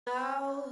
now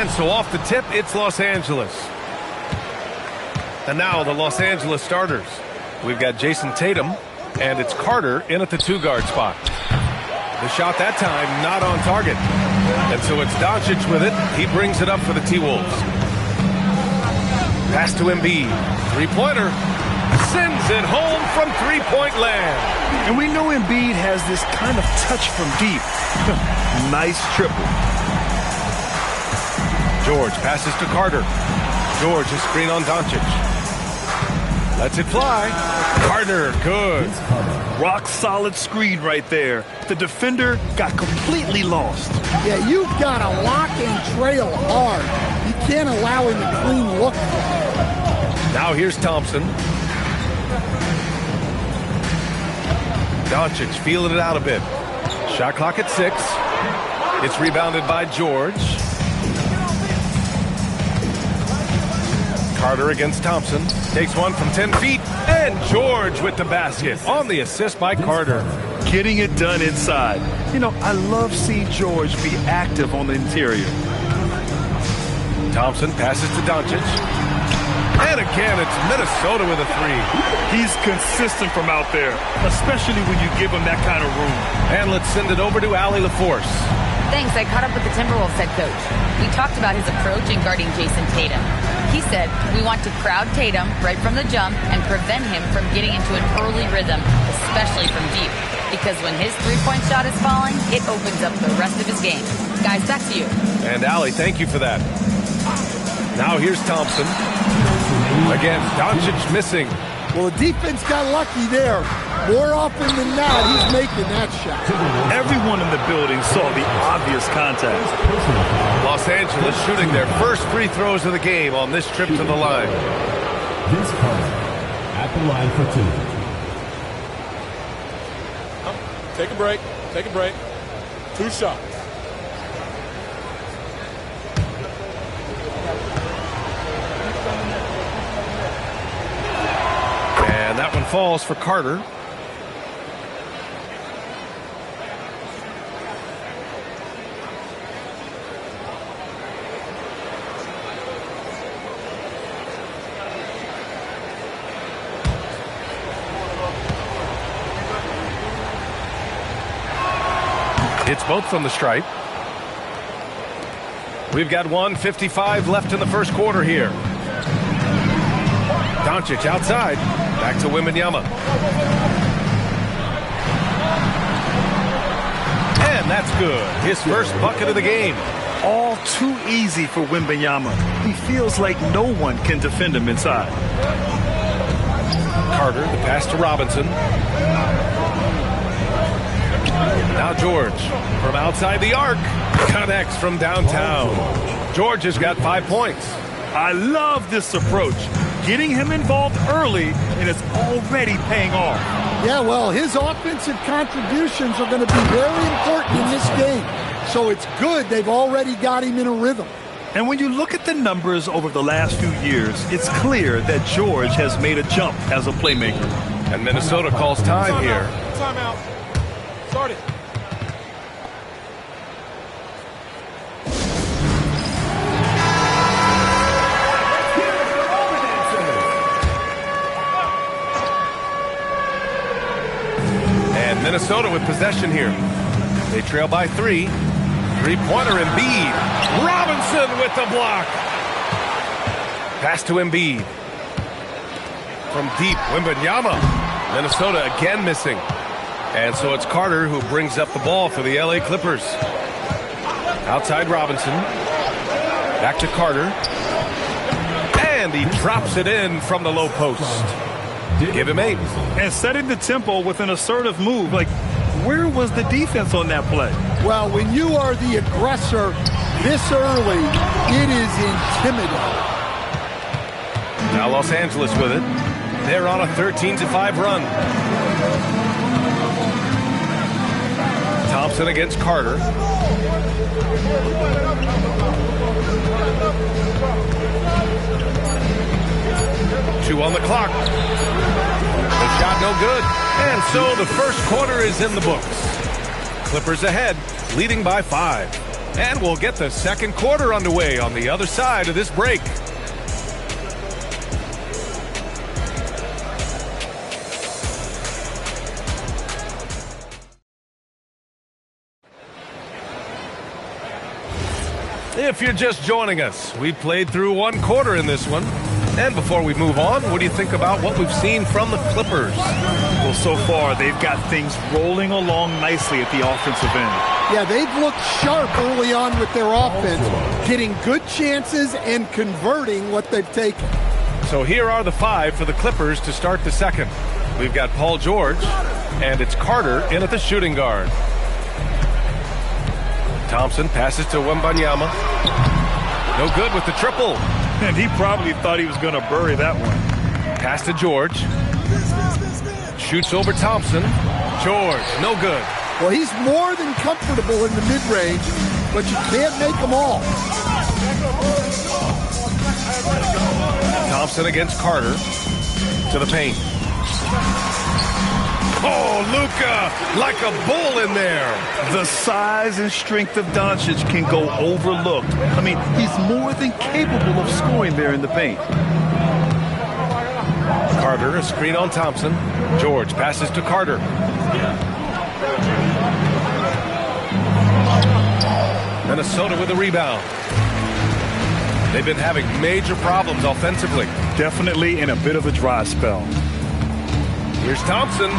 And so off the tip, it's Los Angeles. And now the Los Angeles starters. We've got Jason Tatum, and it's Carter in at the 2-guard spot. The shot that time not on target. And so it's Doncic with it. He brings it up for the T-Wolves. Pass to Embiid. Three-pointer. Sends it home from three-point land. And we know Embiid has this kind of touch from deep. Nice triple. George passes to Carter. George, a screen on Doncic. Lets it fly. Carter, good. Rock solid screen right there. The defender got completely lost. Yeah, you've got to lock and trail hard. You can't allow him to clean look. Now here's Thompson. Doncic feeling it out a bit. Shot clock at 6. It's rebounded by George. Carter against Thompson. Takes one from 10 feet. And George with the basket on the assist by Carter. Getting it done inside. You know, I love seeing George be active on the interior. Thompson passes to Doncic. And again, it's Minnesota with a 3. He's consistent from out there, especially when you give him that kind of room. And let's send it over to Allie LaForce. Thanks. I caught up with the Timberwolves head coach. We talked about his approach in guarding Jason Tatum. He said, we want to crowd Tatum right from the jump and prevent him from getting into an early rhythm, especially from deep. Because when his three-point shot is falling, it opens up the rest of his game. Guys, back to you. And Allie, thank you for that. Now here's Thompson. Again, Doncic missing. Well, the defense got lucky there. More often than not, he's making that shot. Everyone in the building saw the obvious contact. Los Angeles shooting their first free throws of the game on this trip to the line. Vince Carter at the line for 2. Take a break. Take a break. 2 shots. And that one falls for Carter. It's both from the stripe. We've got 1:55 left in the first quarter here. Doncic outside. Back to Wembanyama. And that's good. His first bucket of the game. All too easy for Wembanyama. He feels like no one can defend him inside. Carter, the pass to Robinson. Now George from outside the arc. Connects from downtown. George has got 5 points. I love this approach. Getting him involved early, and it's already paying off. Yeah, well, his offensive contributions are going to be very important in this game. So it's good they've already got him in a rhythm. And when you look at the numbers over the last few years, it's clear that George has made a jump as a playmaker. And Minnesota calls time here. Timeout. Start it. Minnesota with possession here. They trail by 3. Three-pointer Embiid. Robinson with the block. Pass to Embiid. From deep, Wembanyama. Minnesota again missing. And so it's Carter who brings up the ball for the LA Clippers. Outside Robinson. Back to Carter. And he drops it in from the low post. Give him 8. And setting the tempo with an assertive move. Like, where was the defense on that play? Well, when you are the aggressor this early, it is intimidating. Now Los Angeles with it. They're on a 13-5 run. Thompson against Carter. Two on the clock. The shot no good. And so the first quarter is in the books. Clippers ahead, leading by 5. And we'll get the second quarter underway on the other side of this break. If you're just joining us, we played through one quarter in this one. And before we move on, what do you think about what we've seen from the Clippers? Well, so far, they've got things rolling along nicely at the offensive end. Yeah, they've looked sharp early on with their offense, getting good chances and converting what they've taken. So here are the five for the Clippers to start the second. We've got Paul George, and it's Carter in at the shooting guard. Thompson passes to Wembanyama. No good with the triple. And he probably thought he was going to bury that one. Pass to George. Shoots over Thompson. George, no good. Well, he's more than comfortable in the mid-range, but you can't make them all. Thompson against Carter. To the paint. Oh, Luka, like a bull in there. The size and strength of Doncic can go overlooked. I mean, he's more than capable of scoring there in the paint. Carter, a screen on Thompson. George passes to Carter. Minnesota with a rebound. They've been having major problems offensively. Definitely in a bit of a dry spell. Here's Thompson.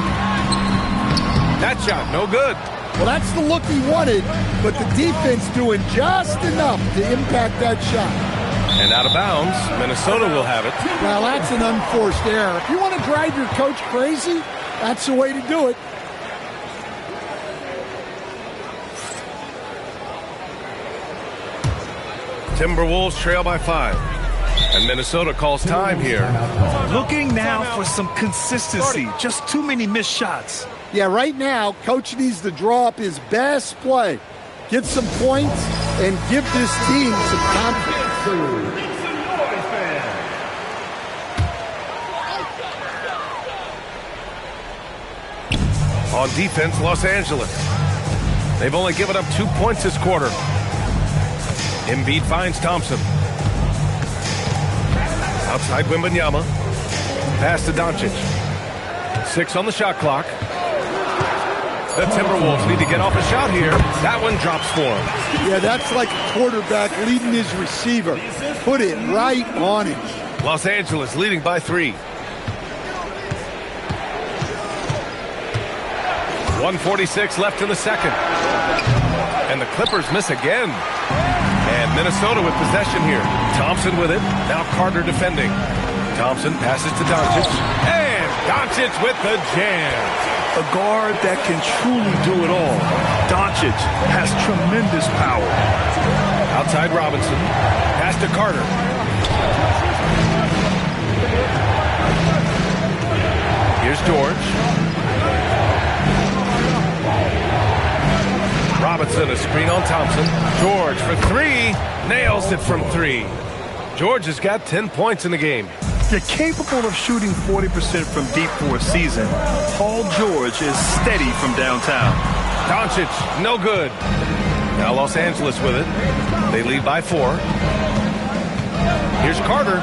That shot, no good. Well, that's the look he wanted, but the defense doing just enough to impact that shot. And out of bounds, Minnesota will have it. Well, that's an unforced error. If you want to drive your coach crazy, that's the way to do it. Timberwolves trail by 5. And Minnesota calls time here. Looking now for some consistency. Just too many missed shots. Yeah, right now, coach needs to draw up his best play, get some points, and give this team some confidence. On defense, Los Angeles. They've only given up 2 points this quarter. Embiid finds Thompson. Outside Wembanyama. Pass to Doncic. 6 on the shot clock. The Timberwolves need to get off a shot here. That one drops for him. Yeah, that's like a quarterback leading his receiver. Put it right on him. Los Angeles leading by 3. 1:46 left in the second. And the Clippers miss again. And Minnesota with possession here. Thompson with it. Now Carter defending. Thompson passes to Doncic. And Doncic with the jam. A guard that can truly do it all. Doncic has tremendous power. Outside Robinson. Pass to Carter. Here's George. Robinson, a screen on Thompson. George for 3. Nails it from 3. George has got 10 points in the game. You're capable of shooting 40% from deep for a season. Paul George is steady from downtown. Doncic, no good. Now Los Angeles with it. They lead by 4. Here's Carter.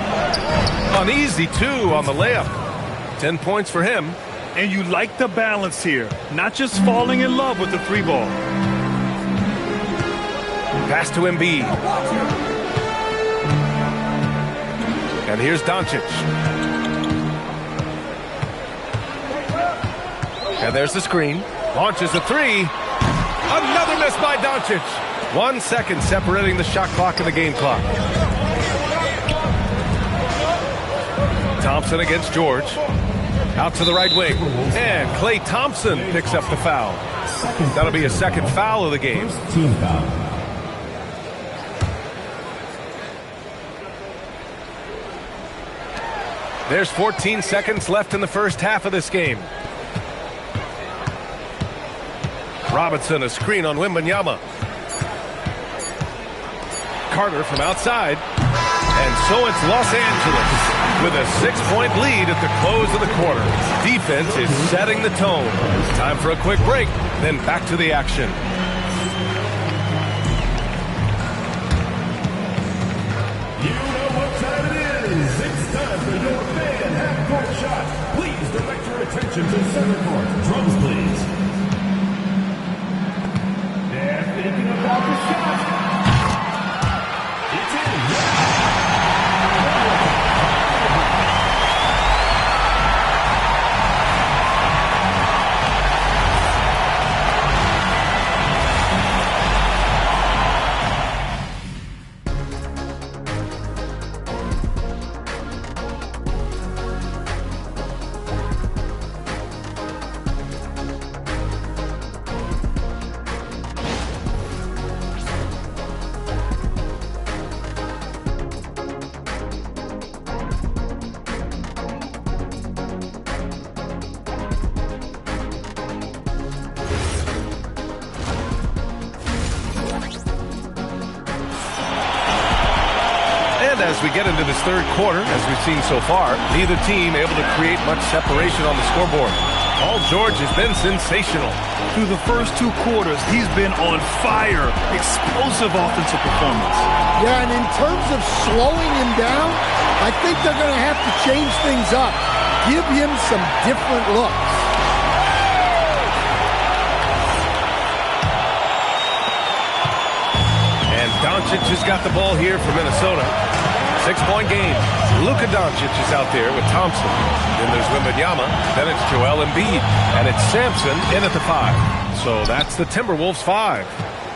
An easy 2 on the layup. 10 points for him. And you like the balance here. Not just falling in love with the 3 ball. Pass to Embiid. And here's Doncic. And there's the screen. Launches a 3. Another miss by Doncic. 1 second separating the shot clock and the game clock. Thompson against George. Out to the right wing. And Klay Thompson picks up the foul. That'll be a second foul of the game. Team foul. There's 14 seconds left in the first half of this game. Robinson, a screen on Wembanyama. Carter from outside. And so it's Los Angeles with a 6-point lead at the close of the quarter. Defense is setting the tone. Time for a quick break, then back to the action. Instructions in center court. Drums, please. They're thinking about the shot. It's in. As we get into this third quarter, as we've seen so far, neither team able to create much separation on the scoreboard. Paul George has been sensational. Through the first 2 quarters, he's been on fire. Explosive offensive performance. Yeah, and in terms of slowing him down, I think they're going to have to change things up. Give him some different looks. And Doncic has got the ball here for Minnesota. 6-point game. Luka Doncic is out there with Thompson. Then there's Wembanyama. Then it's Joel Embiid. And it's Sampson in at the 5. So that's the Timberwolves 5.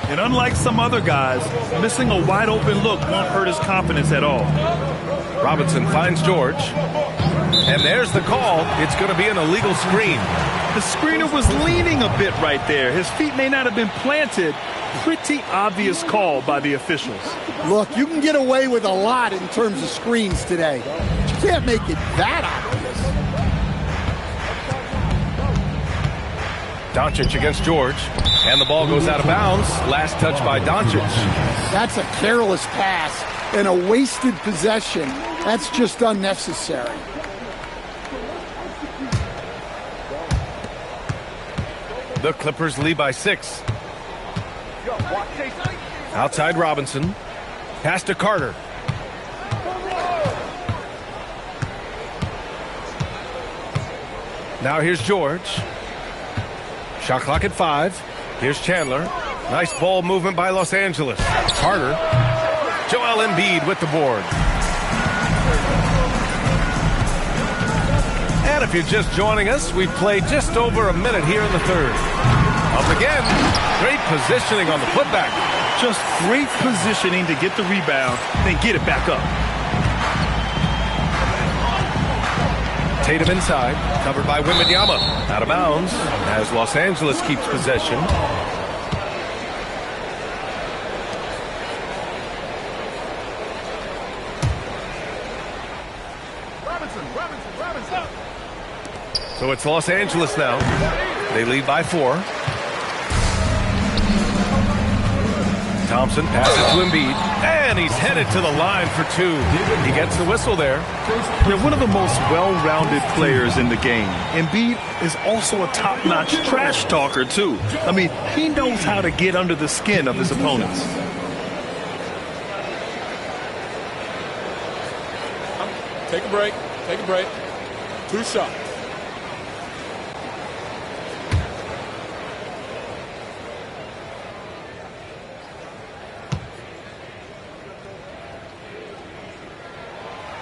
And unlike some other guys, missing a wide open look won't hurt his confidence at all. Robinson finds George. And there's the call. It's going to be an illegal screen. The screener was leaning a bit right there. His feet may not have been planted. Pretty obvious call by the officials. Look, you can get away with a lot in terms of screens today. But you can't make it that obvious. Doncic against George. And the ball goes out of bounds. Last touch by Doncic. That's a careless pass and a wasted possession. That's just unnecessary. The Clippers lead by 6. Outside Robinson. Pass to Carter. Now here's George. Shot clock at 5. Here's Chandler. Nice ball movement by Los Angeles. Carter. Joel Embiid with the board. And if you're just joining us, we've played just over a minute here in the third. Up again. Great positioning on the putback. Just great positioning to get the rebound, then get it back up. Tatum inside, covered by Wembanyama. Out of bounds as Los Angeles keeps possession. Robinson. So it's Los Angeles now. They lead by 4. Thompson passes to Embiid, and he's headed to the line for 2. He gets the whistle there. They're one of the most well-rounded players in the game. Embiid is also a top-notch trash talker, too. I mean, he knows how to get under the skin of his opponents. Take a break. 2 shots.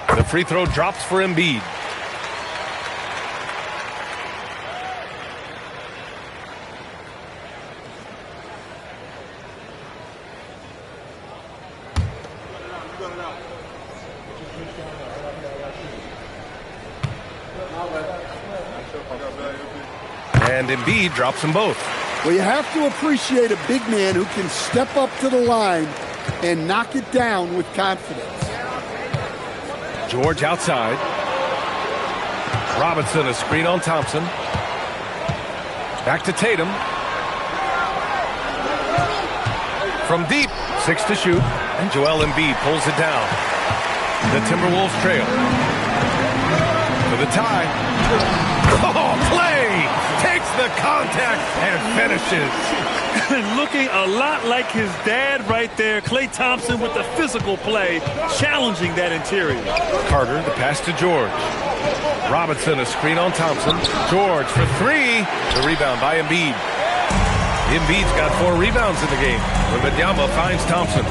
The free throw drops for Embiid. And Embiid drops them both. Well, you have to appreciate a big man who can step up to the line and knock it down with confidence. George outside. Robinson, a screen on Thompson. Back to Tatum. From deep, 6 to shoot. And Joel Embiid pulls it down. The Timberwolves trail. For the tie. Oh, play! Takes the contact and finishes. Looking a lot like his dad right there. Klay Thompson with the physical play, challenging that interior. Carter, the pass to George. Robinson, a screen on Thompson. George for three. The rebound by Embiid. Embiid's got 4 rebounds in the game. Wembanyama finds Thompson.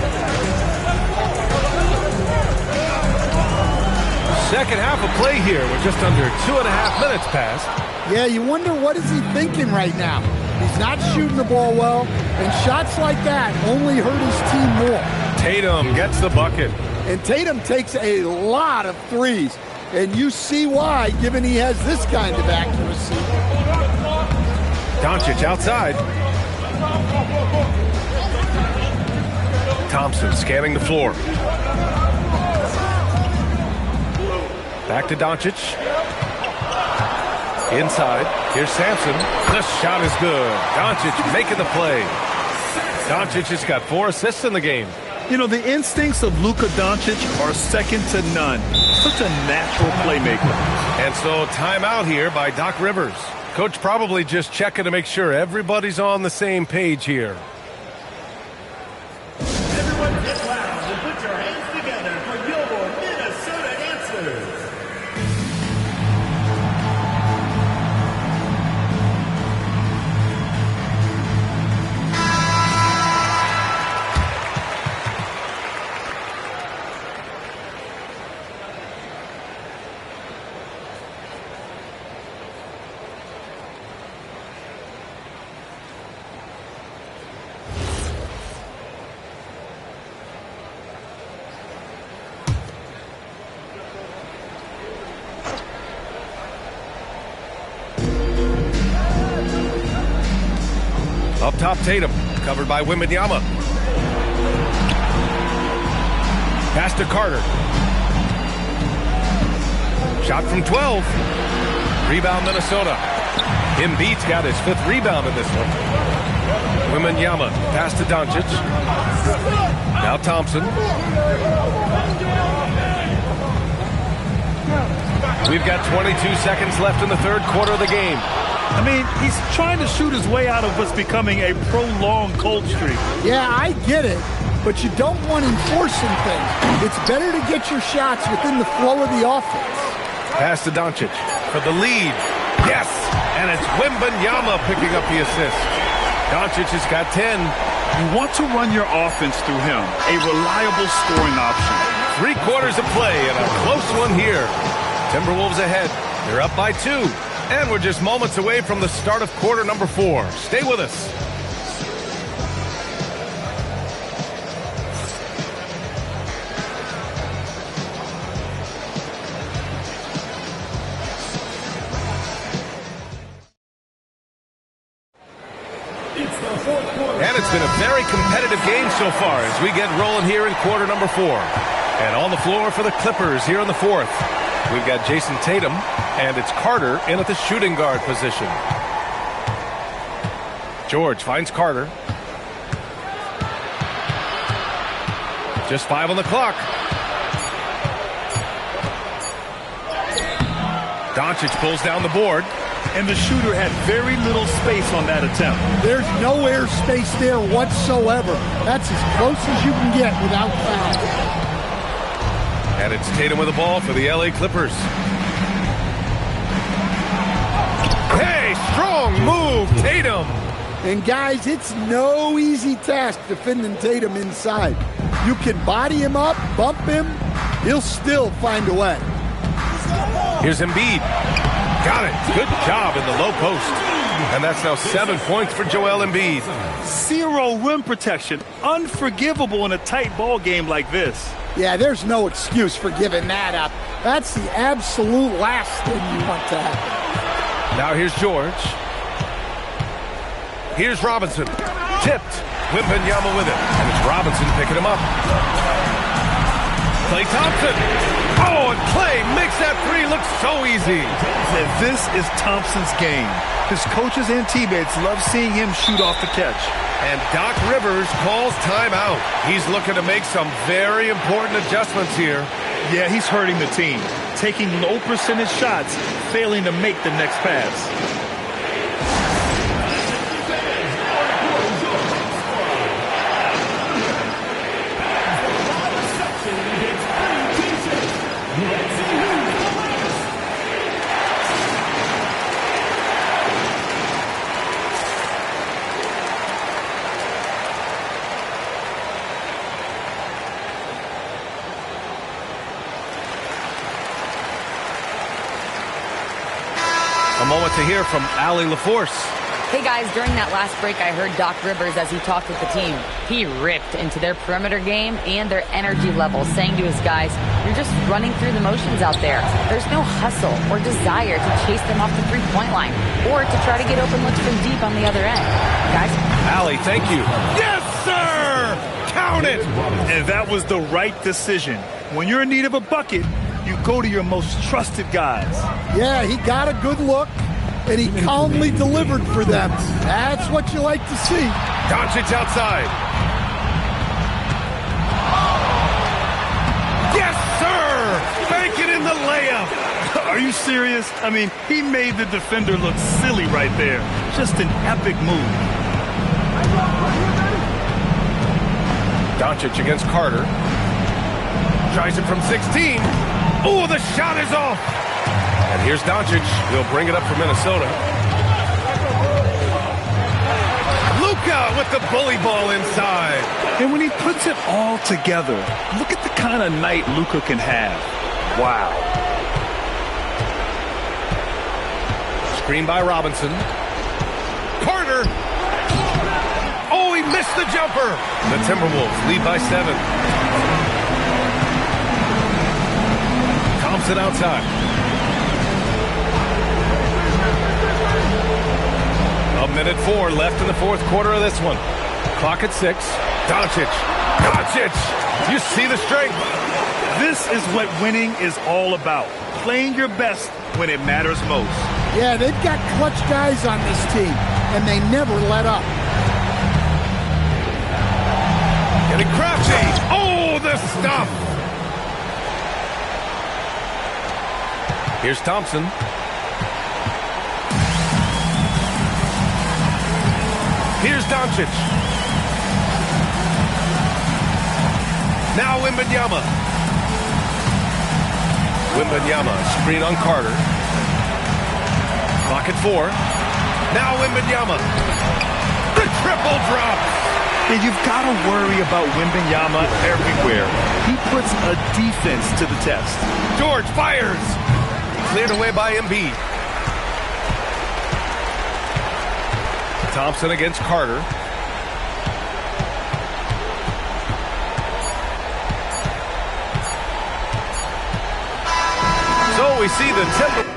Second half of play here with just under 2.5 minutes passed. Yeah, you wonder what is he thinking right now. He's not shooting the ball well, and shots like that only hurt his team more. Tatum gets the bucket. And Tatum takes a lot of threes, and you see why, given he has this kind of accuracy. Doncic outside. Thompson scanning the floor. Back to Doncic. Inside. Here's Sampson. The shot is good. Doncic making the play. Doncic has got 4 assists in the game. You know, the instincts of Luka Doncic are second to none. Such a natural playmaker. And so timeout here by Doc Rivers. Coach probably just checking to make sure everybody's on the same page here. Everyone get loud and put your hands together for your Minnesota answers. Up top, Tatum, covered by Wembanyama. Pass to Carter. Shot from 12. Rebound, Minnesota. Embiid's got his 5th rebound in this one. Wembanyama, pass to Doncic. Now Thompson. We've got 22 seconds left in the 3rd quarter of the game. I mean, he's trying to shoot his way out of what's becoming a prolonged cold streak. Yeah, I get it, but you don't want enforcing things. It's better to get your shots within the flow of the offense. Pass to Doncic for the lead. Yes, and it's Wembanyama picking up the assist. Doncic has got 10. You want to run your offense through him, a reliable scoring option. 3 quarters of play and a close one here. Timberwolves ahead. They're up by 2. And we're just moments away from the start of quarter number 4. Stay with us. And it's been a very competitive game so far as we get rolling here in quarter number 4. And on the floor for the Clippers here in the 4th. We've got Jason Tatum, and it's Carter in at the shooting guard position. George finds Carter. Just 5 on the clock. Doncic pulls down the board. And the shooter had very little space on that attempt. There's no air space there whatsoever. That's as close as you can get without foul. And it's Tatum with the ball for the LA Clippers. Hey, strong move, Tatum. And guys, it's no easy task defending Tatum inside. You can body him up, bump him, he'll still find a way. Here's Embiid. Got it. Good job in the low post. And that's now 7 points for Joel Embiid. 0 rim protection. Unforgivable in a tight ball game like this. Yeah, there's no excuse for giving that up. That's the absolute last thing you want to happen. Now here's George. Here's Robinson. Tipped. Wembanyama with it. And it's Robinson picking him up. Klay Thompson. Oh, and Klay makes that 3 look so easy. And this is Thompson's game. His coaches and teammates love seeing him shoot off the catch. And Doc Rivers calls timeout. He's looking to make some very important adjustments here. Yeah, he's hurting the team. Taking low percentage shots, failing to make the next pass. what to hear from Allie LaForce. Hey guys, during that last break, I heard Doc Rivers as he talked with the team. He ripped into their perimeter game and their energy level, saying to his guys, you're just running through the motions out there. There's no hustle or desire to chase them off the three-point line or to try to get open looks from deep on the other end. Guys? Allie, thank you. Yes, sir! Count it! And that was the right decision. When you're in need of a bucket, you go to your most trusted guys. Yeah, he got a good look, and he calmly delivered for them. That's what you like to see. Doncic outside. Yes, sir! Bank it in the layup. Are you serious? I mean, he made the defender look silly right there. Just an epic move. Doncic against Carter. Tries it from 16. Oh, the shot is off. And here's Doncic. He'll bring it up for Minnesota. Luka with the bully ball inside. And when he puts it all together, look at the kind of night Luka can have. Wow. Screen by Robinson. Carter. Oh, he missed the jumper. The Timberwolves lead by 7. Thompson outside. A minute 4 left in the fourth quarter of this one. Clock at 6. Doncic. You see the strength. This is what winning is all about. Playing your best when it matters most. Yeah, they've got clutch guys on this team, and they never let up. Getting crafty. Oh, the stuff. Here's Thompson. Here's Doncic. Now Wembanyama. Screen on Carter. Clock at 4. Now Wembanyama. The triple drop. And you've got to worry about Wembanyama everywhere. He puts a defense to the test. George fires. Cleared away by Embiid. Thompson against Carter. So we see the Timberwolves.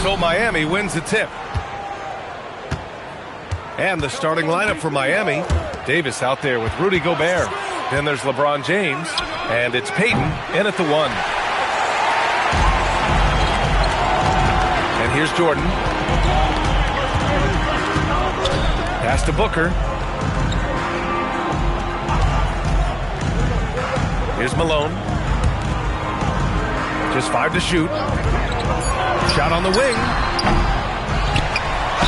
So Miami wins the tip. And the starting lineup for Miami. Davis out there with Rudy Gobert. Then there's LeBron James. And it's Peyton in at the 1. And here's Jordan. Pass to Booker. Here's Malone. Just 5 to shoot. Shot on the wing.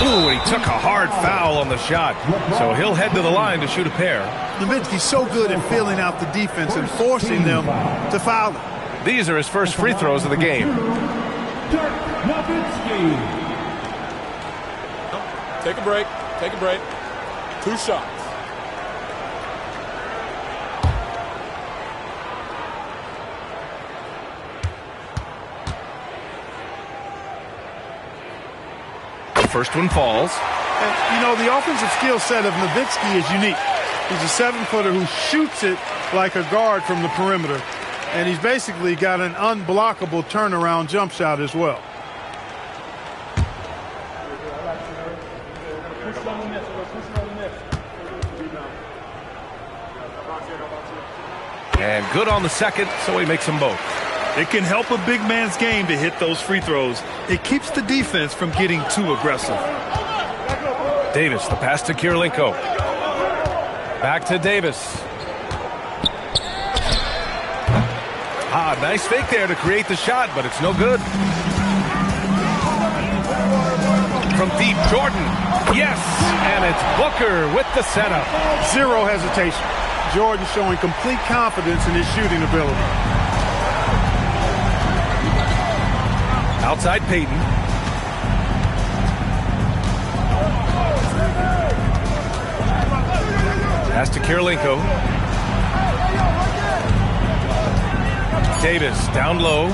Ooh, and he took a hard foul on the shot. So he'll head to the line to shoot a pair. Nowitzki's so good at filling out the defense and forcing them to foul him. These are his first free throws of the game. Take a break. Take a break. 2 shots. First one falls. And, you know, the offensive skill set of Nowitzki is unique. He's a 7-footer who shoots it like a guard from the perimeter. And he's basically got an unblockable turnaround jump shot as well. And good on the second, so he makes them both. It can help a big man's game to hit those free throws. It keeps the defense from getting too aggressive. Davis, the pass to Kirilenko. Back to Davis. Nice fake there to create the shot, but it's no good. From deep, Jordan. Yes, and it's Booker with the setup. Zero hesitation. Jordan showing complete confidence in his shooting ability. Outside Peyton. Pass to Kirilenko. Davis down low.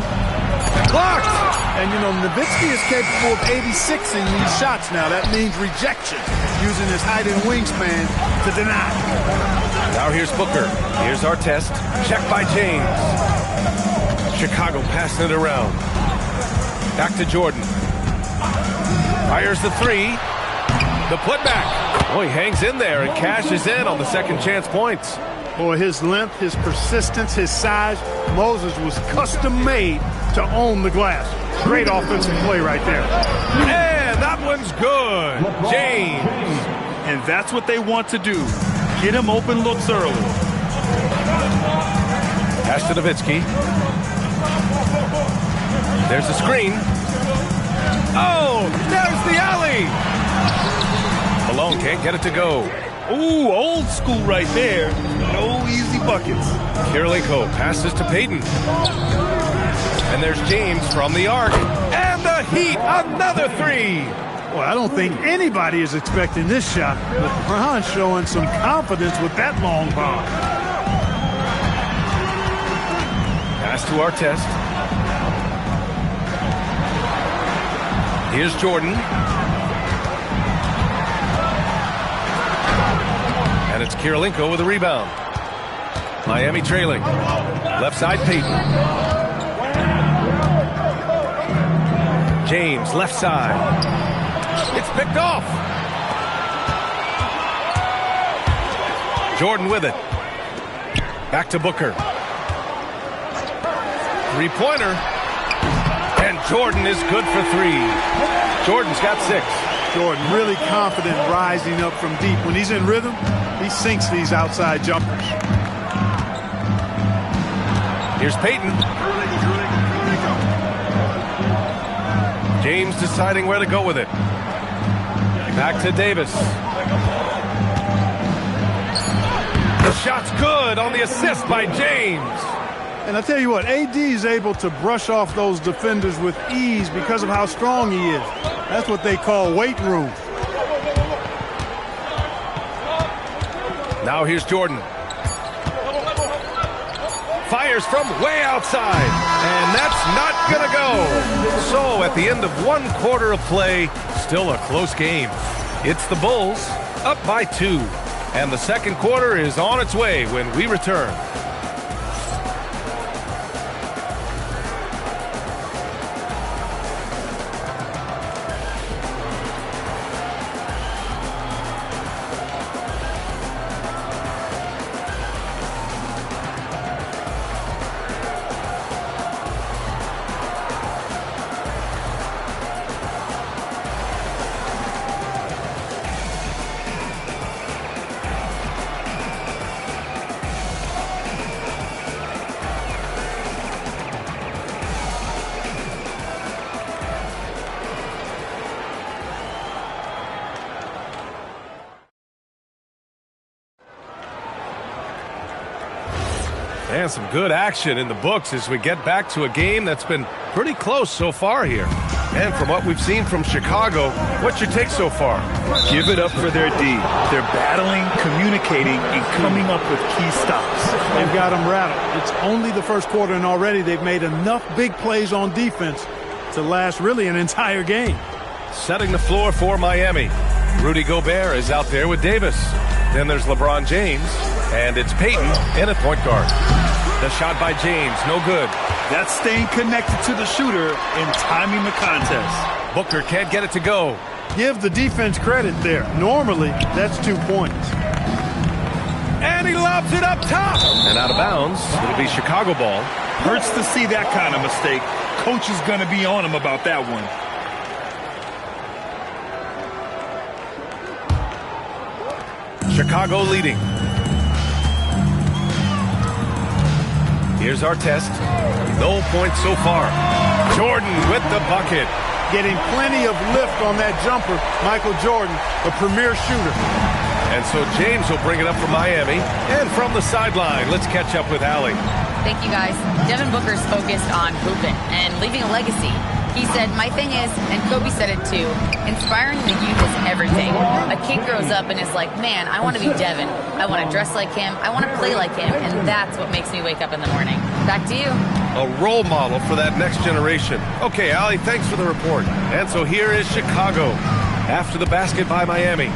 Blocked! And, you know, Nowitzki is capable of 86ing these shots now. That means rejection, using his height and wingspan to deny. Now here's Booker. Here's our test. Check by James. Chicago passing it around. Back to Jordan. Fires the 3. The putback. Oh, he hangs in there and cashes in on the second chance points. Boy, his length, his persistence, his size. Moses was custom made to own the glass. Great offensive play right there. And that one's good. James. And that's what they want to do. Get him open looks early. Pass to Nowitzki. There's a screen. Oh, there's the alley. Malone can't get it to go. Ooh, old school right there. No easy buckets. Kirilenko passes to Peyton. And there's James from the arc. And the Heat, another 3. Well, I don't think anybody is expecting this shot. LeBron showing some confidence with that long bomb. Pass to our test. Here's Jordan. And it's Kirilenko with a rebound. Miami trailing. Left side, Payton. James, left side. It's picked off. Jordan with it. Back to Booker. Three-pointer. And Jordan is good for three. Jordan's got 6. Jordan really confident rising up from deep. When he's in rhythm, he sinks these outside jumpers. Here's Payton. James deciding where to go with it. Back to Davis. The shot's good on the assist by James. And I tell you what, AD is able to brush off those defenders with ease because of how strong he is. That's what they call weight room. Now here's Jordan. Fires from way outside. And that's not going to go. So at the end of 1 quarter of play, still a close game. It's the Bulls up by 2. And the second quarter is on its way when we return. And some good action in the books as we get back to a game that's been pretty close so far here. And from what we've seen from Chicago, what's your take so far? Give it up for their D. They're battling, communicating, and coming up with key stops. They've got them rattled. It's only the first quarter, and already they've made enough big plays on defense to last really an entire game. Setting the floor for Miami. Rudy Gobert is out there with Davis. Then there's LeBron James, and it's Payton in at point guard. The shot by James, no good. That's staying connected to the shooter and timing the contest. Booker can't get it to go. Give the defense credit there. Normally, that's 2 points. And he lobs it up top. And out of bounds. It'll be Chicago ball. Hurts to see that kind of mistake. Coach is going to be on him about that one. Chicago leading. Here's our test. No points so far. Jordan with the bucket. Getting plenty of lift on that jumper. Michael Jordan, the premier shooter. And so James will bring it up for Miami. And from the sideline, let's catch up with Allie. Thank you, guys. Devin Booker's focused on hooping and leaving a legacy. He said, my thing is, and Kobe said it too, inspiring the youth is everything. A kid grows up and is like, man, I want to be Devin. I want to dress like him. I want to play like him. And that's what makes me wake up in the morning. Back to you. A role model for that next generation. Okay, Allie, thanks for the report. And so here is Chicago after the basket by Miami.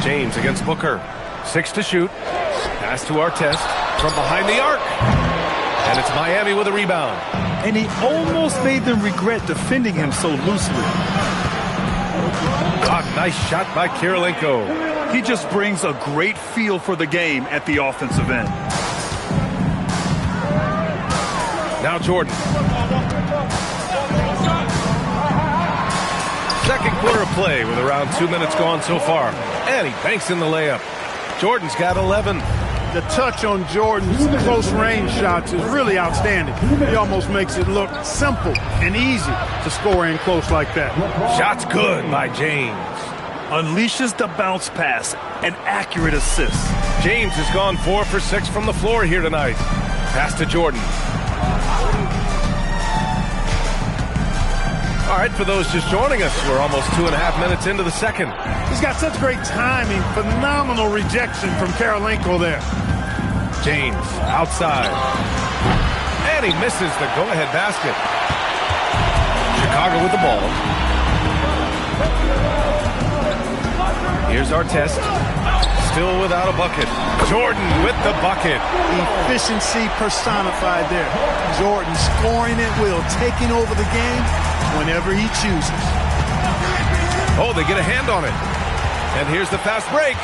James against Booker. 6 to shoot. Pass to Artest from behind the arc. And it's Miami with a rebound. And he almost made them regret defending him so loosely. Nice shot by Kirilenko. He just brings a great feel for the game at the offensive end. Now Jordan. Second quarter of play with around 2 minutes gone so far. And he banks in the layup. Jordan's got 11. The touch on Jordan's close-range shots is really outstanding. He almost makes it look simple and easy to score in close like that. Shot's good by James. Unleashes the bounce pass, an accurate assist. James has gone 4 for 6 from the floor here tonight. Pass to Jordan. All right, for those just joining us, we're almost 2.5 minutes into the second. He's got such great timing, phenomenal rejection from Kirilenko there. James outside. And he misses the go-ahead basket. Chicago with the ball. Here's Artest. Still without a bucket. Jordan with the bucket. Efficiency personified there. Jordan scoring at will, taking over the game whenever he chooses. Oh, they get a hand on it. And here's the fast break.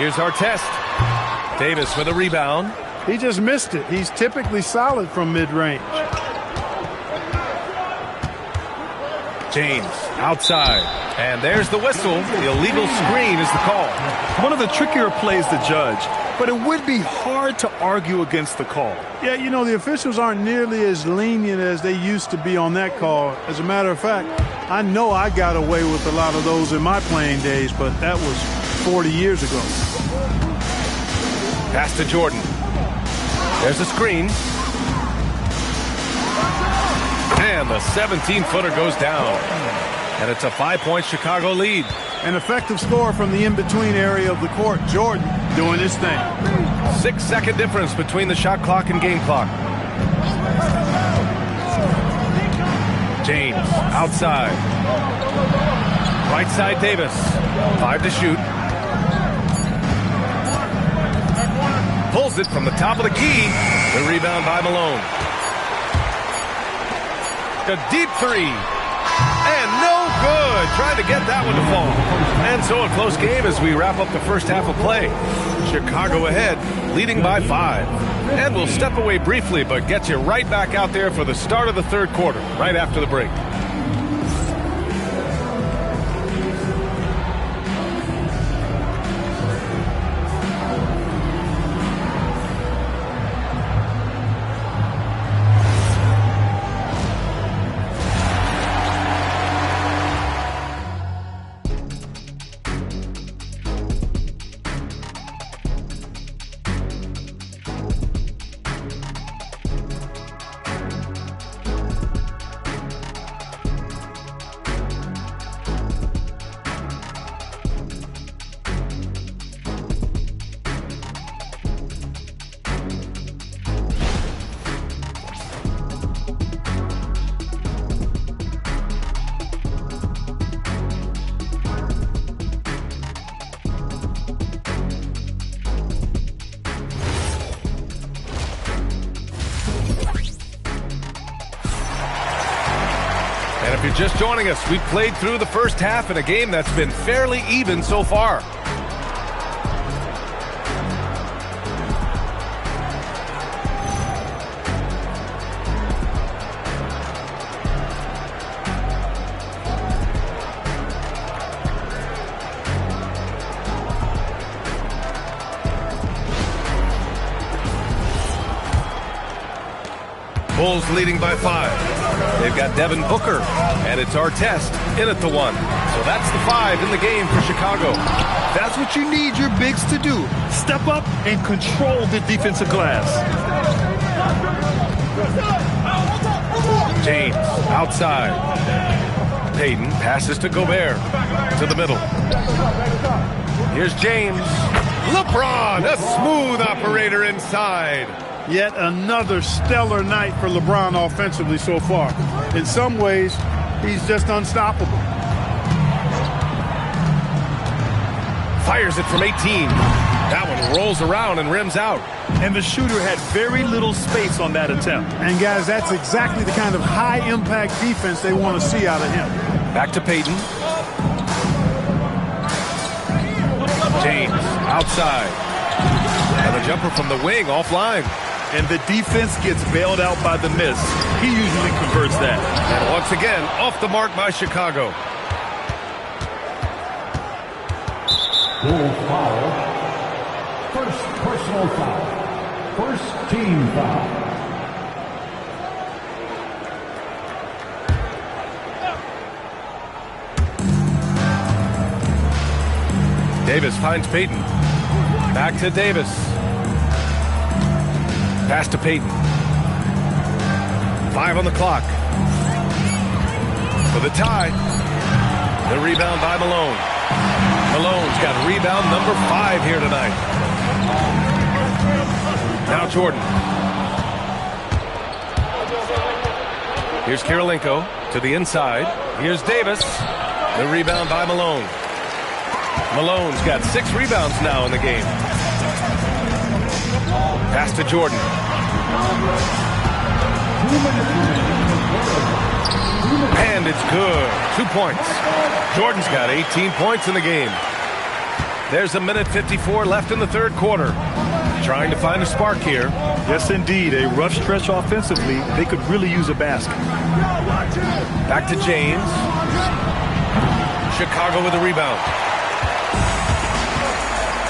Here's Artest. Davis with a rebound. He just missed it. He's typically solid from mid-range. James outside. And there's the whistle. The illegal screen is the call. One of the trickier plays to judge, but it would be hard to argue against the call. Yeah, you know, the officials aren't nearly as lenient as they used to be on that call. As a matter of fact, I know I got away with a lot of those in my playing days, but that was 40 years ago. Pass to Jordan. There's a screen. And the 17-footer goes down. And it's a 5-point Chicago lead. An effective score from the in-between area of the court. Jordan doing his thing. 6-second difference between the shot clock and game clock. James outside. Right side Davis. 5 to shoot. Pulls it from the top of the key. The rebound by Malone. A deep three. And no good. Trying to get that one to fall. And so a close game as we wrap up the first half of play. Chicago ahead, leading by 5. And we'll step away briefly, but get you right back out there for the start of the third quarter, right after the break. If you're just joining us, we've played through the first half in a game that's been fairly even so far. Bulls leading by 5. They've got Devin Booker, and it's Artest in at the 1. So that's the 5 in the game for Chicago. That's what you need your bigs to do. Step up and control the defensive glass. James outside. Payton passes to Gobert to the middle. Here's James. LeBron, a smooth operator inside. Yet another stellar night for LeBron offensively so far. In some ways, he's just unstoppable. Fires it from 18. That one rolls around and rims out. And the shooter had very little space on that attempt. And guys, that's exactly the kind of high-impact defense they want to see out of him. Back to Payton. James outside. And the jumper from the wing offline. And the defense gets bailed out by the miss. He usually converts that. And once again, off the mark by Chicago. Bulls foul. First personal foul. First team foul. Davis finds Payton. Back to Davis. Pass to Payton. 5 on the clock. For the tie. The rebound by Malone. Malone's got rebound number 5 here tonight. Jordan. Here's Kirilenko to the inside. Here's Davis. The rebound by Malone. Malone's got 6 rebounds now in the game. Pass to Jordan. And it's good. 2 points. Jordan's got 18 points in the game. There's 1:54 left in the third quarter. Trying to find a spark here. Yes, indeed. A rough stretch offensively. They could really use a basket. Back to James. Chicago with a rebound.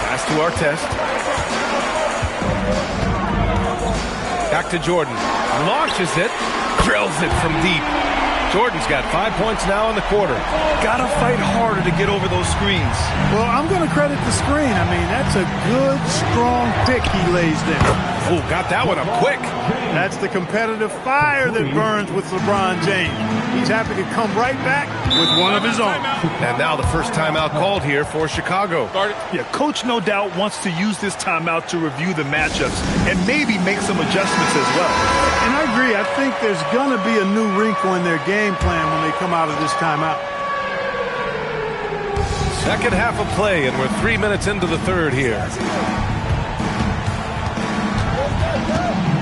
Pass to Artest. Back to Jordan. Launches it. Drills it from deep. Jordan's got 5 points now in the quarter. Gotta fight harder to get over those screens. Well, I'm going to credit the screen. I mean, that's a good, strong pick he lays there. Oh, got that one up quick. That's the competitive fire that burns with LeBron James. He's happy to come right back with one of his own. And now the first timeout called here for Chicago. Yeah, coach no doubt wants to use this timeout to review the matchups and maybe make some adjustments as well. And I agree. I think there's going to be a new wrinkle in their game plan when they come out of this timeout. Second half of play, and we're 3 minutes into the third here.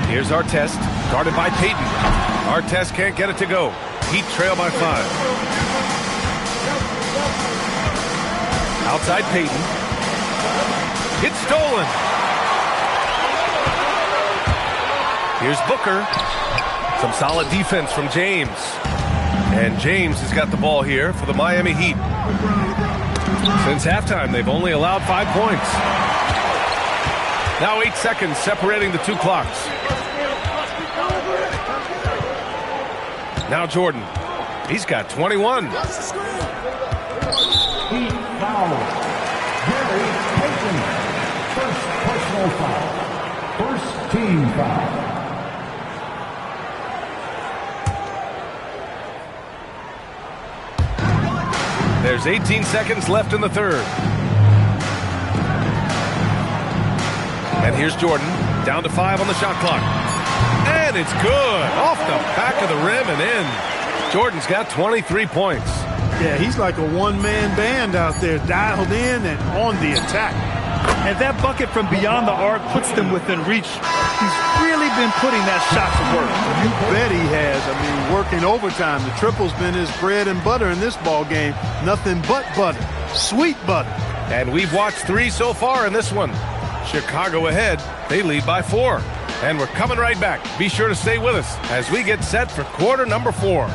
Here's Artest, guarded by Payton. Artest can't get it to go. Heat trail by 5. Outside Payton. It's stolen. Here's Booker. Some solid defense from James. And James has got the ball here for the Miami Heat. Since halftime, they've only allowed 5 points. Now 8 seconds separating the 2 clocks. Now Jordan. He's got 21. Heat foul. Gary Payton. First personal foul. First team foul. There's 18 seconds left in the third. And here's Jordan, down to 5 on the shot clock. And it's good, off the back of the rim and in. Jordan's got 23 points. Yeah, he's like a one-man band out there, dialed in and on the attack. And that bucket from beyond the arc puts them within reach. He's really been putting that shot to work. You bet he has. I mean, working overtime. The triple's been his bread and butter in this ball game. Nothing but butter. Sweet butter. And we've watched 3 so far in this one. Chicago ahead. They lead by 4. And we're coming right back. Be sure to stay with us as we get set for quarter number 4.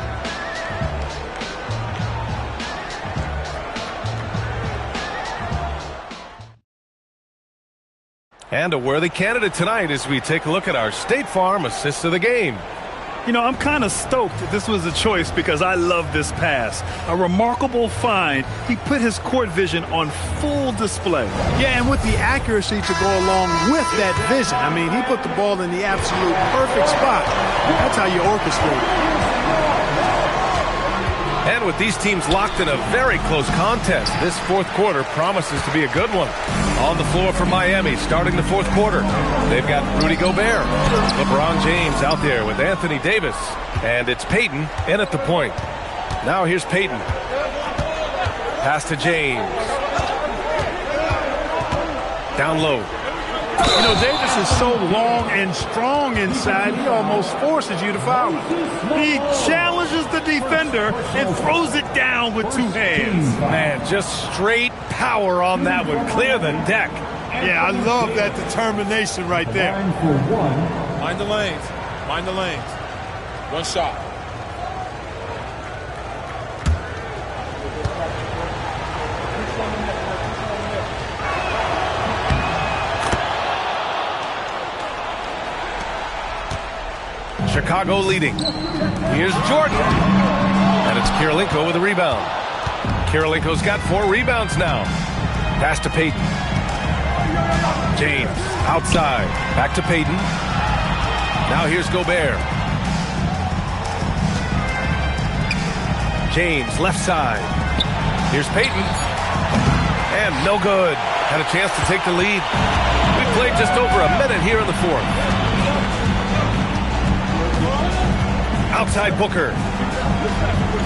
And a worthy candidate tonight as we take a look at our State Farm assist of the game. You know, I'm kind of stoked this was a choice because I love this pass. A remarkable find. He put his court vision on full display. Yeah, and with the accuracy to go along with that vision. I mean, he put the ball in the absolute perfect spot. That's how you orchestrate it. And with these teams locked in a very close contest, this fourth quarter promises to be a good one. On the floor for Miami, starting the fourth quarter, they've got Rudy Gobert, LeBron James out there with Anthony Davis, and it's Payton in at the point. Now here's Payton. Pass to James. Down low. You know, Davis is so long and strong inside, he almost forces you to foul him. He challenges the defender and throws it down with 2 hands. Man, just straight power on that one. Clear the deck. Yeah, I love that determination right there. Mind the lanes. Mind the lanes. One shot. Chicago leading. Here's Jordan. And it's Kirilenko with a rebound. Kirilenko's got 4 rebounds now. Pass to Payton. James outside. Back to Payton. Now here's Gobert. James left side. Here's Payton. And no good. Had a chance to take the lead. We played just over a minute here in the fourth. Outside Booker.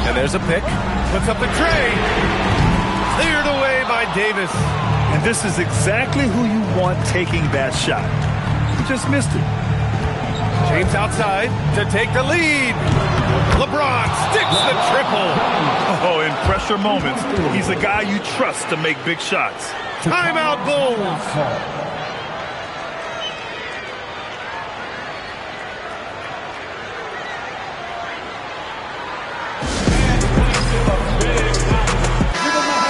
And there's a pick. Puts up the tray. Cleared away by Davis. And this is exactly who you want taking that shot. He just missed it. James outside to take the lead. LeBron sticks the triple. Oh, in pressure moments, he's a guy you trust to make big shots. Timeout Bulls.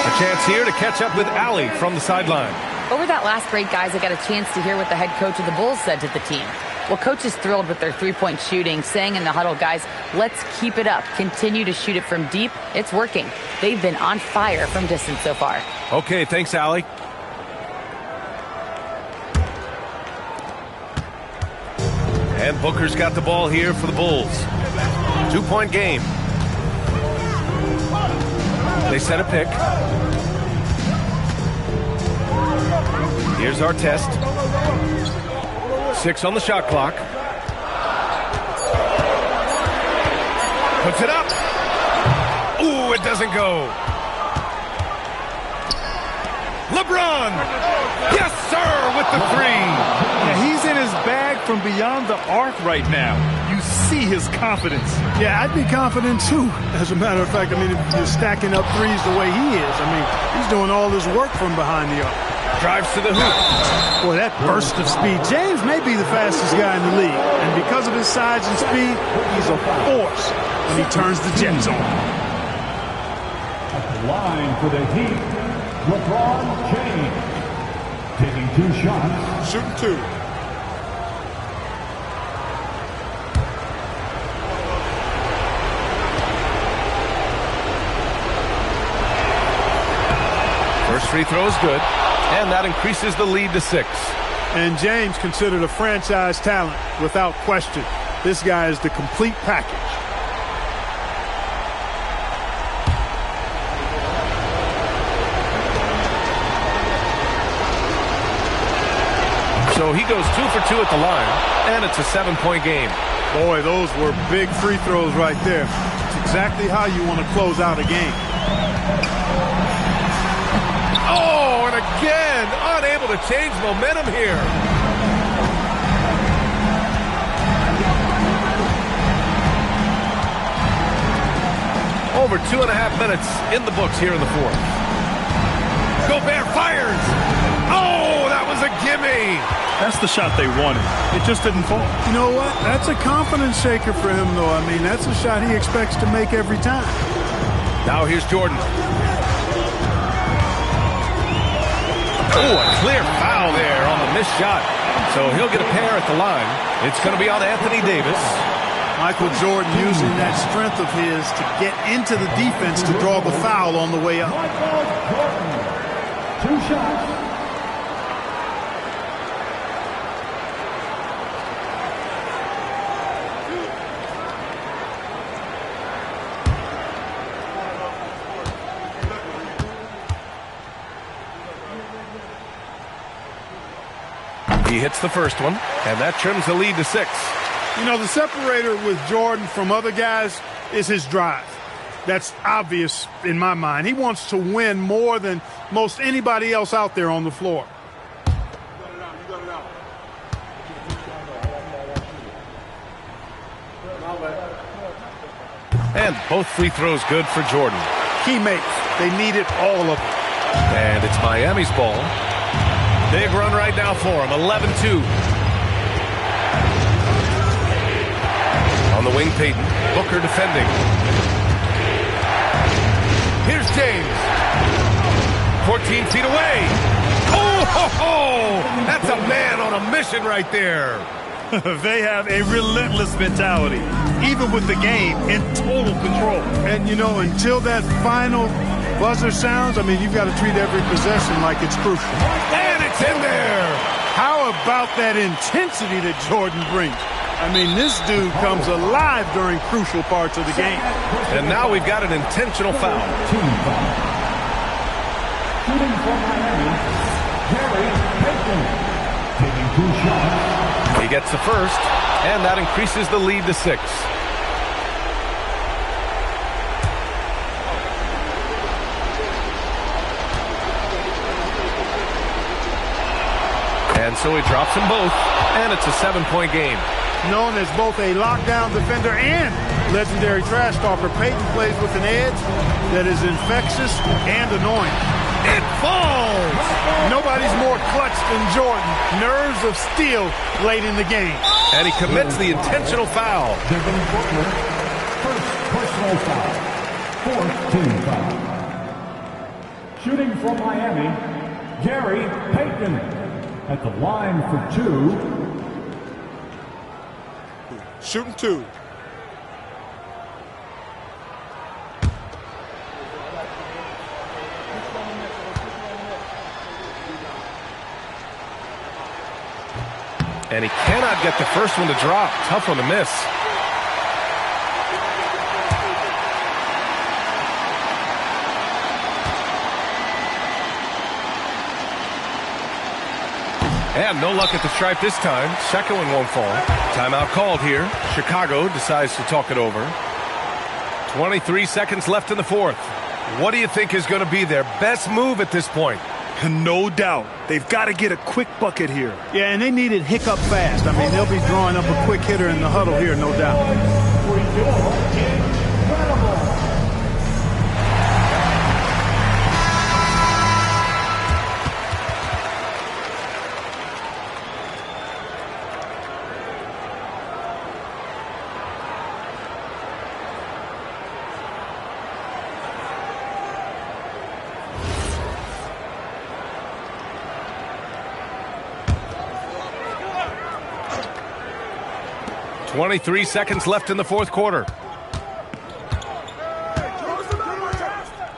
A chance here to catch up with Allie from the sideline. Over that last break, guys, I got a chance to hear what the head coach of the Bulls said to the team. Well, coach is thrilled with their three-point shooting, saying in the huddle, guys, let's keep it up. Continue to shoot it from deep. It's working. They've been on fire from distance so far. Okay, thanks, Allie. And Booker's got the ball here for the Bulls. 2-point game. They set a pick. Here's our test. 6 on the shot clock. Puts it up. Ooh, it doesn't go. LeBron. Yes, sir, with the three. Yeah, he's in his bag from beyond the arc right now. You see his confidence. Yeah, I'd be confident too. As a matter of fact, I mean, if you're stacking up threes the way he is, I mean, he's doing all his work from behind the arc. Drives to the hoop. Boy, that burst of speed. James may be the fastest guy in the league. And because of his size and speed, he's a force when he turns the Jets on. At the line for the Heat, LeBron James. Taking 2 shots. Shooting 2. First free throw is good, and that increases the lead to 6. And James considered a franchise talent, without question. This guy is the complete package. So he goes 2 for 2 at the line, and it's a 7-point game. Boy, those were big free throws right there. It's exactly how you want to close out a game. Oh, and again, unable to change momentum here. Over 2.5 minutes in the books here in the fourth. Gobert fires. Oh, that was a gimme. That's the shot they wanted. It just didn't fall. You know what? That's a confidence shaker for him, though. I mean, that's a shot he expects to make every time. Now here's Jordan. Oh, a clear foul there on the missed shot. So he'll get a pair at the line. It's going to be on Anthony Davis. Michael Jordan using that strength of his to get into the defense to draw the foul on the way up. 2 shots. He hits the first one, and that trims the lead to 6. You know, the separator with Jordan from other guys is his drive. That's obvious in my mind. He wants to win more than most anybody else out there on the floor. And both free throws good for Jordan. Key makes. They needed all of them. And it's Miami's ball. Big run right now for him, 11-2. On the wing, Payton. Booker defending. Here's James. 14 feet away. Oh, ho, ho! That's a man on a mission right there. They have a relentless mentality, even with the game in total control. And, you know, until that final buzzer sounds, I mean, you've got to treat every possession like it's crucial. And it's in there. How about that intensity that Jordan brings? I mean, this dude comes alive during crucial parts of the game. And now we've got an intentional foul. Team foul. Shooting for Miami, Gary Payton. Taking 2 shots. He gets the first, and that increases the lead to 6. And so he drops them both, and it's a 7-point game. Known as both a lockdown defender and legendary trash talker, Peyton plays with an edge that is infectious and annoying. It falls! Nobody's more clutch than Jordan. Nerves of steel late in the game. And he commits the intentional foul. Devin Booker, first personal foul. Fourth team foul. Shooting from Miami, Gary Payton at the line for 2. Shooting 2. And he cannot get the first one to drop. Tough one to miss. And no luck at the stripe this time. Second one won't fall. Timeout called here. Chicago decides to talk it over. 23 seconds left in the fourth. What do you think is going to be their best move at this point? No doubt. They've got to get a quick bucket here. Yeah, and they need it hiccup fast. I mean, they'll be drawing up a quick hitter in the huddle here, no doubt. Incredible. 23 seconds left in the fourth quarter.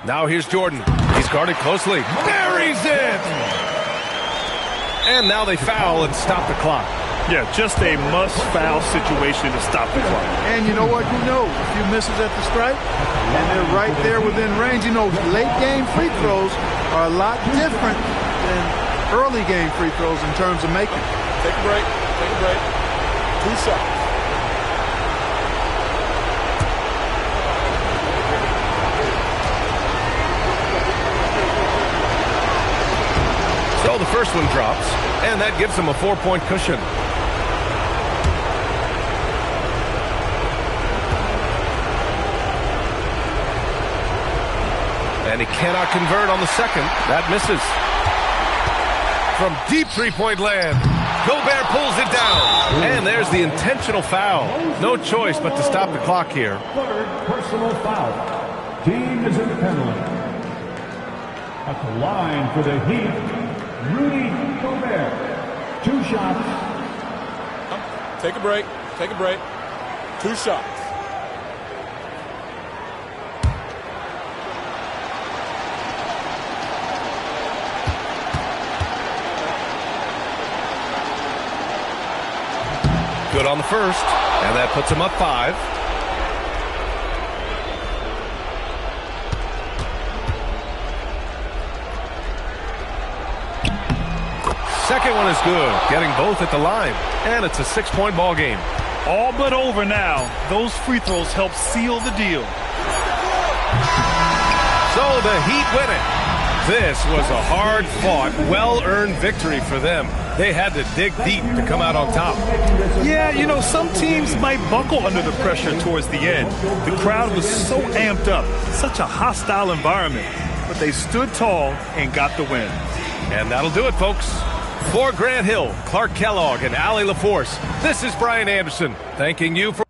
Now here's Jordan. He's guarded closely. Buries it! And now they foul and stop the clock. Yeah, just a must-foul situation to stop the clock. And you know what? Who knows? A few misses at the stripe, and they're right there within range. You know, late-game free throws are a lot different than early-game free throws in terms of making. Take a break. Take a break. 2 shots. So the first one drops, and that gives them a 4-point cushion. And he cannot convert on the second. That misses. From deep three-point land, Gobert pulls it down. And there's the intentional foul. No choice but to stop the clock here. Third personal foul. Team is in penalty. At the line for the Heat, Rudy Gobert. 2 shots. Take a break. Take a break. 2 shots. Good on the first, and that puts him up 5. Second one is good, getting both at the line, and it's a 6-point ball game. All but over now. Those free throws help seal the deal. So the Heat win it. This was a hard-fought, well-earned victory for them. They had to dig deep to come out on top. Yeah, you know, some teams might buckle under the pressure towards the end. The crowd was so amped up, such a hostile environment. But they stood tall and got the win. And that'll do it, folks. For Grant Hill, Clark Kellogg, and Allie LaForce, this is Brian Anderson, thanking you for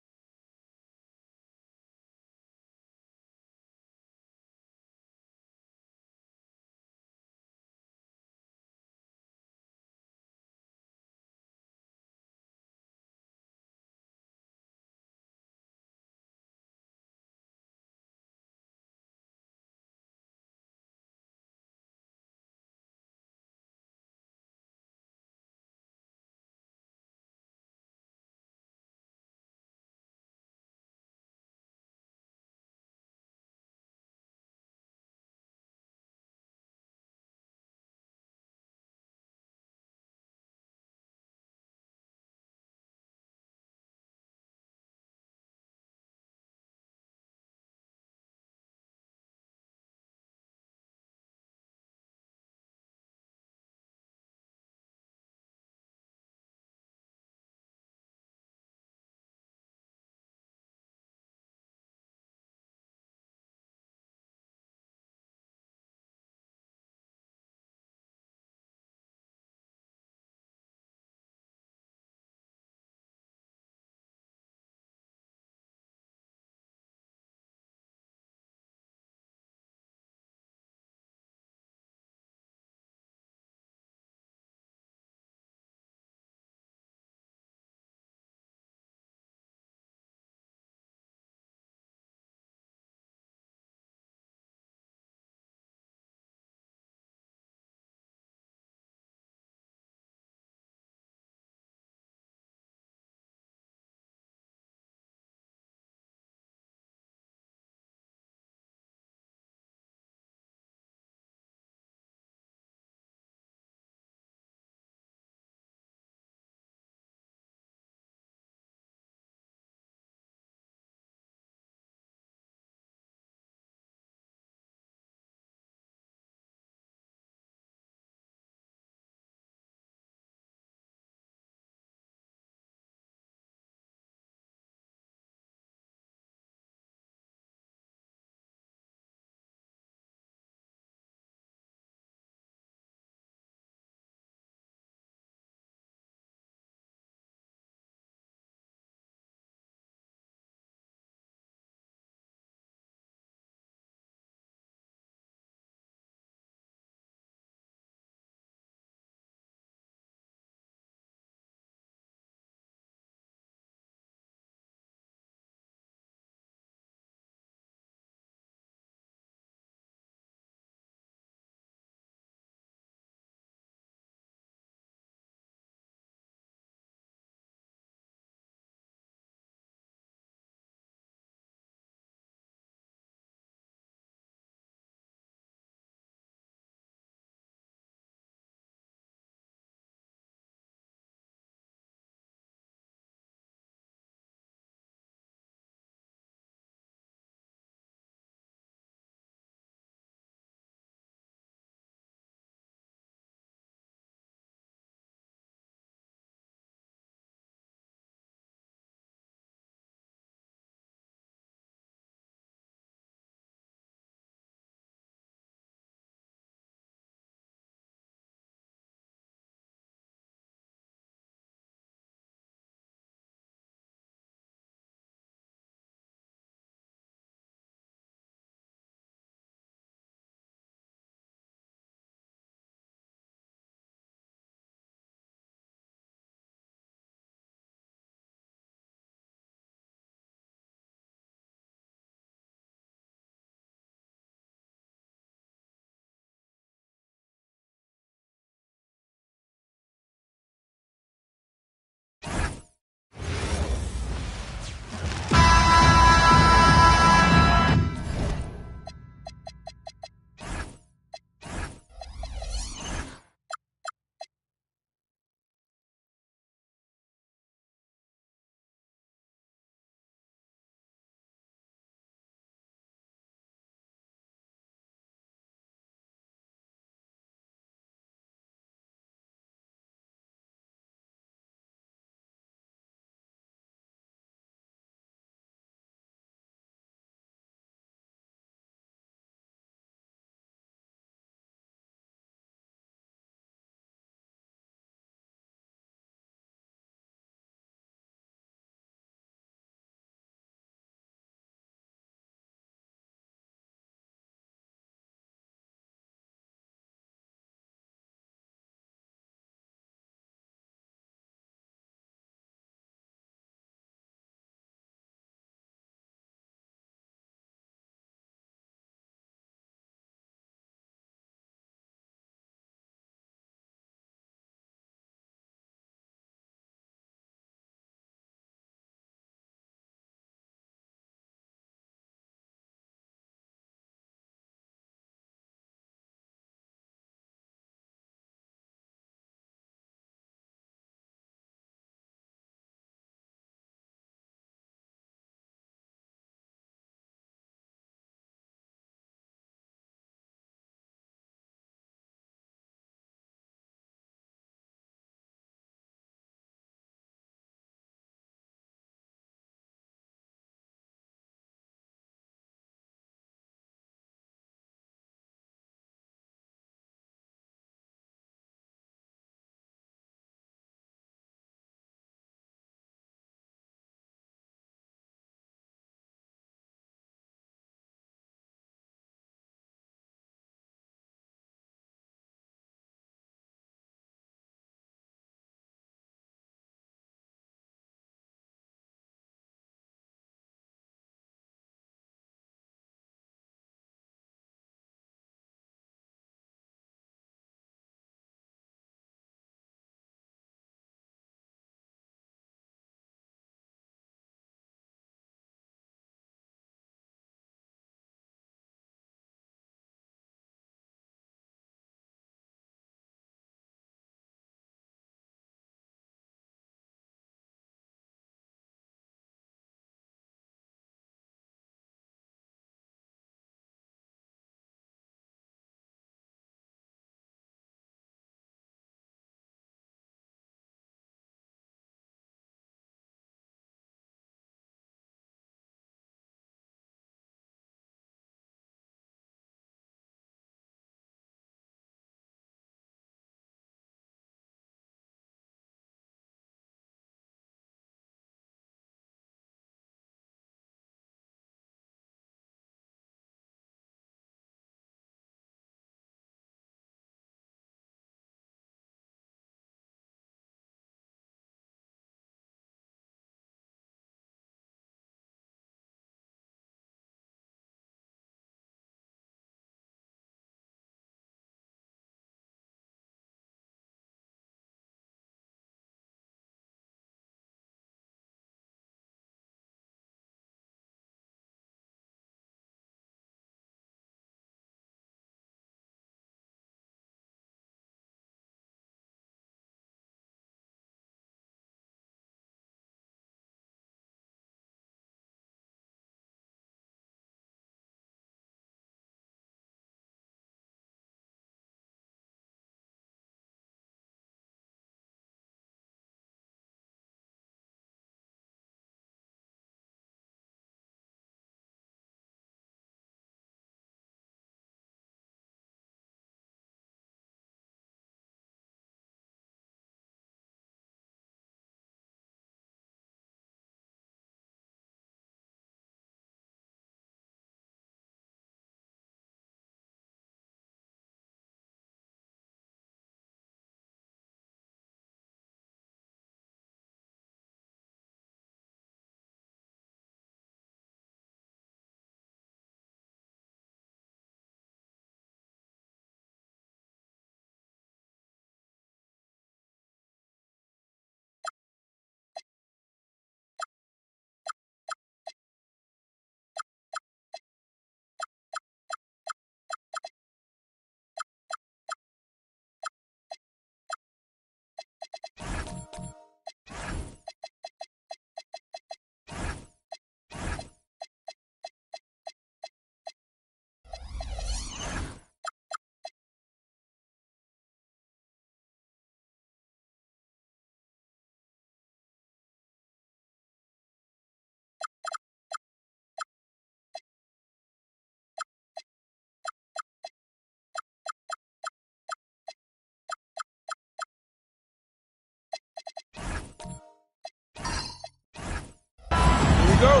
go.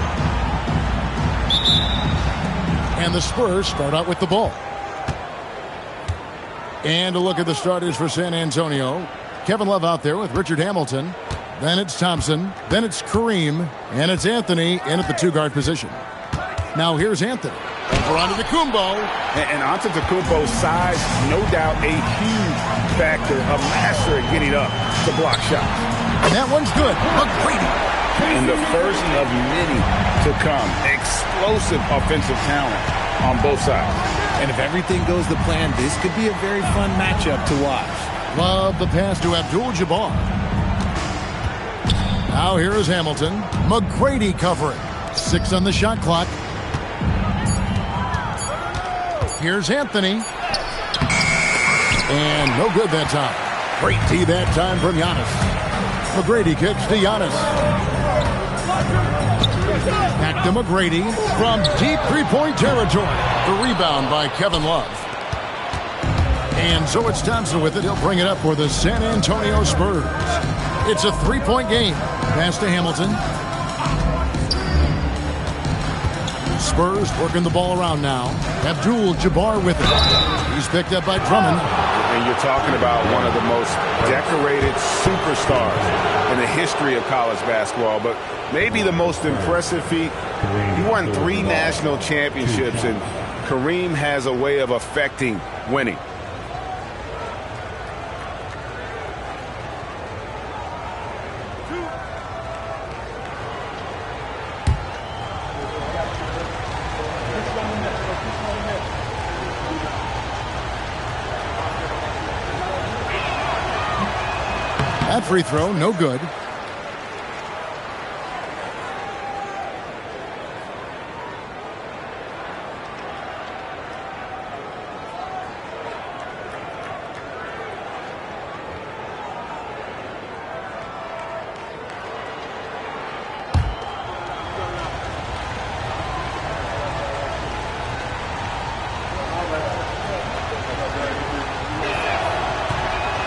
And the Spurs start out with the ball. And a look at the starters for San Antonio. Kevin Love out there with Richard Hamilton. Then it's Thompson. Then it's Kareem. And it's Anthony in at the two-guard position. Now here's Anthony. Over onto Antetokounmpo. And Antetokounmpo's size, no doubt a huge factor, a master at getting up to block shots. That one's good. McGrady. And the first of many to come. Explosive offensive talent on both sides. And if everything goes to plan, this could be a very fun matchup to watch. Love the pass to Abdul-Jabbar. Now here is Hamilton. McGrady covering. 6 on the shot clock. Here's Anthony. And no good that time. Great D that time from Giannis. McGrady kicks to Giannis. Back to McGrady from deep three-point territory. The rebound by Kevin Love. And so it's Thompson with it. He'll bring it up for the San Antonio Spurs. It's a three-point game. Pass to Hamilton. Spurs working the ball around now. Abdul-Jabbar with it. He's picked up by Drummond. And you're talking about one of the most decorated superstars in the history of college basketball, but maybe the most impressive feat. He won 3 national championships, and Kareem has a way of affecting winning. That free throw, no good.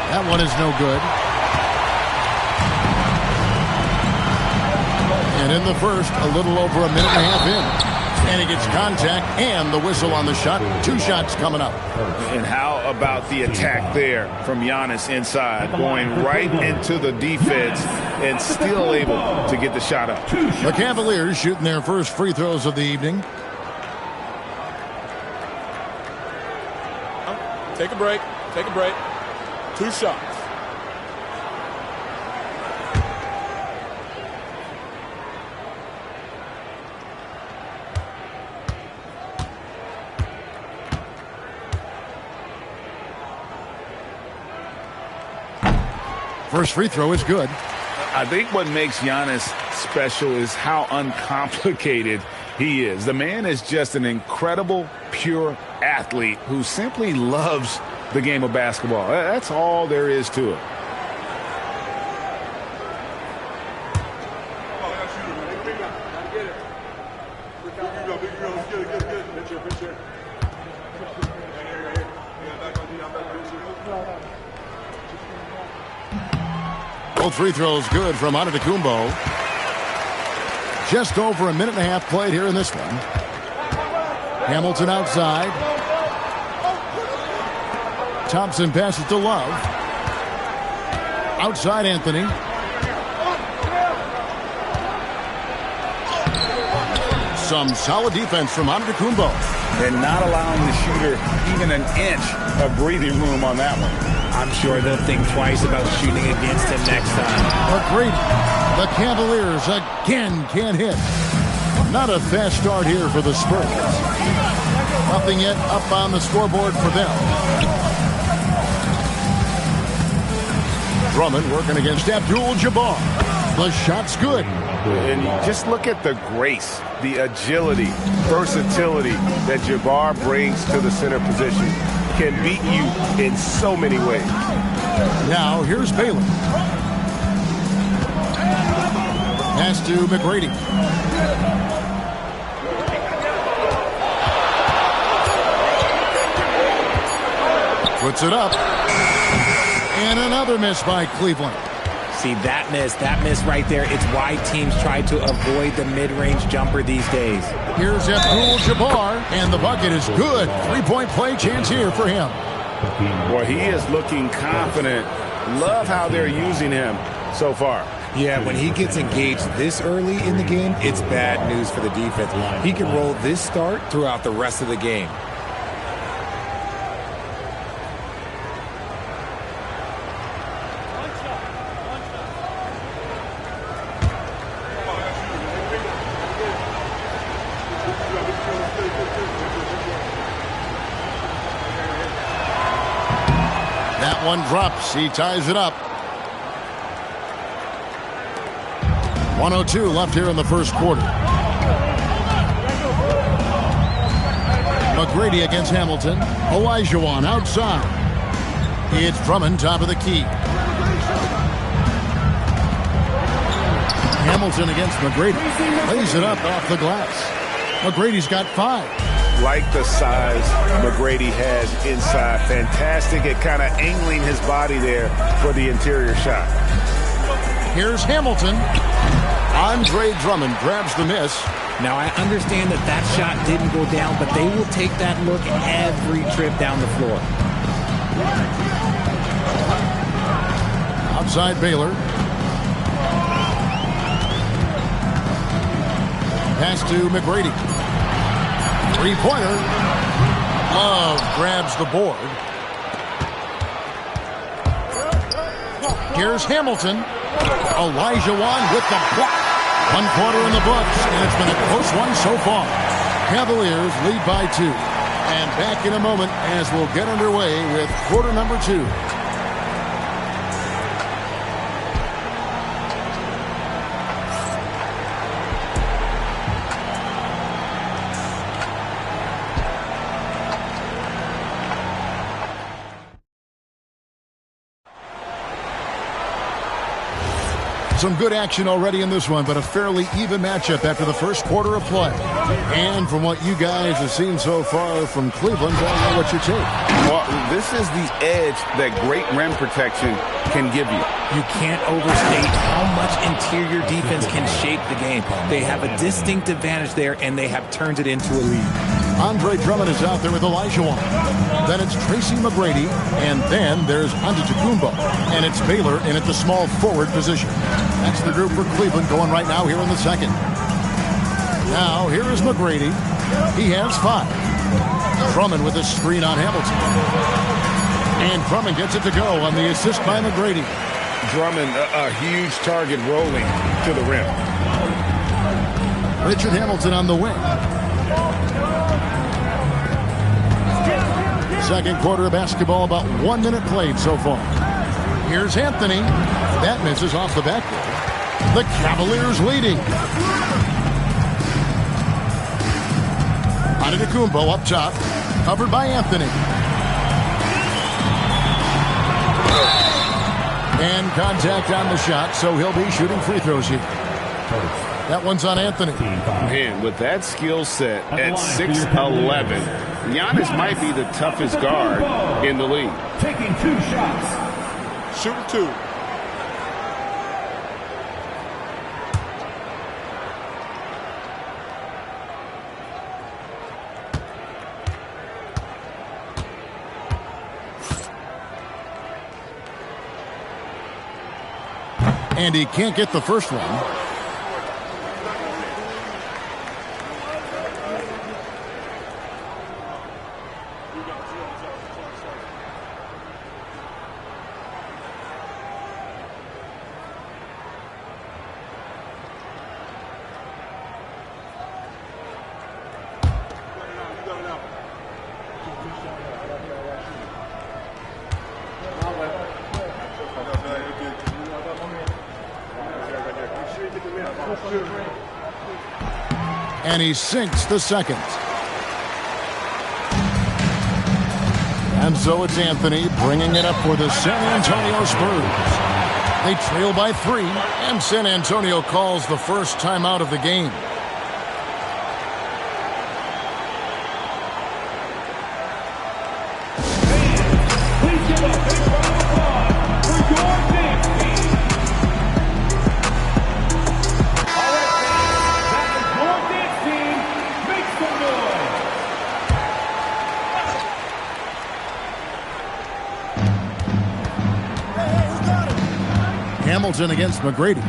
That one is no good. And in the first, a little over a minute and a half in. And he gets contact and the whistle on the shot. 2 shots coming up. And how about the attack there from Giannis inside, going right into the defense and still able to get the shot up. The Cavaliers shooting their first free throws of the evening. Take a break. Take a break. 2 shots. First free throw is good. I think what makes Giannis special is how uncomplicated he is. The man is just an incredible, pure athlete who simply loves the game of basketball. That's all there is to it. Both free throws good from Antetokounmpo. Just over a minute and a half played here in this one. Hamilton outside. Thompson passes to Love. Outside Anthony. Some solid defense from Antetokounmpo. And not allowing the shooter even an inch of breathing room on that one. I'm sure they'll think twice about shooting against him next time. McGrady. The Cavaliers again can't hit. Not a fast start here for the Spurs. Nothing yet up on the scoreboard for them. Drummond working against Abdul-Jabbar. The shot's good. And just look at the grace, the agility, versatility that Jabbar brings to the center position. Can beat you in so many ways. Now here's Bailey. Pass to McGrady. Puts it up. And another miss by Cleveland. See, that miss right there, it's why teams try to avoid the mid-range jumper these days. Here's Abdul-Jabbar, and the bucket is good. Three-point play chance here for him. Well, he is looking confident. Love how they're using him so far. Yeah, when he gets engaged this early in the game, it's bad news for the defense. He can roll this start throughout the rest of the game. That one drops. He ties it up. 1:02 left here in the first quarter. McGrady against Hamilton. Olajuwon outside. It's Drummond, top of the key. Hamilton against McGrady. Lays it up off the glass. McGrady's got 5. Like the size McGrady has inside. Fantastic at kind of angling his body there for the interior shot. Here's Hamilton. Andre Drummond grabs the miss. Now, I understand that shot didn't go down, but they will take that look every trip down the floor. Outside Baylor. Pass to McGrady. Three-pointer. Love grabs the board. Here's Hamilton. Olajuwon with the block. 1 quarter in the books, and it's been a close one so far. Cavaliers lead by 2. And back in a moment as we'll get underway with quarter number 2. Some good action already in this one, but a fairly even matchup after the first quarter of play. And from what you guys have seen so far from Cleveland, I don't know what you take. Well, this is the edge that great rim protection can give you. You can't overstate how much interior defense can shape the game. They have a distinct advantage there, and they have turned it into a lead. Andre Drummond is out there with Olajuwon. Then it's Tracy McGrady, and then there's Antetokounmpo. And it's Baylor in at the small forward position. That's the group for Cleveland going right now here in the second. Now, here is McGrady. He has 5. Drummond with a screen on Hamilton. And Drummond gets it to go on the assist by McGrady. Drummond, a huge target rolling to the rim. Richard Hamilton on the wing. Second quarter of basketball, about 1 minute played so far. Here's Anthony. That misses off the backboard. The Cavaliers leading. Antetokounmpo up top, covered by Anthony. And contact on the shot, so he'll be shooting free throws here. That one's on Anthony. Man, with that skill set at 6'11", Giannis might be the toughest guard in the league. Taking 2 shots. Shooting 2. And he can't get the first one. And he sinks the second. And so it's Anthony bringing it up for the San Antonio Spurs. They trail by 3, and San Antonio calls the first timeout of the game. Hamilton against McGrady.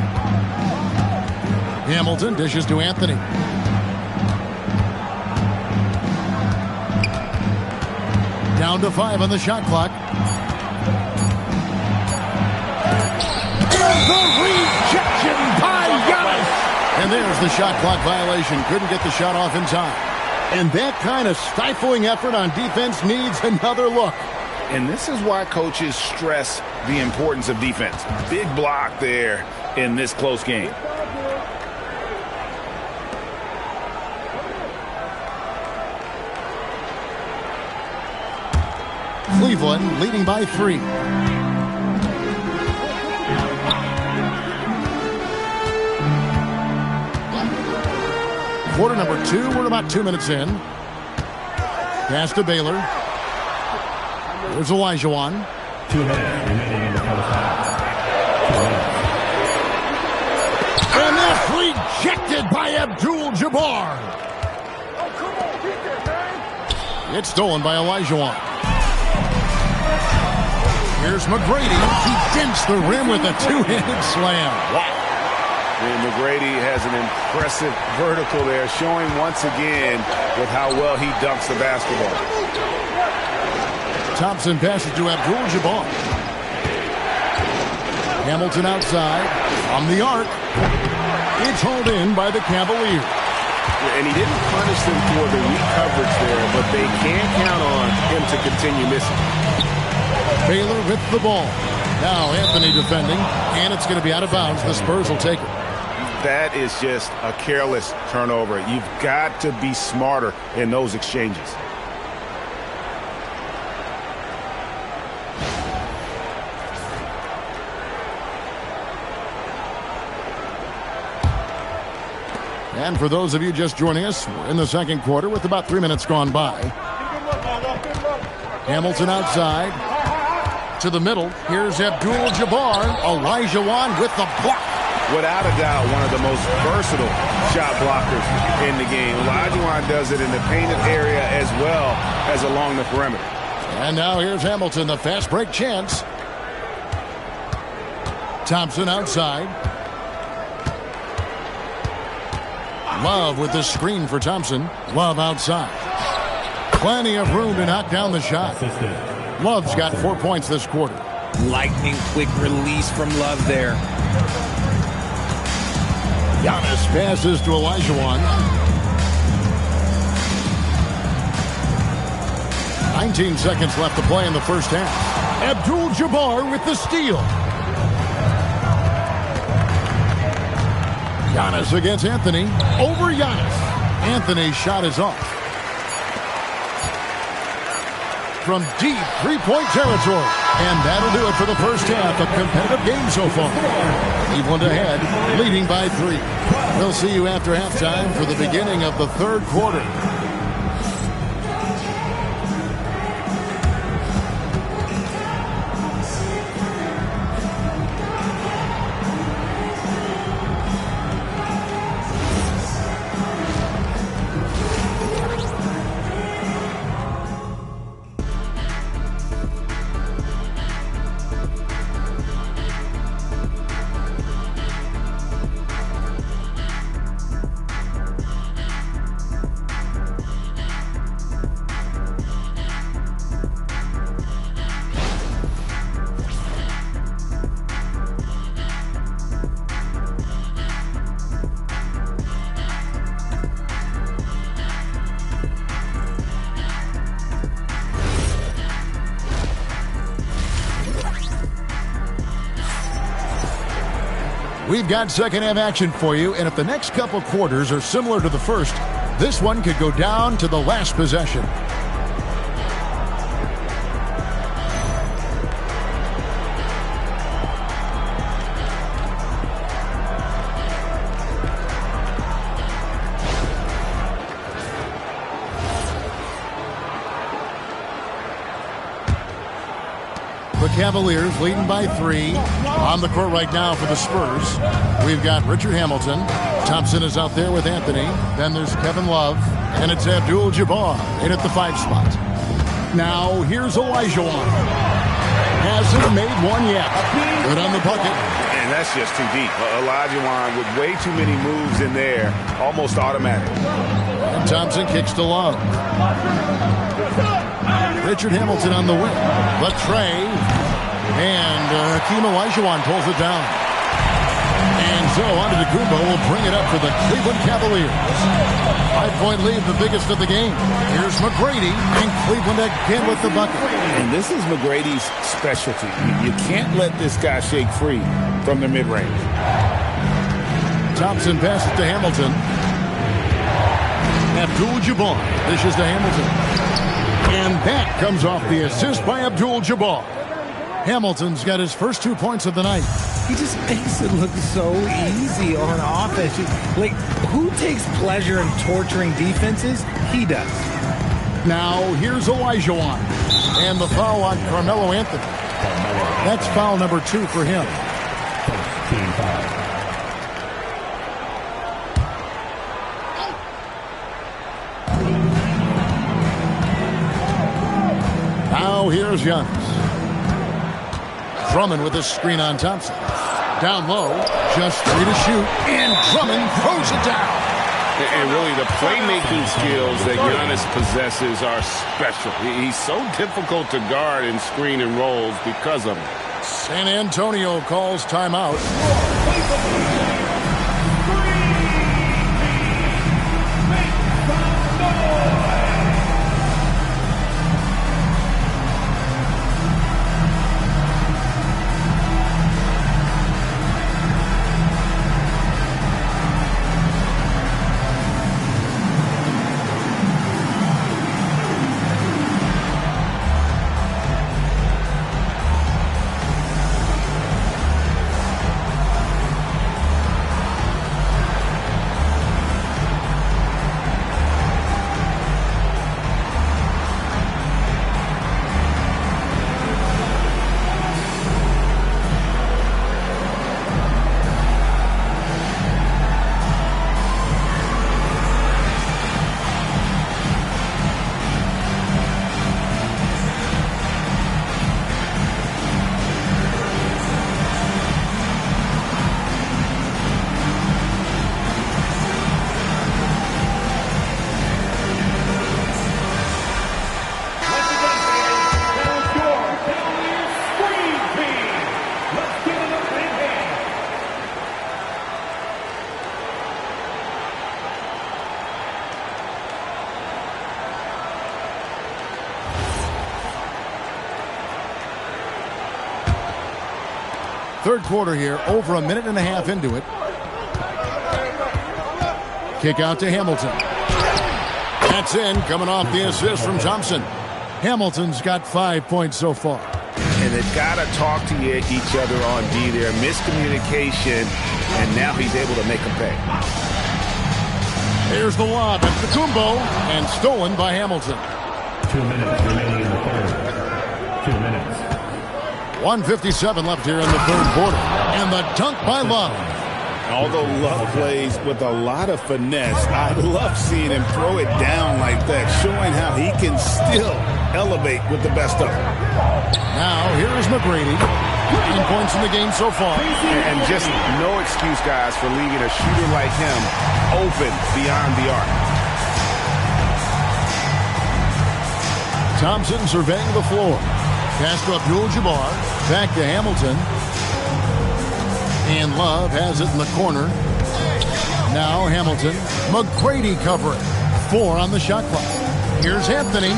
Hamilton dishes to Anthony. Down to 5 on the shot clock. And the rejection by Giannis. And there's the shot clock violation. Couldn't get the shot off in time. And that kind of stifling effort on defense needs another look. And this is why coaches stress the importance of defense. Big block there in this close game. Cleveland leading by 3. Quarter number 2. We're about 2 minutes in. Pass to Baylor. There's Olajuwon. 2 minutes remaining in the first half. And that's rejected by Abdul-Jabbar. It's stolen by Olajuwon. Here's McGrady. He dents the rim with a two-handed slam. Wow. And McGrady has an impressive vertical there, showing once again with how well he dunks the basketball. Thompson passes to Abdul-Jabbar. Hamilton outside. On the arc. It's hauled in by the Cavaliers. And he didn't punish them for the weak coverage there, but they can't count on him to continue missing. Baylor with the ball. Now Anthony defending, and it's going to be out of bounds. The Spurs will take it. That is just a careless turnover. You've got to be smarter in those exchanges. And for those of you just joining us, we're in the second quarter with about 3 minutes gone by. Hamilton outside. To the middle. Here's Abdul-Jabbar. Olajuwon with the block. Without a doubt, one of the most versatile shot blockers in the game. Olajuwon does it in the painted area as well as along the perimeter. And now here's Hamilton, the fast break chance. Thompson outside. Love with the screen for Thompson. Love outside. Plenty of room to knock down the shot. Love's got 4 points this quarter. Lightning quick release from Love there. Giannis passes to Olajuwon. 19 seconds left to play in the first half. Abdul-Jabbar with the steal. Giannis against Anthony. Over Giannis. Anthony's shot is off. From deep three-point territory. And that'll do it for the first half. A competitive game so far. Cleveland ahead, leading by 3. We'll see you after halftime for the beginning of the third quarter. We've got second half action for you, and if the next couple quarters are similar to the first, this one could go down to the last possession. Cavaliers leading by 3. On the court right now for the Spurs. We've got Richard Hamilton. Thompson is out there with Anthony. Then there's Kevin Love. And it's Abdul-Jabbar in at the 5 spot. Now here's Olajuwon. Hasn't made one yet. Good on the bucket. And And that's just too deep. Olajuwon with way too many moves in there, almost automatic. And Thompson kicks to Love. Richard Hamilton on the wing. The tray. And Hakeem Olajuwon pulls it down. And so Antetokounmpo will bring it up for the Cleveland Cavaliers. 5-point lead, the biggest of the game. Here's McGrady, and Cleveland again with the bucket. And this is McGrady's specialty. You can't let this guy shake free from the mid-range. Thompson passes to Hamilton. Abdul-Jabbar dishes to Hamilton. And that comes off the assist by Abdul-Jabbar. Hamilton's got his first 2 points of the night. He just makes it look so easy on offense. Like, who takes pleasure in torturing defenses? He does. Now, here's Olajuwon. And the foul on Carmelo Anthony. That's foul number 2 for him. Now, here's Giannis. Drummond with a screen on Thompson. Down low, just 3 to shoot, and Drummond throws it down. And really, the playmaking skills that Giannis possesses are special. He's so difficult to guard in screen and rolls because of it. San Antonio calls timeout. Third quarter here, over a minute and a half into it. Kick out to Hamilton. That's in, coming off the assist from Thompson. Hamilton's got 5 points so far. And they've got to talk to each other on D there. Miscommunication, and now he's able to make them pay. Here's the lob at Antetokounmpo, and stolen by Hamilton. 2 minutes remaining in the third. 2 minutes. 1:57 left here in the third quarter. And the dunk by Love. Although Love plays with a lot of finesse, I love seeing him throw it down like that, showing how he can still elevate with the best of them. Now, here is McGrady. 9 points in the game so far. And just no excuse, guys, for leaving a shooter like him open beyond the arc. Thompson surveying the floor. Pass to Abdul-Jabbar. Back to Hamilton. And Love has it in the corner. Now Hamilton. McGrady covering. 4 on the shot clock. Here's Anthony.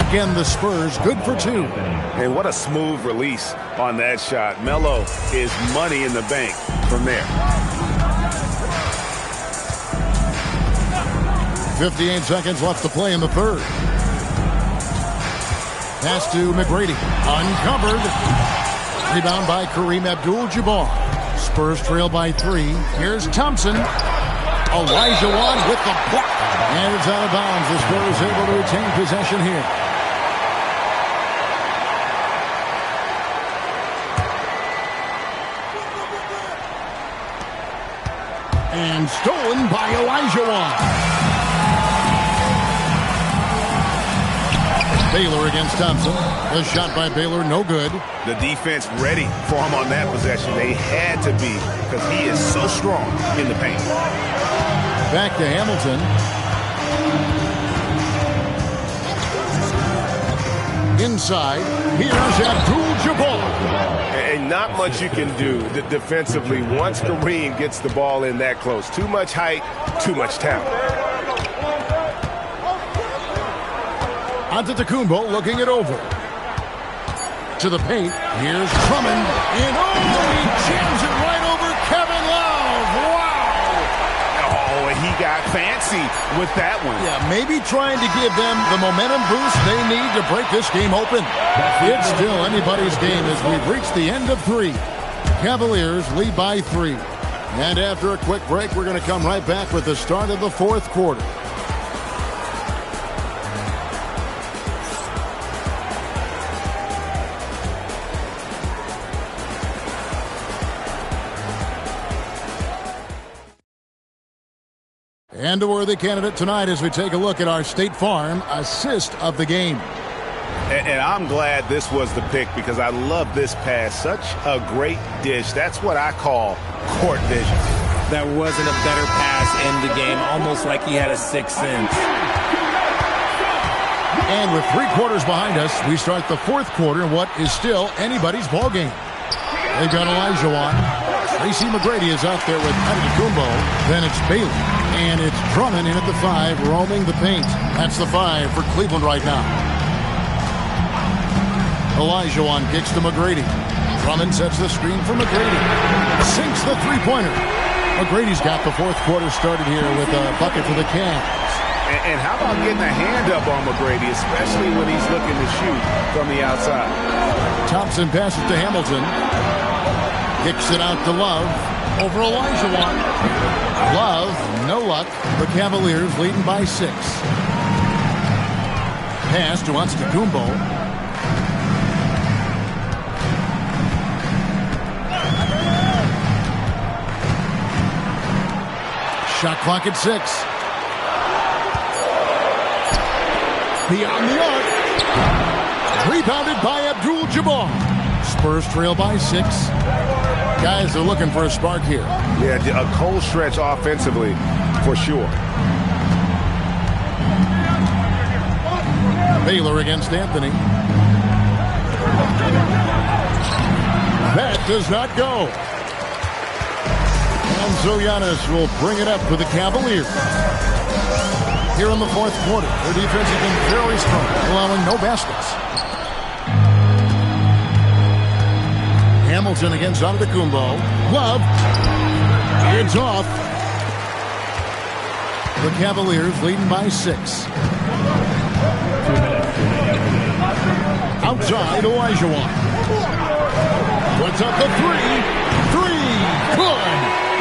Again, the Spurs good for 2. And what a smooth release on that shot. Melo is money in the bank from there. 58 seconds left to play in the third. Pass to McGrady. Uncovered. Rebound by Kareem Abdul-Jabbar. Spurs trail by 3. Here's Thompson. Olajuwon with the block. And it's out of bounds. The Spurs able to retain possession here. And stolen by Olajuwon. Baylor against Thompson. The shot by Baylor, no good. The defense ready for him on that possession. They had to be because he is so strong in the paint. Back to Hamilton. Inside, here's Abdul-Jabbar. And not much you can do defensively once Kareem gets the ball in that close. Too much height, too much talent. Antetokounmpo looking it over. To the paint. Here's Drummond. And he jams it right over Kevin Love. Wow! Oh, and he got fancy with that one. Yeah, maybe trying to give them the momentum boost they need to break this game open. It's still anybody's game as we've reached the end of 3. Cavaliers lead by 3. And after a quick break, we're going to come right back with the start of the 4th quarter. And a worthy candidate tonight as we take a look at our State Farm assist of the game. And I'm glad this was the pick because I love this pass. Such a great dish. That's what I call court vision. That wasn't a better pass in the game, almost like he had a 6th sense. And with 3 quarters behind us, we start the 4th quarter in what is still anybody's ball game. They've got Olajuwon. Tracy McGrady is out there with Antetokounmpo. Then it's Baylor. And it's Drummond in at the 5, roaming the paint. That's the 5 for Cleveland right now. Olajuwon kicks to McGrady. Drummond sets the screen for McGrady. Sinks the three-pointer. McGrady's got the 4th quarter started here with a bucket for the Cavs. And how about getting a hand up on McGrady, especially when he's looking to shoot from the outside. Thompson passes to Hamilton. Kicks it out to Love. Over Olajuwon. Love, no luck. The Cavaliers leading by 6. Pass to Antetokounmpo. Shot clock at 6. Beyond the arc. Rebounded by Abdul-Jabbar. Spurs trail by 6. Guys are looking for a spark here. Yeah, a cold stretch offensively for sure. Baylor against Anthony. That does not go. And so Giannis will bring it up for the Cavaliers. Here in the 4th quarter, their defense has been very strong, allowing no baskets. Hamilton against Antetokounmpo. Love. It's off. The Cavaliers leading by 6. Outside, Olajuwon. Puts up the 3. 3. Good.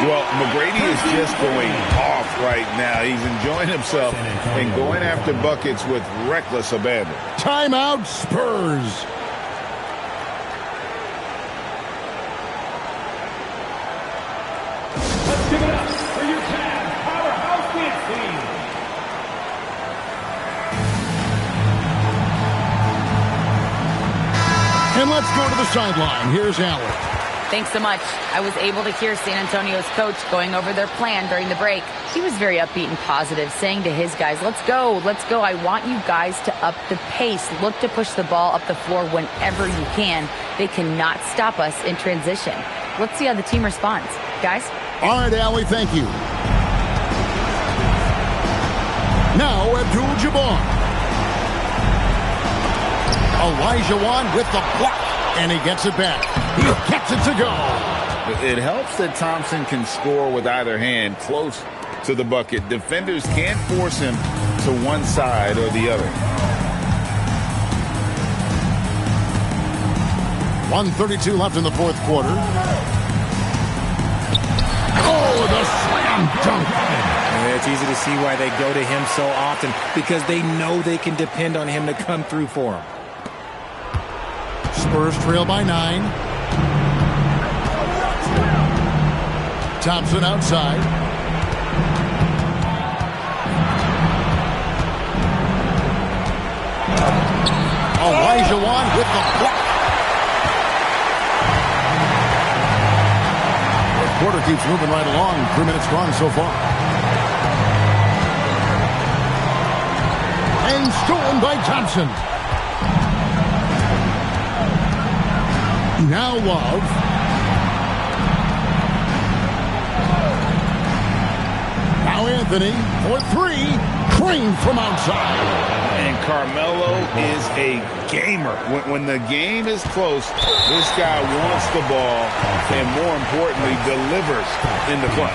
Well, McGrady is just going off right now. He's enjoying himself and going after buckets with reckless abandon. Timeout, Spurs. Let's give it up for your Cavs powerhouse dance team. And let's go to the sideline. Here's Allen. Thanks so much. I was able to hear San Antonio's coach going over their plan during the break. He was very upbeat and positive, saying to his guys, let's go. I want you guys to up the pace. Look to push the ball up the floor whenever you can. They cannot stop us in transition. Let's see how the team responds. Guys? All right, Allie, thank you. Now, Abdul-Jabbar. Olajuwon with the block, and he gets it back. He gets it to go. It helps that Thompson can score with either hand close to the bucket. Defenders can't force him to one side or the other. 1:32 left in the 4th quarter. Oh, the slam dunk. It's easy to see why they go to him so often, because they know they can depend on him to come through for them. Spurs trail by 9. Thompson outside. Elijah Wan with the block. The quarter keeps moving right along. 3 minutes gone so far. And stolen by Thompson. Now Love. Now Anthony for three. Crane from outside. And Carmelo is a gamer. When the game is close, this guy wants the ball and, more importantly, delivers in the clutch.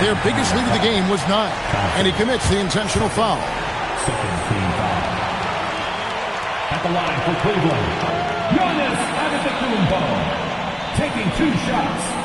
Their biggest lead of the game was 9, and he commits the intentional foul. Second team foul. At the line for Cleveland, Giannis Antetokounmpo taking 2 shots.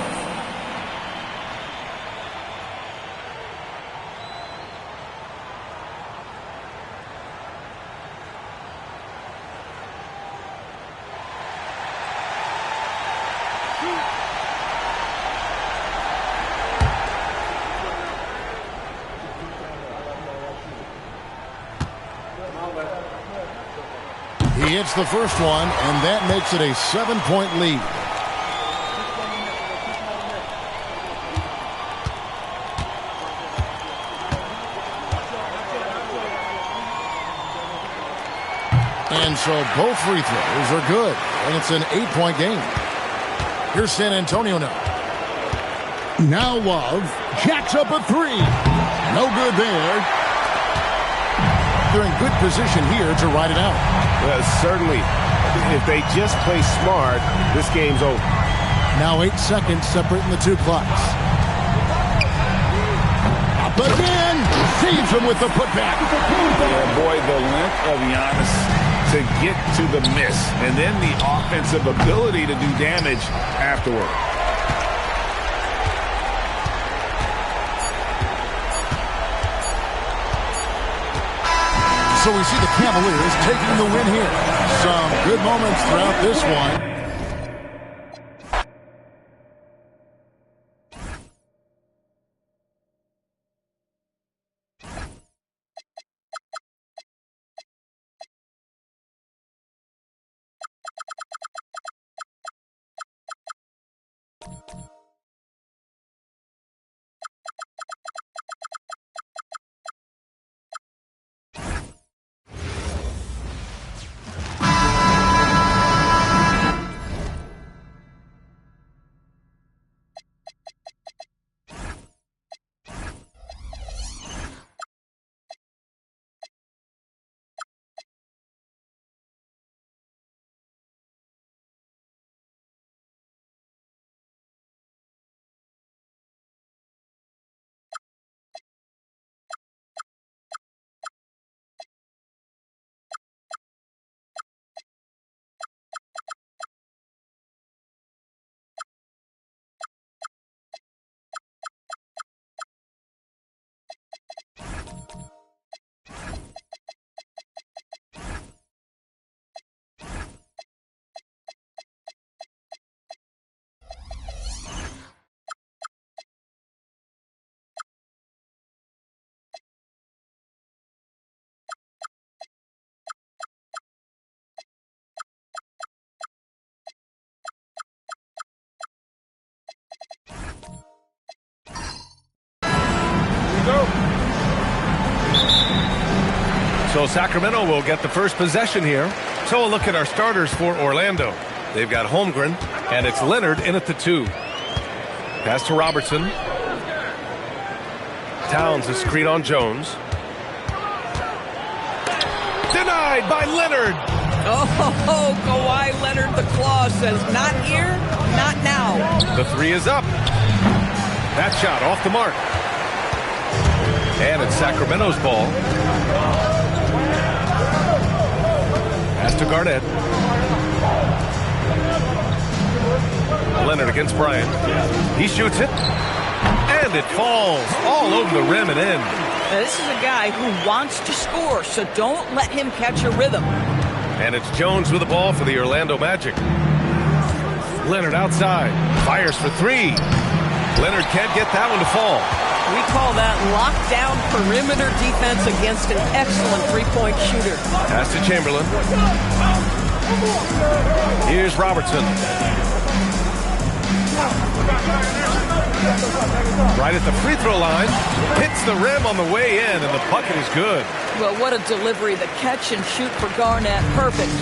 He hits the first one, and that makes it a 7-point lead. And so both free throws are good, and it's an 8-point game. Here's San Antonio now. Now Love jacks up a 3. No good there. They're in good position here to ride it out. Well, certainly, if they just play smart, this game's over. Now 8 seconds separating the 2 clocks. Up again! Saves him with the putback. Yeah, boy, the length of Giannis to get to the miss, and then the offensive ability to do damage afterward. So we see the Cavaliers taking the win here. Some good moments throughout this one. So Sacramento will get the first possession here. So a look at our starters for Orlando. They've got Holmgren, and it's Leonard in at the 2. Pass to Robertson. Towns, a screen on Jones. Denied by Leonard. Oh, Kawhi Leonard, the claw says, not here, not now. The 3 is up. That shot off the mark. And it's Sacramento's ball. Pass to Garnett. Leonard against Bryant. He shoots it. And it falls all over the rim and in. Now, this is a guy who wants to score, so don't let him catch a rhythm. And it's Jones with the ball for the Orlando Magic. Leonard outside. Fires for three. Leonard can't get that one to fall. We call that lockdown perimeter defense against an excellent three-point shooter. Pass to Chamberlain. Here's Robertson. Right at the free throw line. Hits the rim on the way in, and the bucket is good. Well, what a delivery. The catch and shoot for Garnett. Perfect.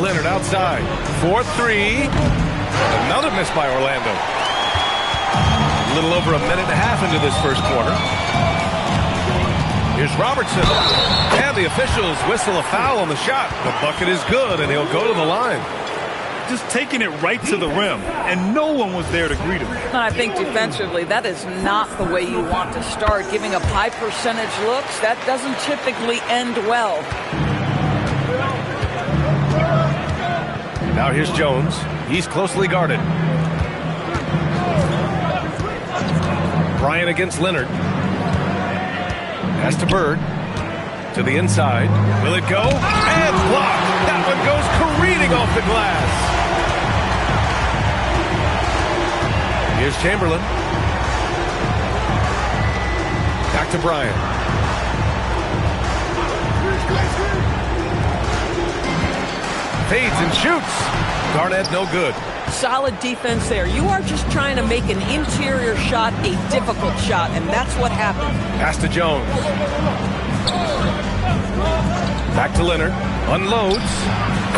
Leonard outside. 4-3. Another miss by Orlando. A little over a minute and a half into this first quarter. Here's Robertson. And the officials whistle a foul on the shot. The bucket is good, and he'll go to the line. Just taking it right to the rim, and no one was there to greet him. I think defensively, that is not the way you want to start. Giving up high percentage looks, that doesn't typically end well. Now here's Jones. He's closely guarded. Bryant against Leonard. Pass to Bird. To the inside. Will it go? And blocked. That one goes careening off the glass. Here's Chamberlain. Back to Bryant. Fades and shoots. Garnett no good. Solid defense there. You are just trying to make an interior shot a difficult shot, and that's what happened. Pass to Jones. Back to Leonard. Unloads.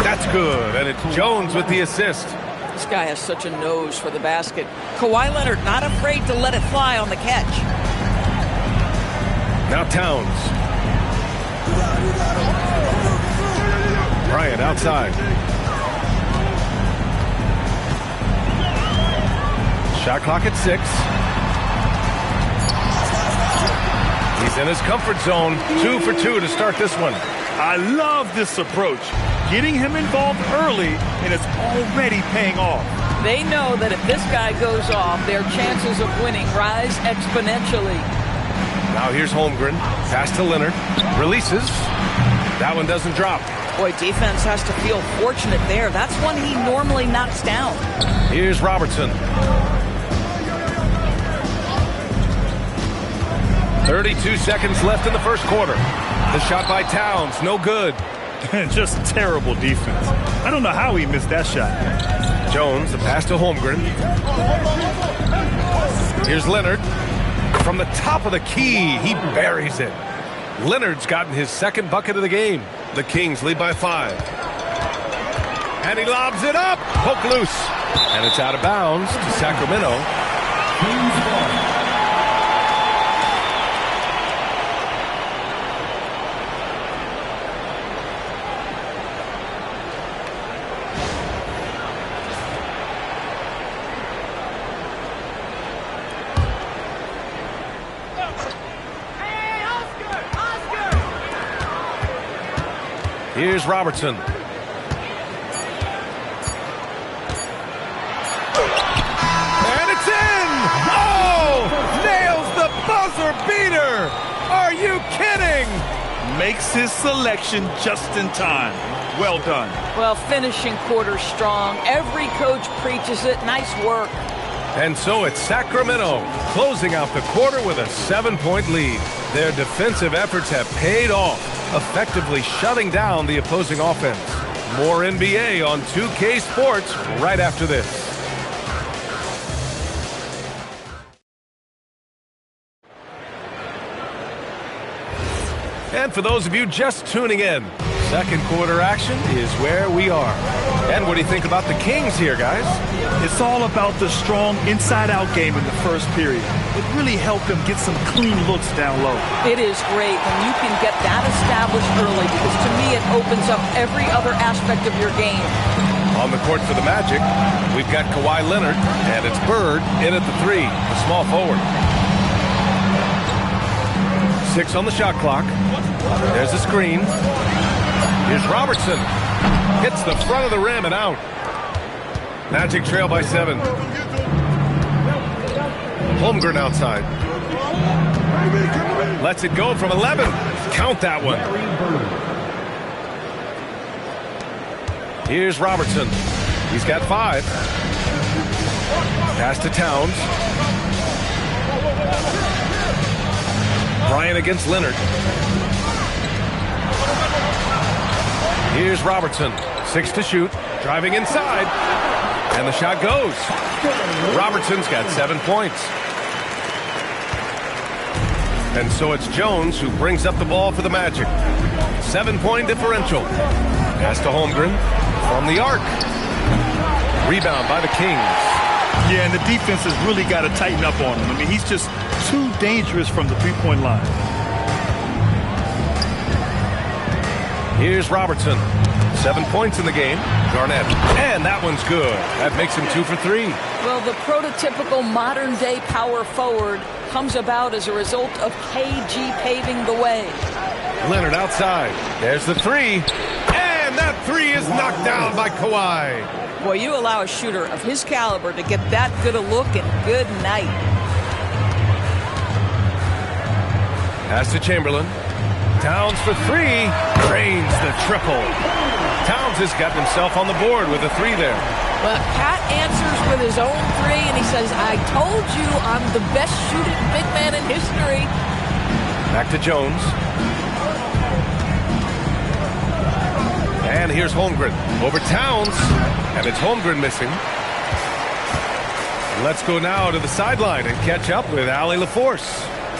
That's good, and it's Jones with the assist. This guy has such a nose for the basket. Kawhi Leonard not afraid to let it fly on the catch. Now Towns. Bryant outside. Shot clock at 6. He's in his comfort zone. 2 for 2 to start this one. I love this approach. Getting him involved early, and it's already paying off. They know that if this guy goes off, their chances of winning rise exponentially. Now here's Holmgren. Pass to Leonard. Releases. That one doesn't drop. Boy, defense has to feel fortunate there. That's one he normally knocks down. Here's Robertson. 32 seconds left in the first quarter. The shot by Towns, no good. Just terrible defense. I don't know how he missed that shot. Jones, the pass to Holmgren. Here's Leonard. From the top of the key, he buries it. Leonard's gotten his second bucket of the game. The Kings lead by 5. And he lobs it up. Poke loose. And it's out of bounds to Sacramento. Here's Robertson. And it's in! Oh! Nails the buzzer beater! Are you kidding? Makes his selection just in time. Well done. Well, finishing quarter strong. Every coach preaches it. Nice work. And so it's Sacramento closing out the quarter with a 7-point lead. Their defensive efforts have paid off, effectively shutting down the opposing offense. More NBA on 2K Sports right after this. And for those of you just tuning in, second quarter action is where we are. And what do you think about the Kings here, guys? It's all about the strong inside-out game in the first period. It really helped them get some clean looks down low. It is great when you can get that established early, because to me it opens up every other aspect of your game. On the court for the Magic, we've got Kawhi Leonard, and it's Bird in at the 3, the small forward. 6 on the shot clock. There's a screen. Here's Robertson. Hits the front of the rim and out. Magic trail by 7. Holmgren outside. Lets it go from 11. Count that one. Here's Robertson. He's got 5. Pass to Towns. Bryant against Leonard. Here's Robertson. 6 to shoot. Driving inside. And the shot goes. Robertson's got 7 points. And so it's Jones who brings up the ball for the Magic. 7-point differential. Pass to Holmgren from the arc. Rebound by the Kings. Yeah, and the defense has really got to tighten up on him. I mean, he's just too dangerous from the three-point line. Here's Robertson. 7 points in the game. Garnett. And that one's good. That makes him 2 for 3. Well, the prototypical modern-day power forward comes about as a result of KG paving the way. Leonard outside. There's the 3. And that 3 is knocked down by Kawhi. Boy, you allow a shooter of his caliber to get that good a look, and good night. Pass to Chamberlain. Towns for 3. Drains the triple. Towns has got himself on the board with a 3 there. But Pat answers with his own 3, and he says, I told you I'm the best shooting big man in history. Back to Jones. And here's Holmgren. Over Towns. And it's Holmgren missing. Let's go now to the sideline and catch up with Allie LaForce.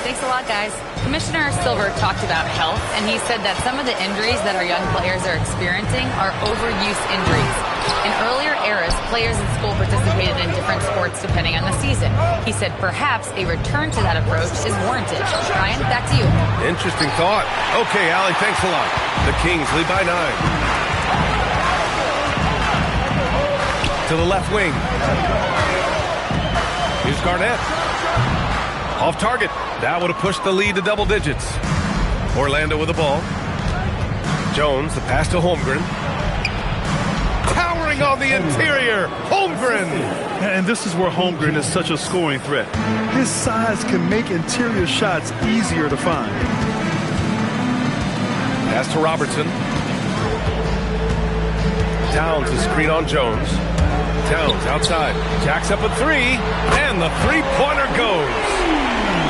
Thanks a lot, guys. Commissioner Silver talked about health, and he said that some of the injuries that our young players are experiencing are overuse injuries. In earlier eras, players in school participated in different sports depending on the season. He said perhaps a return to that approach is warranted. Ryan, back to you. Interesting thought. Okay, Allie, thanks a lot. The Kings lead by 9. To the left wing. Here's Garnett. Off target. That would have pushed the lead to double digits. Orlando with the ball. Jones, the pass to Holmgren. Towering on the interior. Holmgren. And this is where Holmgren is such a scoring threat. His size can make interior shots easier to find. Pass to Robertson. Towns, the screen on Jones. Towns outside. Jacks up a 3. And the three-pointer goes.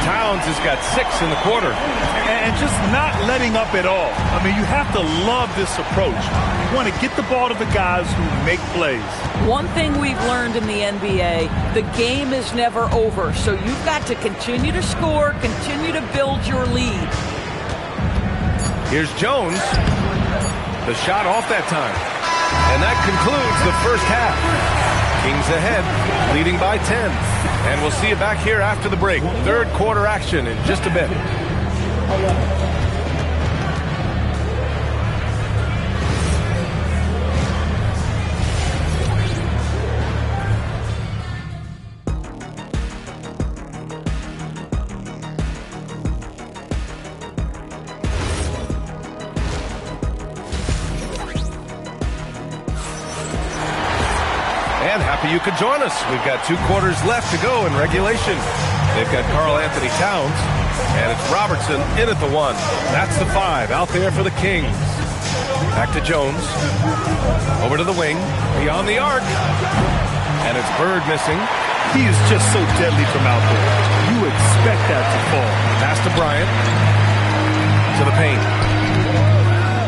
Towns has got 6 in the quarter. And just not letting up at all. I mean, you have to love this approach. You want to get the ball to the guys who make plays. One thing we've learned in the NBA, the game is never over. So you've got to continue to score, continue to build your lead. Here's Jones. The shot off that time. And that concludes the first half. Kings ahead, leading by 10. And we'll see you back here after the break. Third quarter action in just a bit. And happy you could join us. We've got 2 quarters left to go in regulation. They've got Karl-Anthony Towns, and it's Robertson in at the 1. That's the 5 out there for the Kings. Back to Jones. Over to the wing, beyond the arc. And it's Bird missing. He is just so deadly from out there. You expect that to fall. Pass to Bryant. To the paint.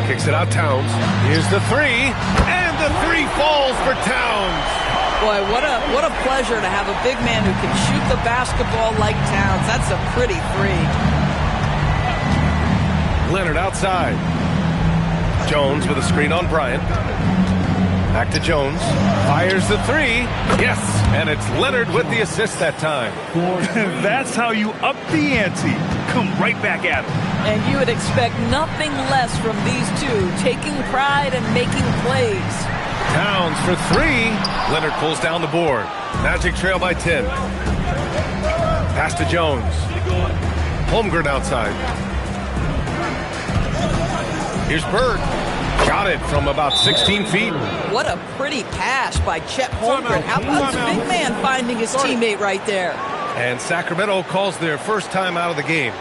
Kicks it out, Towns. Here's the 3. And the 3 falls for Towns. Boy, what a pleasure to have a big man who can shoot the basketball like Towns. That's a pretty 3. Leonard outside. Jones with a screen on Bryant. Back to Jones. Fires the 3. Yes, and it's Leonard with the assist that time. That's how you up the ante. Come right back at him. And you would expect nothing less from these two, taking pride and making plays. Towns for 3. Leonard pulls down the board. Magic trail by 10. Pass to Jones. Holmgren outside. Here's Bird. Got it from about 16 feet. What a pretty pass by Chet Holmgren. How about the big man finding his teammate right there? And Sacramento calls their first time out of the game.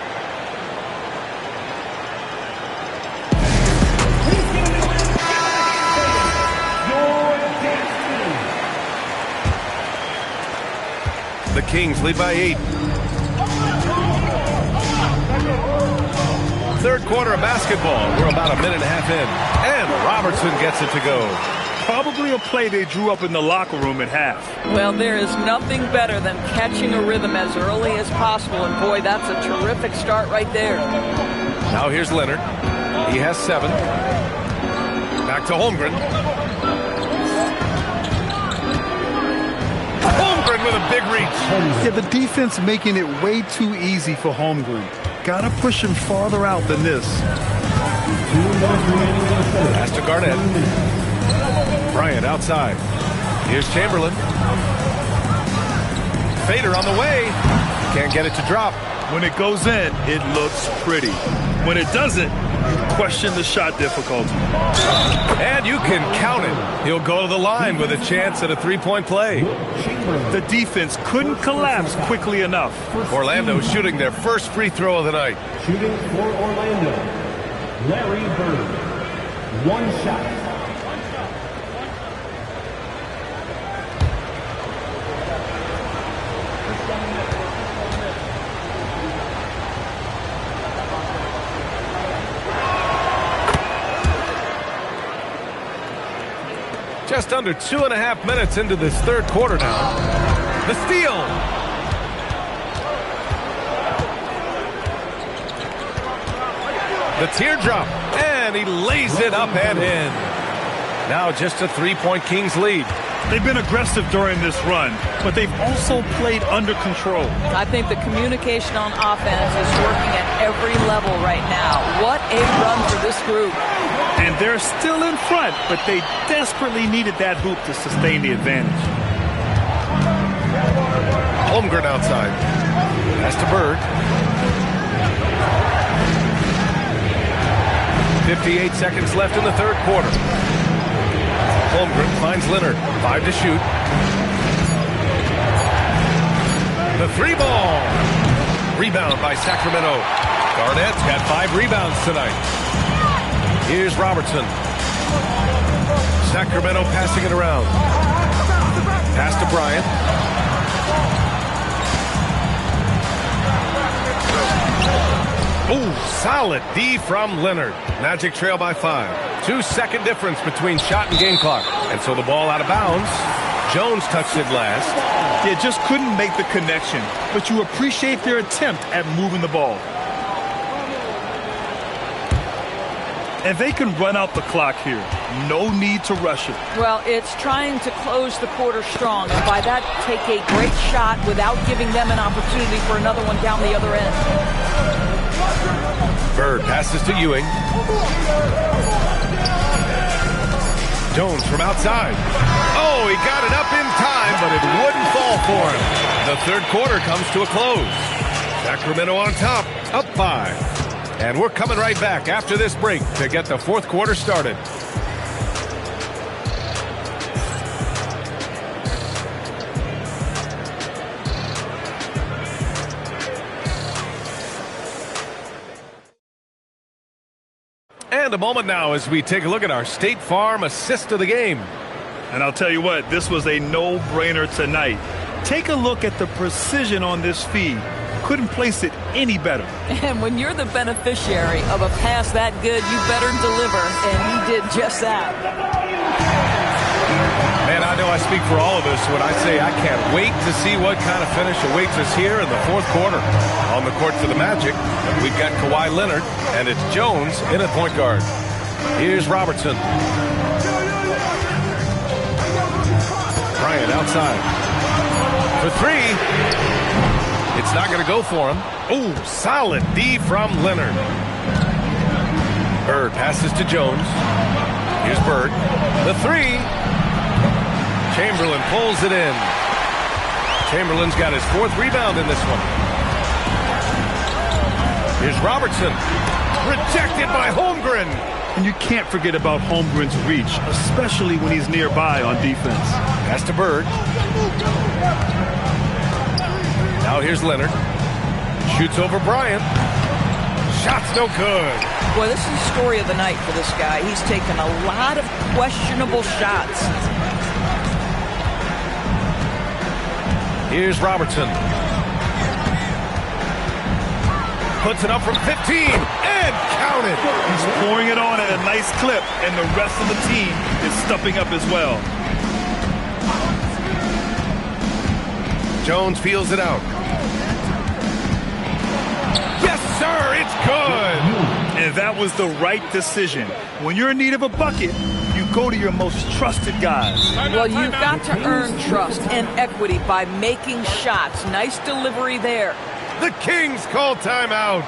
The Kings lead by 8. Third quarter of basketball. We're about a minute and a half in. And Robertson gets it to go. Probably a play they drew up in the locker room at half. Well, there is nothing better than catching a rhythm as early as possible. And, boy, that's a terrific start right there. Now here's Leonard. He has 7. Back to Holmgren. Holmgren with a big reach. Yeah, the defense making it way too easy for Holmgren. Gotta push him farther out than this. Pass to Garnett. Bryant outside. Here's Chamberlain. Fader on the way. Can't get it to drop. When it goes in, it looks pretty. When it doesn't, question the shot difficulty. And you can count it. He'll go to the line with a chance at a three-point play. The defense couldn't collapse quickly enough. Orlando shooting their first free throw of the night. Shooting for Orlando, Larry Bird. 1 shot. Just under 2.5 minutes into this third quarter now. The steal. The teardrop. And he lays it up and in. Now just a 3-point Kings lead. They've been aggressive during this run, but they've also played under control. I think the communication on offense is working at every level right now. What a run for this group. And they're still in front, but they desperately needed that hoop to sustain the advantage. Holmgren outside. Pass to Bird. 58 seconds left in the third quarter. Holmgren finds Leonard. 5 to shoot. The 3-ball. Rebound by Sacramento. Garnett's got 5 rebounds tonight. Here's Robertson. Sacramento passing it around. Pass to Bryant. Ooh, solid D from Leonard. Magic trail by 5. 2-second difference between shot and game clock. And so the ball out of bounds. Jones touched it last. Yeah, just couldn't make the connection. But you appreciate their attempt at moving the ball. And they can run out the clock here. No need to rush it. Well, it's trying to close the quarter strong. And by that, take a great shot without giving them an opportunity for another one down the other end. Bird passes to Ewing. Jones from outside. Oh, he got it up in time, but it wouldn't fall for him. The third quarter comes to a close. Sacramento on top, up 5. And we're coming right back after this break to get the fourth quarter started. And a moment now as we take a look at our State Farm assist of the game. And I'll tell you what, this was a no-brainer tonight. Take a look at the precision on this feed. Couldn't place it any better. And when you're the beneficiary of a pass that good, you better deliver, and he did just that. Man, I know I speak for all of us when I say I can't wait to see what kind of finish awaits us here in the fourth quarter. On the court for the Magic, we've got Kawhi Leonard, and it's Jones in at point guard. Here's Robertson. Bryant outside. For 3. It's not going to go for him. Ooh, solid D from Leonard. Bird passes to Jones. Here's Bird. The 3. Chamberlain pulls it in. Chamberlain's got his 4th rebound in this one. Here's Robertson. Rejected by Holmgren. And you can't forget about Holmgren's reach, especially when he's nearby on defense. Pass to Bird. Now here's Leonard. Shoots over Bryant. Shot's no good. Boy, this is the story of the night for this guy. He's taken a lot of questionable shots. Here's Robertson. Puts it up from 15 and counted. He's pouring it on at a nice clip, and the rest of the team is stepping up as well. Jones feels it out. Yes, sir, it's good. And that was the right decision. When you're in need of a bucket, you go to your most trusted guys. Well, you've got to earn trust and equity by making shots. Nice delivery there. The Kings call timeout.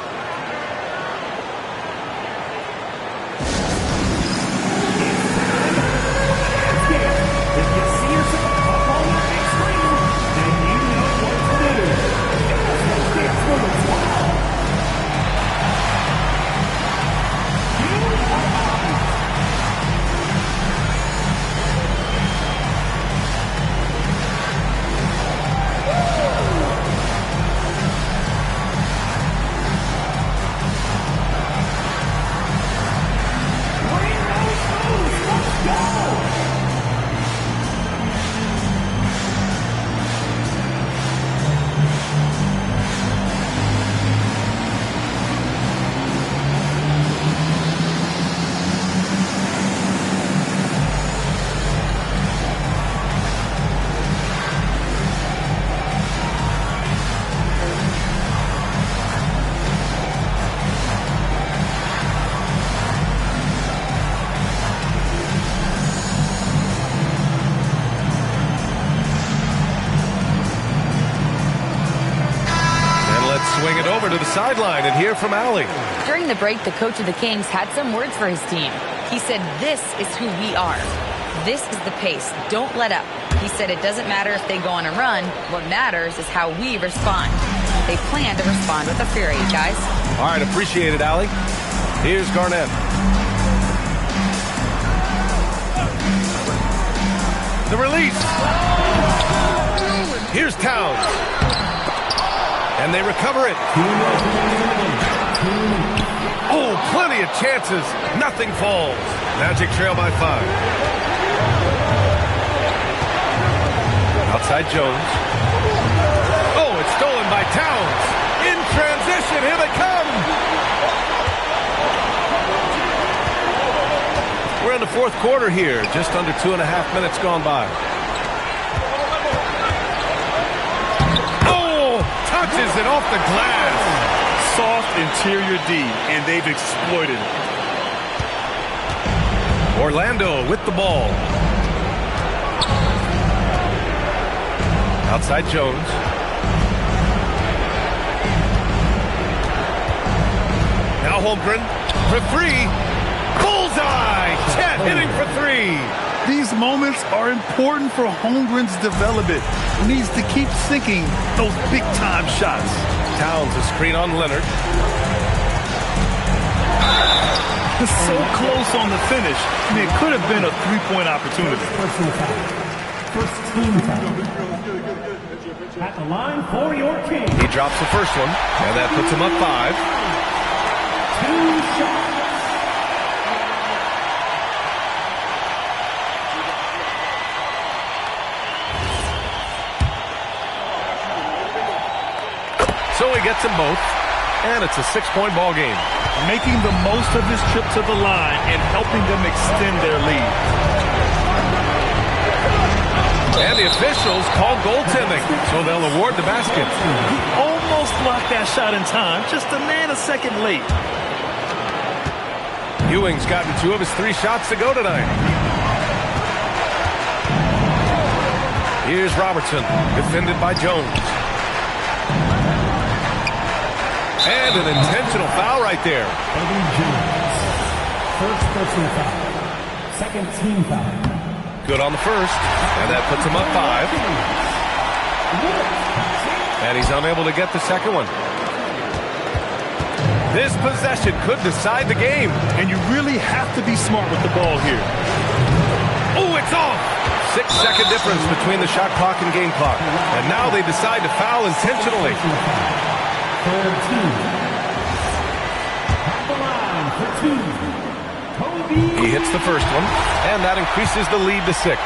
Swing it over to the sideline and hear from Allie. During the break, the coach of the Kings had some words for his team. He said, "This is who we are. This is the pace. Don't let up." He said it doesn't matter if they go on a run. What matters is how we respond. They plan to respond with a fury, guys. All right, appreciate it, Allie. Here's Garnett. The release. Here's Towns. And they recover it. Oh, plenty of chances. Nothing falls. Magic trail by 5. Outside Jones. Oh, it's stolen by Towns. In transition, here they come. We're in the fourth quarter here. Just under 2.5 minutes gone by. Touches it off the glass. Soft interior D, and they've exploited it. Orlando with the ball. Outside Jones. Now Holmgren for 3. Bullseye! Chet hitting for 3. These moments are important for Holmgren's development. He needs to keep sinking those big-time shots. Towns a screen on Leonard. It's so close on the finish. I mean, it could have been a three-point opportunity. First team foul. At the line for your team. He drops the first one, and that puts him up 5. 2 shots. So he gets them both, and it's a 6-point ball game. Making the most of his trip to the line and helping them extend their lead. And the officials call goaltending, so they'll award the basket. He almost blocked that shot in time, just a nanosecond late. Ewing's gotten 2 of his 3 shots to go tonight. Here's Robertson, defended by Jones. And an intentional foul right there. First personal foul. Second team foul. Good on the first, and that puts him up 5. And he's unable to get the second one. This possession could decide the game. And you really have to be smart with the ball here. Oh, it's off. 6-second difference between the shot clock and game clock. And now they decide to foul intentionally. He hits the first one, and that increases the lead to 6.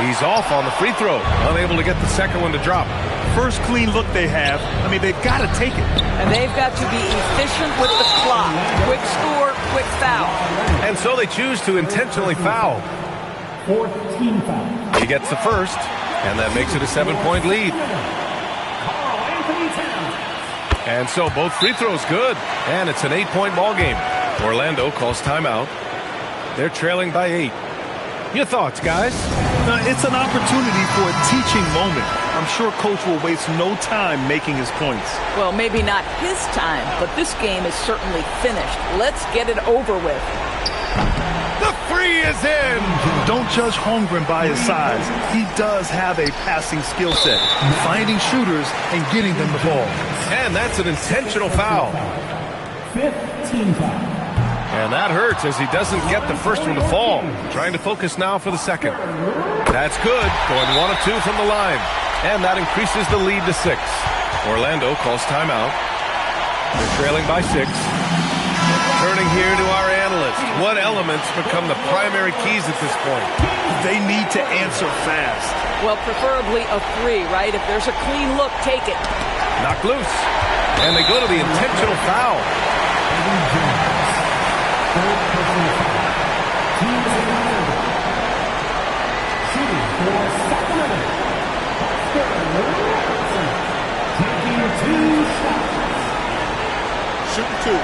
He's off on the free throw, unable to get the second one to drop. First clean look they have. I mean, they've got to take it. And they've got to be efficient with the clock. Quick score, quick foul. And so they choose to intentionally foul. 14 foul. He gets the first, and that makes it a 7-point lead. And so both free throws good, and it's an 8-point ball game. Orlando calls timeout. They're trailing by 8. Your thoughts, guys? It's an opportunity for a teaching moment. I'm sure Coach will waste no time making his points. Well, maybe not his time, but this game is certainly finished. Let's get it over with. The three is in! Don't judge Holmgren by his size. He does have a passing skill set, finding shooters and getting them the ball. And that's an intentional foul. 15 foul. And that hurts as he doesn't get the first one to fall. Trying to focus now for the second. That's good. Going 1 of 2 from the line. And that increases the lead to 6. Orlando calls timeout. They're trailing by 6. Turning here to our analyst. What elements become the primary keys at this point? They need to answer fast. Well, preferably a 3, right? If there's a clean look, take it. Knocked loose. And they go to the intentional foul. Shooting 2.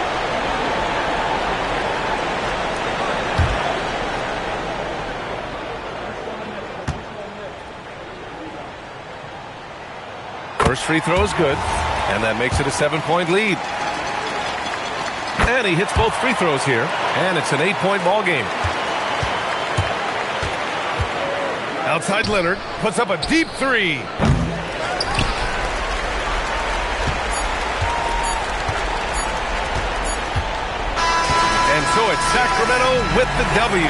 First free throw is good, and that makes it a 7-point lead. And he hits both free throws here, and it's an 8-point ball game. Outside Leonard puts up a deep 3. And so it's Sacramento with the W.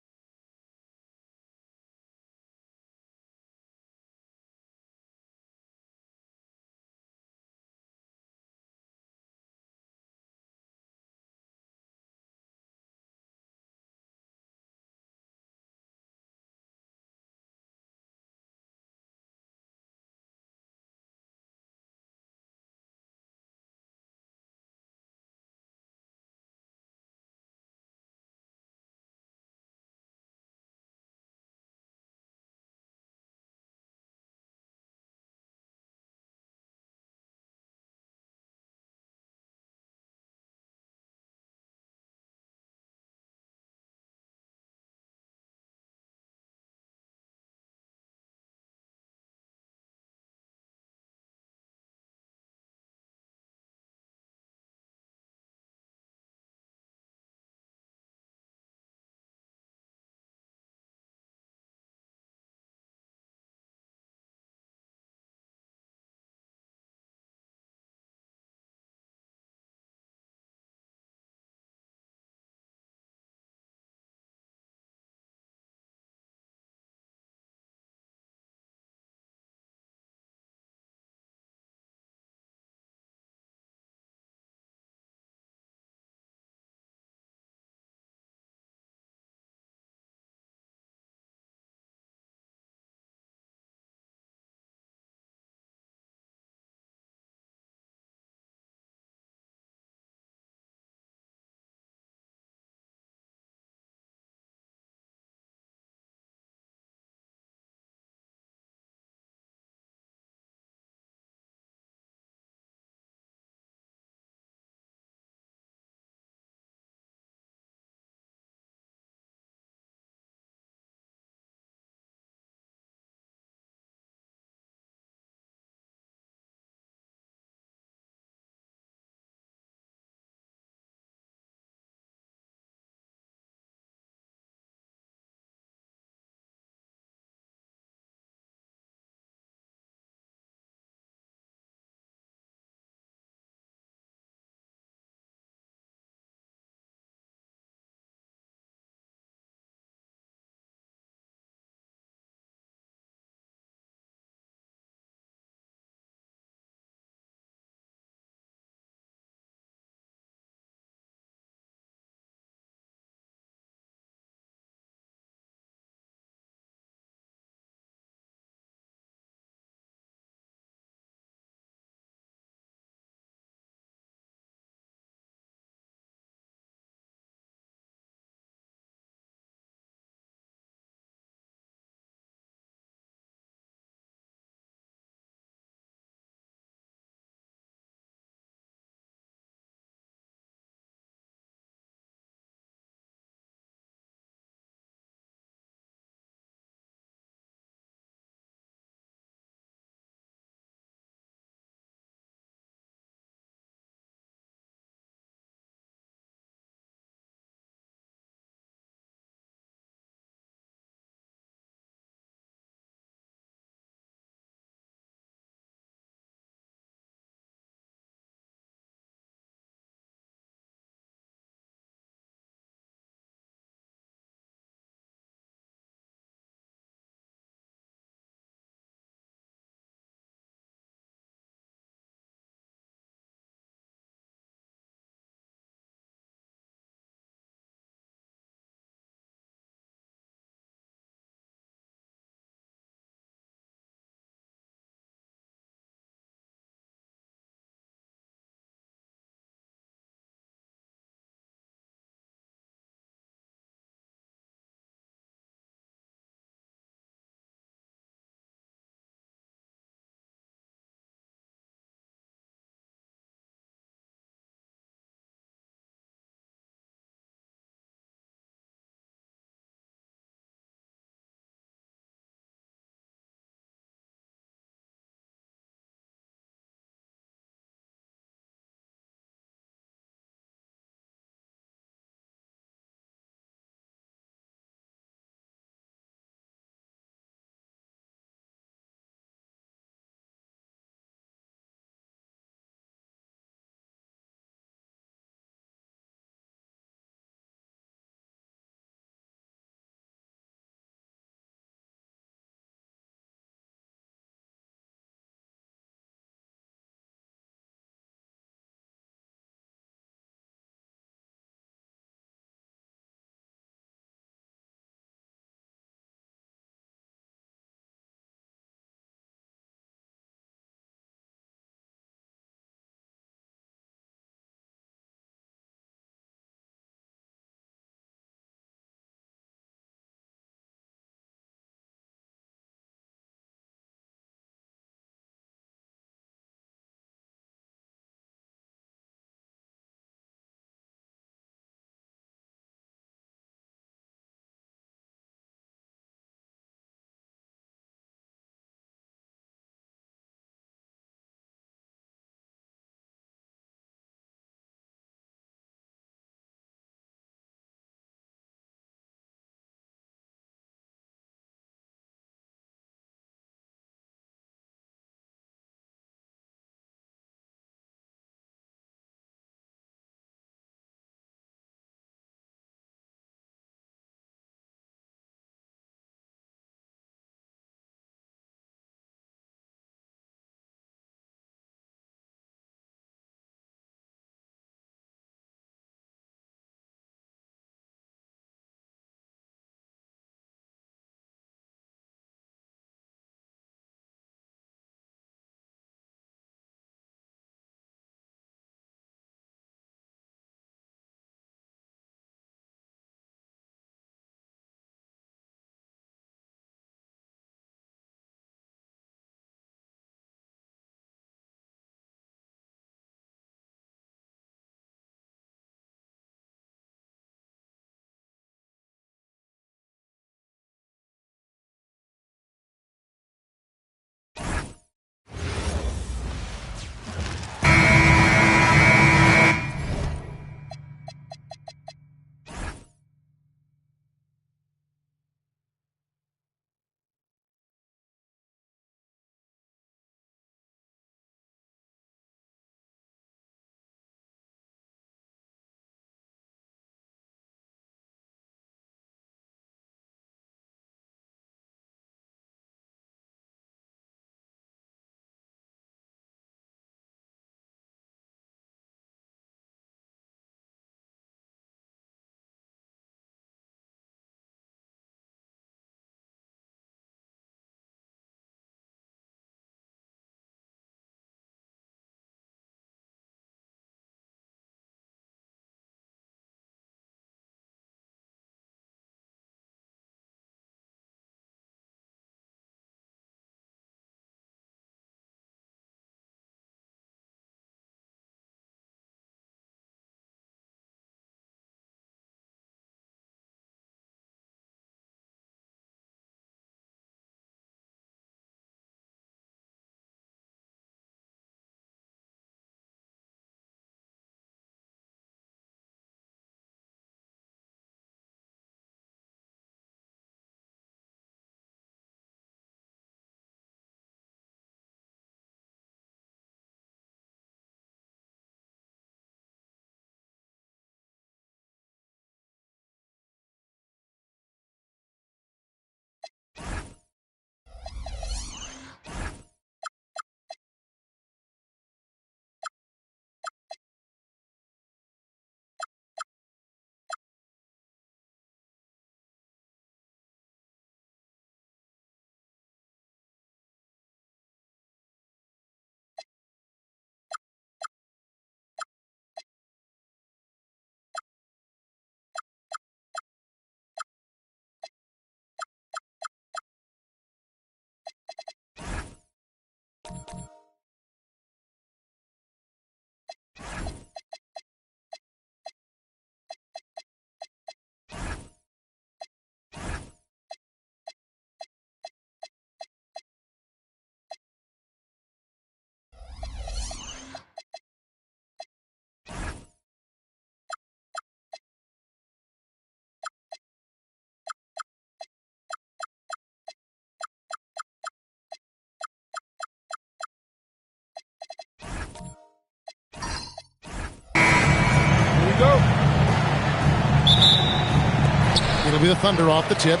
It'll be the Thunder off the tip.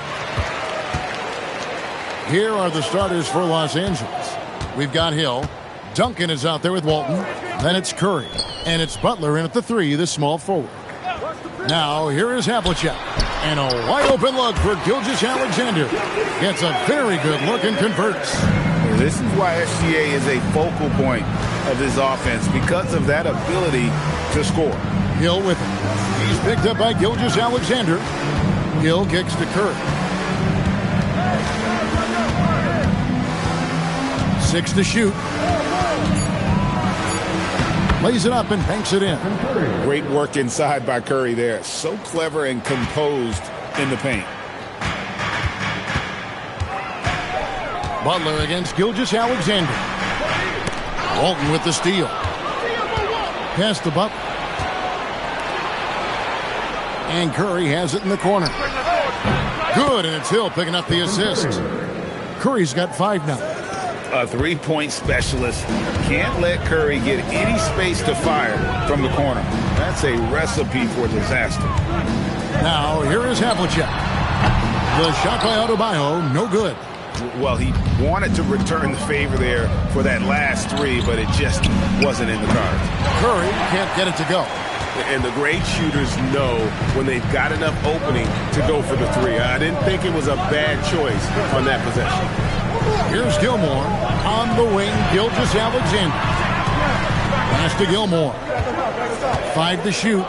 Here are the starters for Los Angeles. We've got Hill. Duncan is out there with Walton. Then it's Curry. And it's Butler in at the 3, the small forward. Now, here is Havlicek. And a wide open look for Gilgeous-Alexander. Gets a very good look and converts. This is why SGA is a focal point of this offense, because of that ability to score. Hill with it. He's picked up by Gilgeous-Alexander. Hill kicks to Curry. 6 to shoot. Lays it up and banks it in. Great work inside by Curry there. So clever and composed in the paint. Butler against Gilgeous-Alexander. Walton with the steal. Pass to Butler. And Curry has it in the corner. Good, and it's Hill picking up the assist. Curry's got 5 now. A three-point specialist. Can't let Curry get any space to fire from the corner. That's a recipe for disaster. Now, here is Havlicek. The shot by Adebayo, no good. Well, he wanted to return the favor there for that last 3, but it just wasn't in the cards. Curry can't get it to go. And the great shooters know when they've got enough opening to go for the 3. I didn't think it was a bad choice on that possession. Here's Gilmore on the wing. Gilgeous-Alexander. Pass to Gilmore. 5 to shoot.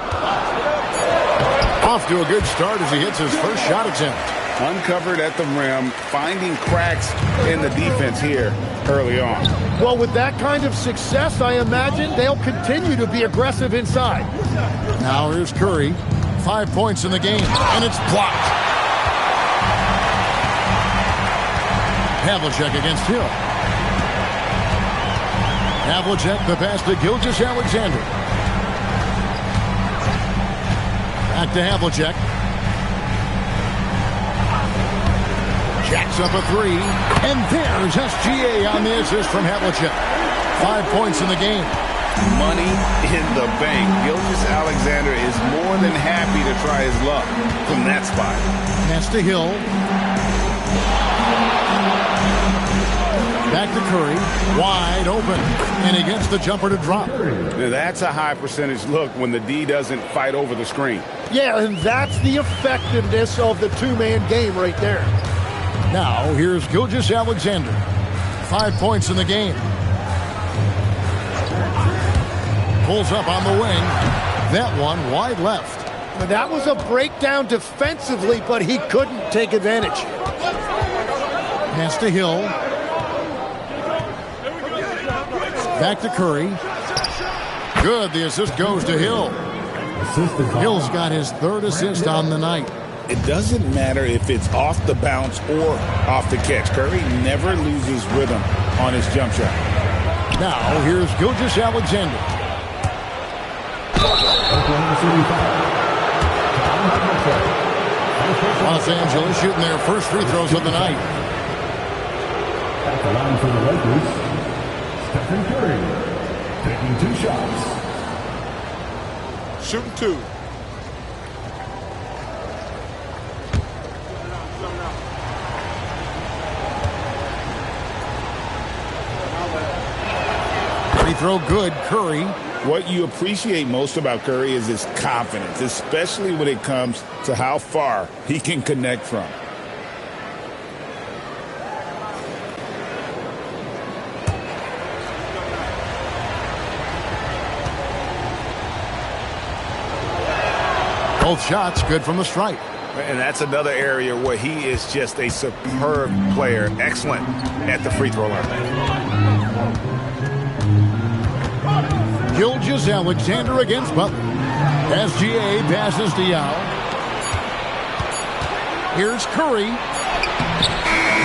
Off to a good start as he hits his first shot attempt. Uncovered at the rim, finding cracks in the defense here early on. Well, with that kind of success, I imagine they'll continue to be aggressive inside. Now here's Curry. 5 points in the game, and it's blocked. Havlicek against Hill. Havlicek, the pass to Gilgeous-Alexander. Back to Havlicek. Jacks up a 3, and there's SGA on the assist from Havlicek. 5 points in the game. Money in the bank. Gilgeous-Alexander is more than happy to try his luck from that spot. Pass to Hill. Back to Curry. Wide open. And he gets the jumper to drop. Now that's a high percentage look when the D doesn't fight over the screen. Yeah, and that's the effectiveness of the two-man game right there. Now, here's Gilgeous-Alexander. 5 points in the game. Pulls up on the wing. That one wide left. That was a breakdown defensively, but he couldn't take advantage. Pass to Hill. Back to Curry. Good. The assist goes to Hill. Hill's got his 3rd assist on the night. It doesn't matter if it's off the bounce or off the catch. Curry never loses rhythm on his jump shot. Now, here's Gilgeous-Alexander. Los Angeles shooting their first free throws of the night. At the line for the Lakers, Stephen Curry, taking 2 shots. Shooting 2. Free throw good, Curry. What you appreciate most about Curry is his confidence, especially when it comes to how far he can connect from. Both shots good from the stripe. And that's another area where he is just a superb player, excellent at the free throw line. Gilgeous-Alexander against Butler. SGA passes to Yao. Here's Curry.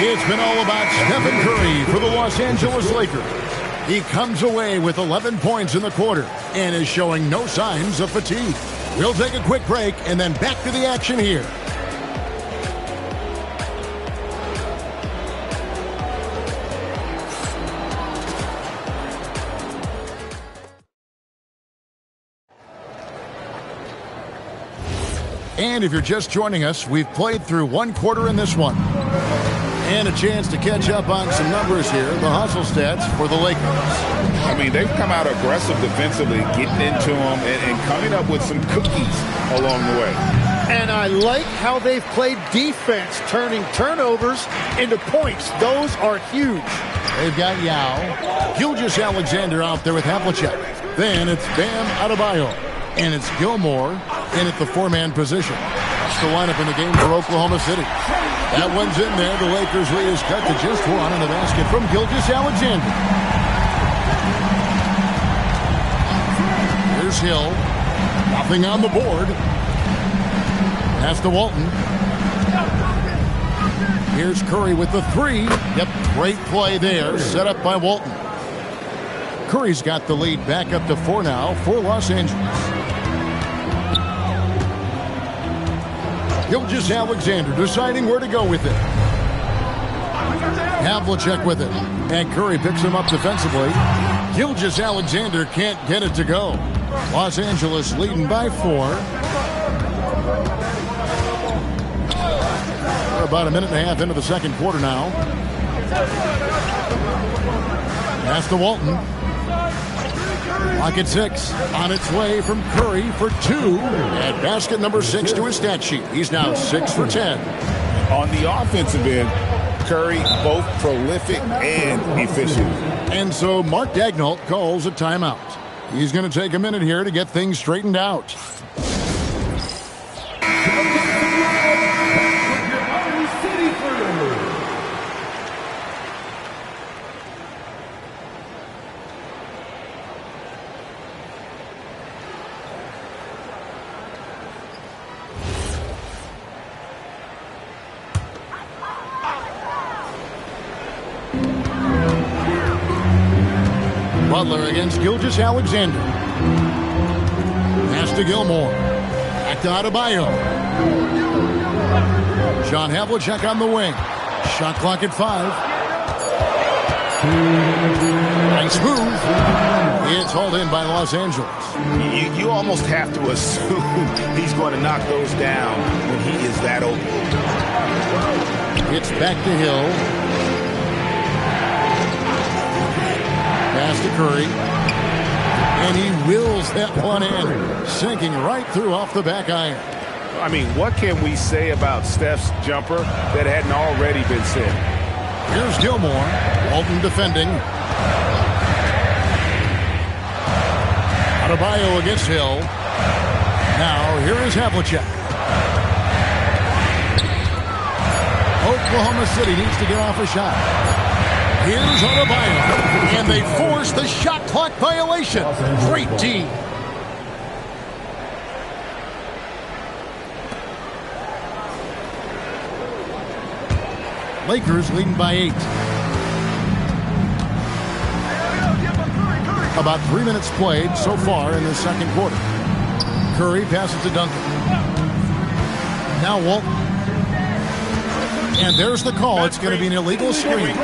It's been all about Stephen Curry for the Los Angeles Lakers. He comes away with 11 points in the quarter and is showing no signs of fatigue. We'll take a quick break and then back to the action here. And if you're just joining us, we've played through one quarter in this one. And a chance to catch up on some numbers here, the hustle stats for the Lakers. I mean, they've come out aggressive defensively, getting into them and coming up with some cookies along the way. And I like how they've played defense, turning turnovers into points. Those are huge. They've got Yao. Gilgeous-Alexander out there with Havlicek. Then it's Bam Adebayo. And it's Gilmore in at the four-man position. That's the lineup in the game for Oklahoma City. That one's in there. The Lakers lead is cut to just one in the basket from Gilgeous-Alexander. Here's Hill. Nothing on the board. Pass to Walton. Here's Curry with the three. Yep, great play there. Set up by Walton. Curry's got the lead back up to 4 now for Los Angeles. Gilgeous-Alexander deciding where to go with it. Havlicek with it. And Curry picks him up defensively. Gilgeous-Alexander can't get it to go. Los Angeles leading by 4. We're about a minute and a half into the second quarter now. Pass to Walton. Clock at 6. On its way from Curry for 2. And basket number 6 to his stat sheet. He's now 6 for 10. On the offensive end, Curry both prolific and efficient. And so Mark Daigneault calls a timeout. He's going to take a minute here to get things straightened out. Butler against Gilgeous-Alexander. Pass to Gilmore. Back to Adebayo. John Havlicek on the wing. Shot clock at 5. Nice move. It's hauled in by Los Angeles. You almost have to assume he's going to knock those down when he is that open. It's back to Hill. Pass to Curry. And he wills that one in, sinking right through off the back iron. I mean, what can we say about Steph's jumper that hadn't already been said? Here's Gilmore. Walton defending. Adebayo against Hill. Now, here is Havlicek. Oklahoma City needs to get off a shot. Here's Adebayo. And they force the shot clock violation. Great D. Lakers leading by 8. About 3 minutes played so far in the second quarter. Curry passes to Duncan. Now Walton. And there's the call. It's going to be an illegal screen.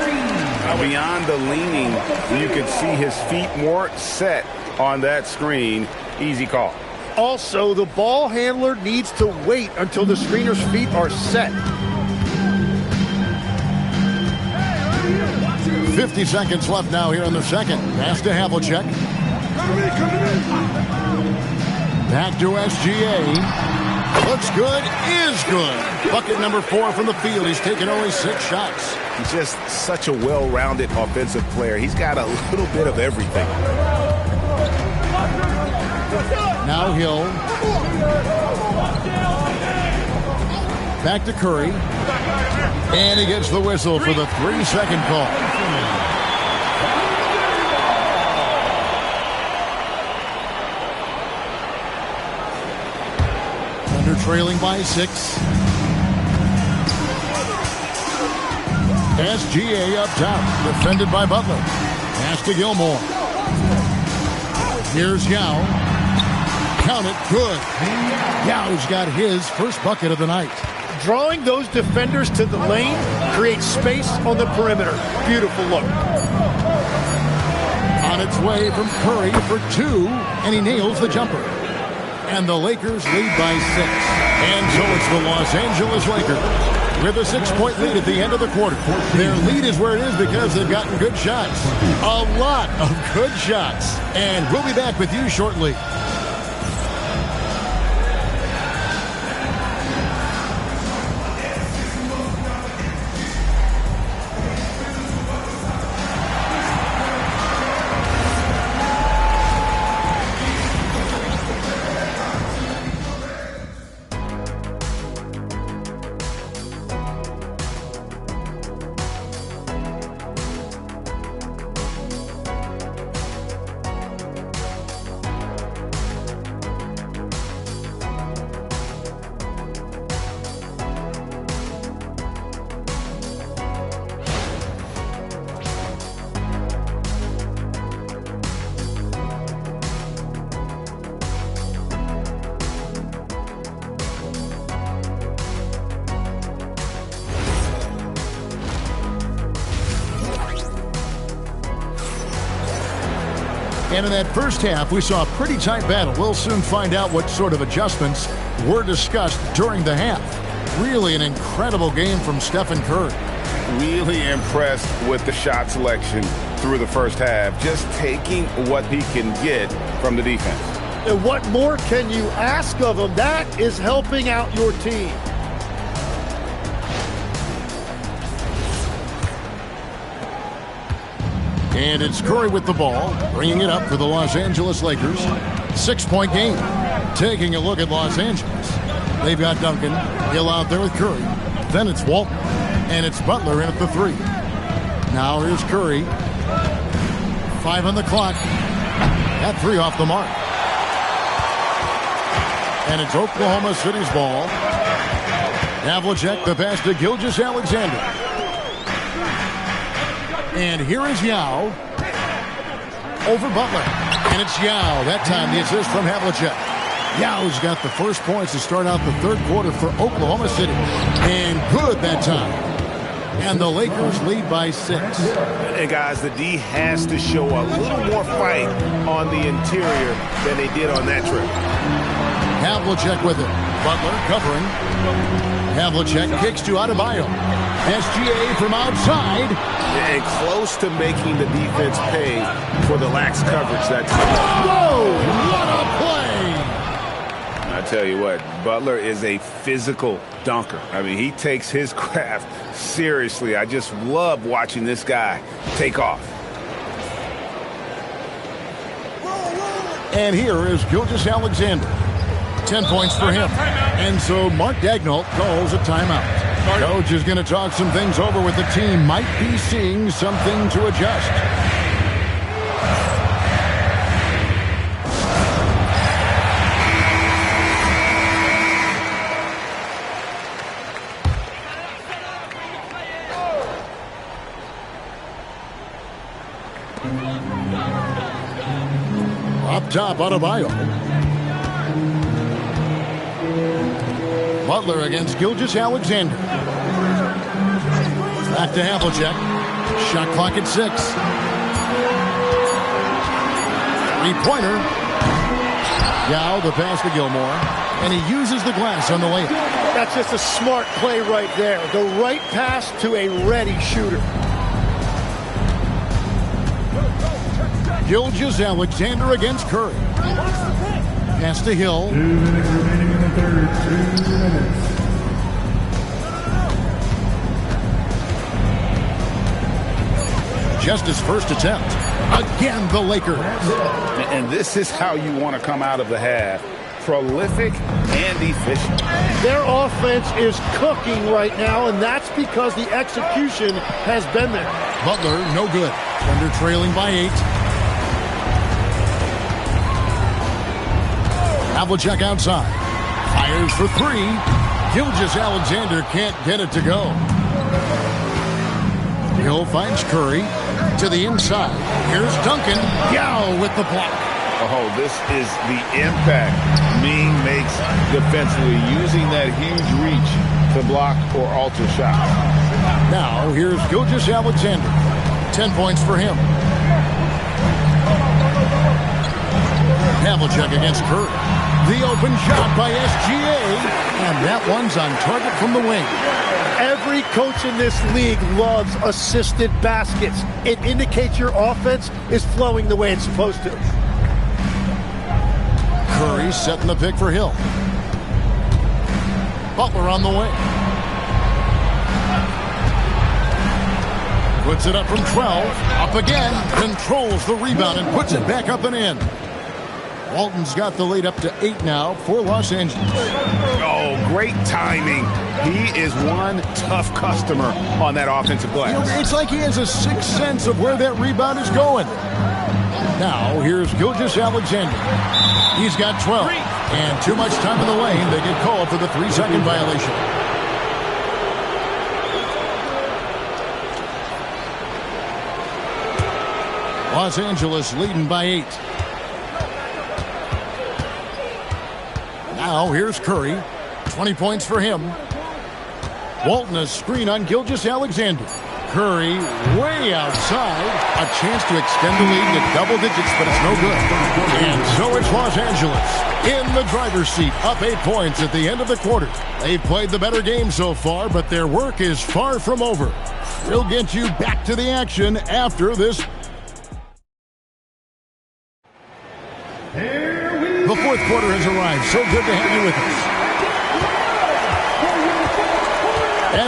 Beyond the leaning, you could see his feet more set on that screen. Easy call. Also, the ball handler needs to wait until the screener's feet are set. 50 seconds left now here in the second. Pass to Havlicek. Back to SGA. Looks good, is good. Bucket number 4 from the field. He's taken only 6 shots. He's just such a well-rounded offensive player. He's got a little bit of everything. Now Hill. Back to Curry. And he gets the whistle for the 3-second call. trailing by 6. SGA up top, defended by Butler. Pass to Gilmore. Here's Yao. Count it, good. Yao's got his first bucket of the night. Drawing those defenders to the lane creates space on the perimeter. Beautiful look. On its way from Curry for 2, and he nails the jumper. And the Lakers lead by 6. And so it's the Los Angeles Lakers with a 6-point lead at the end of the quarter. Their lead is where it is because they've gotten good shots. A lot of good shots. And we'll be back with you shortly. And in that first half, we saw a pretty tight battle. We'll soon find out what sort of adjustments were discussed during the half. Really an incredible game from Stephen Curry. Really impressed with the shot selection through the first half. Just taking what he can get from the defense. And what more can you ask of him? That is helping out your team. And it's Curry with the ball, bringing it up for the Los Angeles Lakers. 6-point game. Taking a look at Los Angeles. They've got Duncan, Hill out there with Curry. Then it's Walton, and it's Butler in at the 3. Now here's Curry. 5 on the clock. That 3 off the mark. And it's Oklahoma City's ball. Havlicek, the pass to Gilgeous-Alexander. And here is Yao over Butler. And it's Yao. That time the assist from Havlicek. Yao's got the first points to start out the third quarter for Oklahoma City. And good that time. And the Lakers lead by 6. And guys, the D has to show a little more fight on the interior than they did on that trip. Havlicek with it. Butler covering. Havlicek kicks to Adebayo. SGA from outside. And close to making the defense pay for the lax coverage. That's whoa! What a play! I tell you what, Butler is a physical dunker. I mean, he takes his craft seriously. I just love watching this guy take off. And here is Gilgeous-Alexander. 10 points for him. And so Mark Daigneault calls a timeout. Coach is going to talk some things over with the team. Might be seeing something to adjust. Up top, Adebayo. Butler against Gilgeous-Alexander. Back to Havlicek. Shot clock at 6. 3-pointer. Yao, the pass to Gilmore. And he uses the glass on the layup. That's just a smart play right there. The right pass to a ready shooter. Gilgeous-Alexander against Curry. Pass to Hill. 2 minutes remaining in the third. 2 minutes. Just his first attempt. Again, the Lakers. And this is how you want to come out of the half. Prolific and efficient. Their offense is cooking right now, and that's because the execution has been there. Butler, no good. Thunder trailing by 8. Havlicek outside. Fires for three. Gilgeous-Alexander can't get it to go. Hill finds Curry to the inside. Here's Duncan. Yao with the block. Oh, this is the impact Ming makes defensively, using that huge reach to block or alter shots. Now, here's Gilgeous-Alexander. 10 points for him. Havlicek against Curry. The open shot by SGA, and that one's on target from the wing. Every coach in this league loves assisted baskets. It indicates your offense is flowing the way it's supposed to. Curry setting the pick for Hill. Butler on the way. Puts it up from 12. Up again. Controls the rebound and puts it back up and in. Walton's got the lead up to 8 now for Los Angeles. Oh, great timing. He is one tough customer on that offensive glass. You know, it's like he has a sixth sense of where that rebound is going. Now, here's Gilgeous-Alexander. He's got 12. And too much time in the lane. They get called for the 3-second violation. Los Angeles leading by 8. Now, here's Curry. 20 points for him. Walton a screen on Gilgeous-Alexander. Curry way outside. A chance to extend the lead to double digits, but it's no good. And so it's Los Angeles in the driver's seat, up 8 points at the end of the quarter. They've played the better game so far, but their work is far from over. We'll get you back to the action after this. The fourth quarter has arrived. So good to have you with us.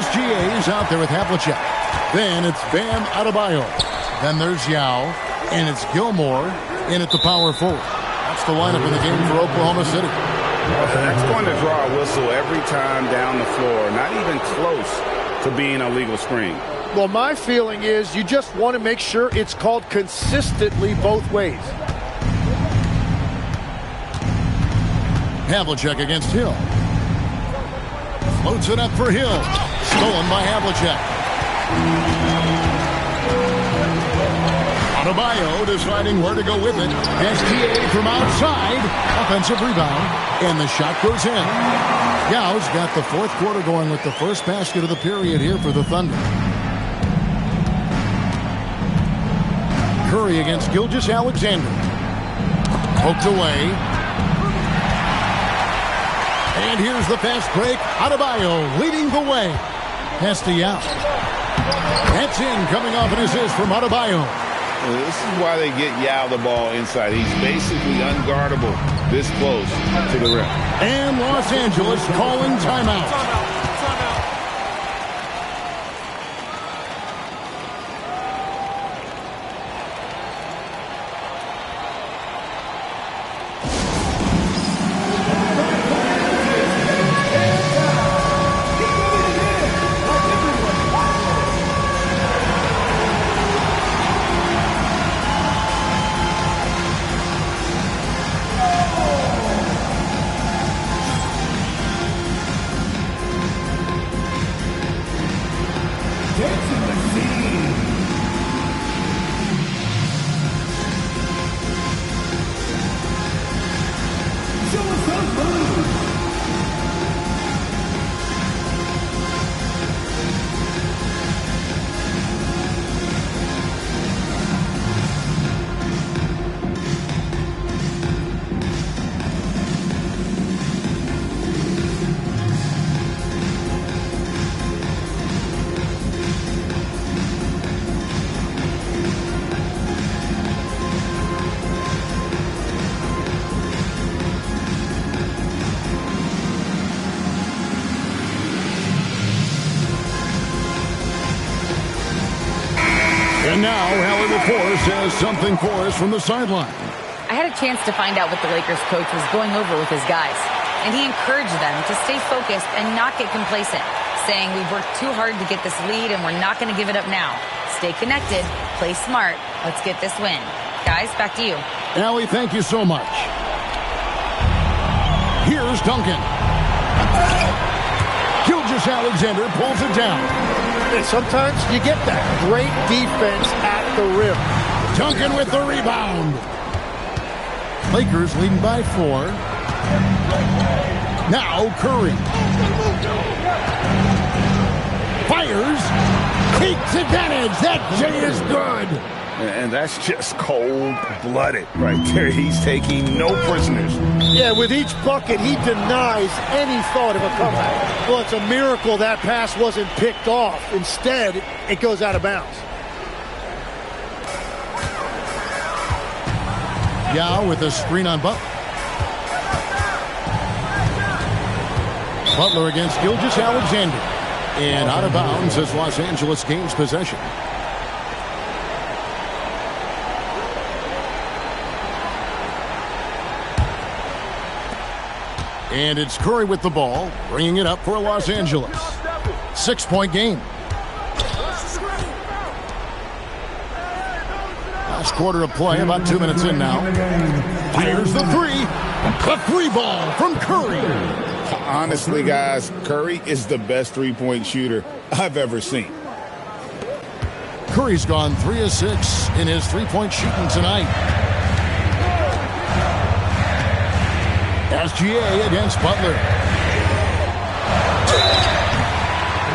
SGA is out there with Havlicek. Then it's Bam Adebayo. Then there's Yao. And it's Gilmore in at the power forward. That's the lineup in the game for Oklahoma City. That's going to draw a whistle every time down the floor. Not even close to being a legal screen. Well, my feeling is you just want to make sure it's called consistently both ways. Havlicek against Hill. Floats it up for Hill. Stolen by Havlicek. Adebayo deciding where to go with it. SGA from outside. Offensive rebound. And the shot goes in. Yao's got the fourth quarter going with the first basket of the period here for the Thunder. Curry against Gilgeous-Alexander. Poked away. And here's the fast break. Adebayo leading the way. Pass to Yao. That's in, coming off an assist from Adebayo. Well, this is why they get Yao the ball inside. He's basically unguardable this close to the rim. And Los Angeles calling timeout. And now, Hallie LaForce has something for us from the sideline. I had a chance to find out what the Lakers coach was going over with his guys, and he encouraged them to stay focused and not get complacent, saying we've worked too hard to get this lead and we're not going to give it up now. Stay connected, play smart, let's get this win. Guys, back to you. Allie, thank you so much. Here's Duncan. Gilgeous-Alexander pulls it down. And sometimes you get that great defense at the rim. Duncan with the rebound. Lakers leading by 4. Now Curry. Fires. Takes advantage. That J is good. And that's just cold-blooded right there. He's taking no prisoners. Yeah, with each bucket, he denies any thought of a comeback. Well, it's a miracle that pass wasn't picked off. Instead, it goes out of bounds. Yao with a screen on Butler. Butler against Gilgeous-Alexander. And out of bounds as Los Angeles gains possession. And it's Curry with the ball, bringing it up for Los Angeles. 6-point game. Last quarter of play, about 2 minutes in now. Fires the three. The three ball from Curry. Honestly, guys, Curry is the best three-point shooter I've ever seen. Curry's gone 3 of 6 in his three-point shooting tonight. SGA against Butler.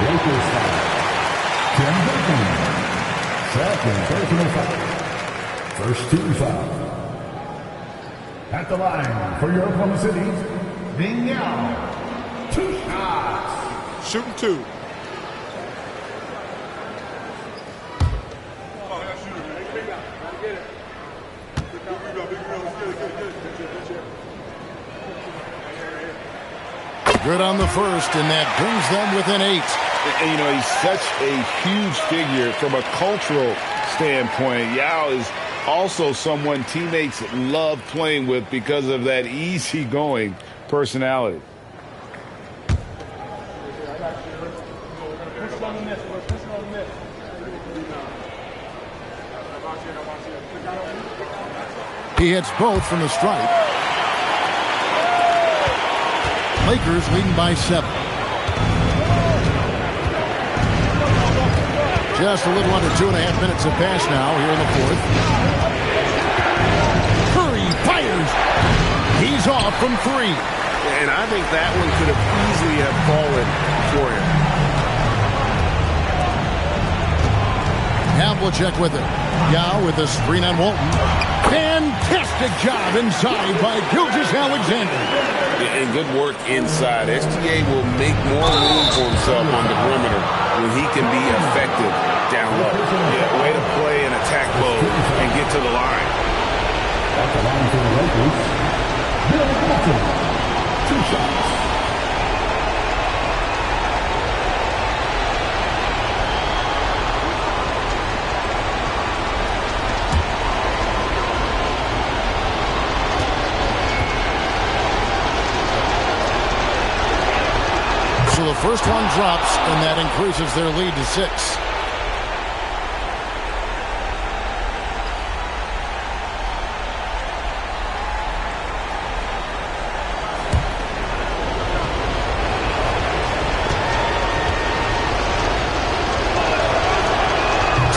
Lakers foul. Tim Duncan. Second personal foul. First team foul. At the line for your Oklahoma City, Ming Yao. 2 shots. Shooting 2. Good on the first, and that brings them within 8. And, you know, he's such a huge figure from a cultural standpoint. Yao is also someone teammates love playing with because of that easygoing personality. He hits both from the stripe. Lakers leading by 7. Just a little under 2.5 minutes have passed now here in the fourth. Curry fires. He's off from 3. And I think that one could have easily have fallen for him. Havlicek with it. Yao with a screen on Walton. Fantastic job inside by Gilgeous-Alexander. And good work inside. SGA will make more room for himself on the perimeter when he can be effective down low. Yeah, way to play and attack low and get to the line. At the line for the Lakers, Bill Walton. 2 shots. So the first one drops, and that increases their lead to 6.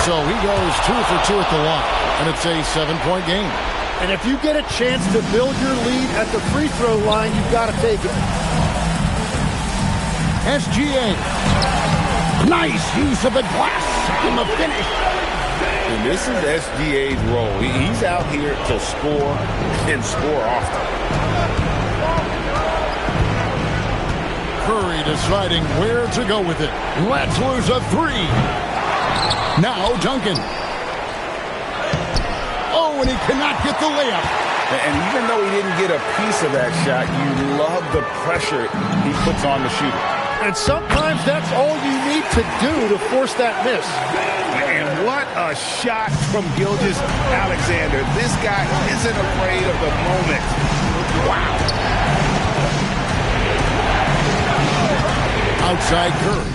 So he goes 2 for 2 at the line, and it's a 7-point game. And if you get a chance to build your lead at the free throw line, you've got to take it. SGA. Nice use of the glass in the finish. And this is SGA's role. He's out here to score and score often. Curry deciding where to go with it. Let's lose a 3. Now Duncan. Oh, and he cannot get the layup. And even though he didn't get a piece of that shot, you love the pressure he puts on the shooter. And sometimes that's all you need to do to force that miss. And what a shot from Gilgeous-Alexander. This guy isn't afraid of the moment. Wow. Outside Curry.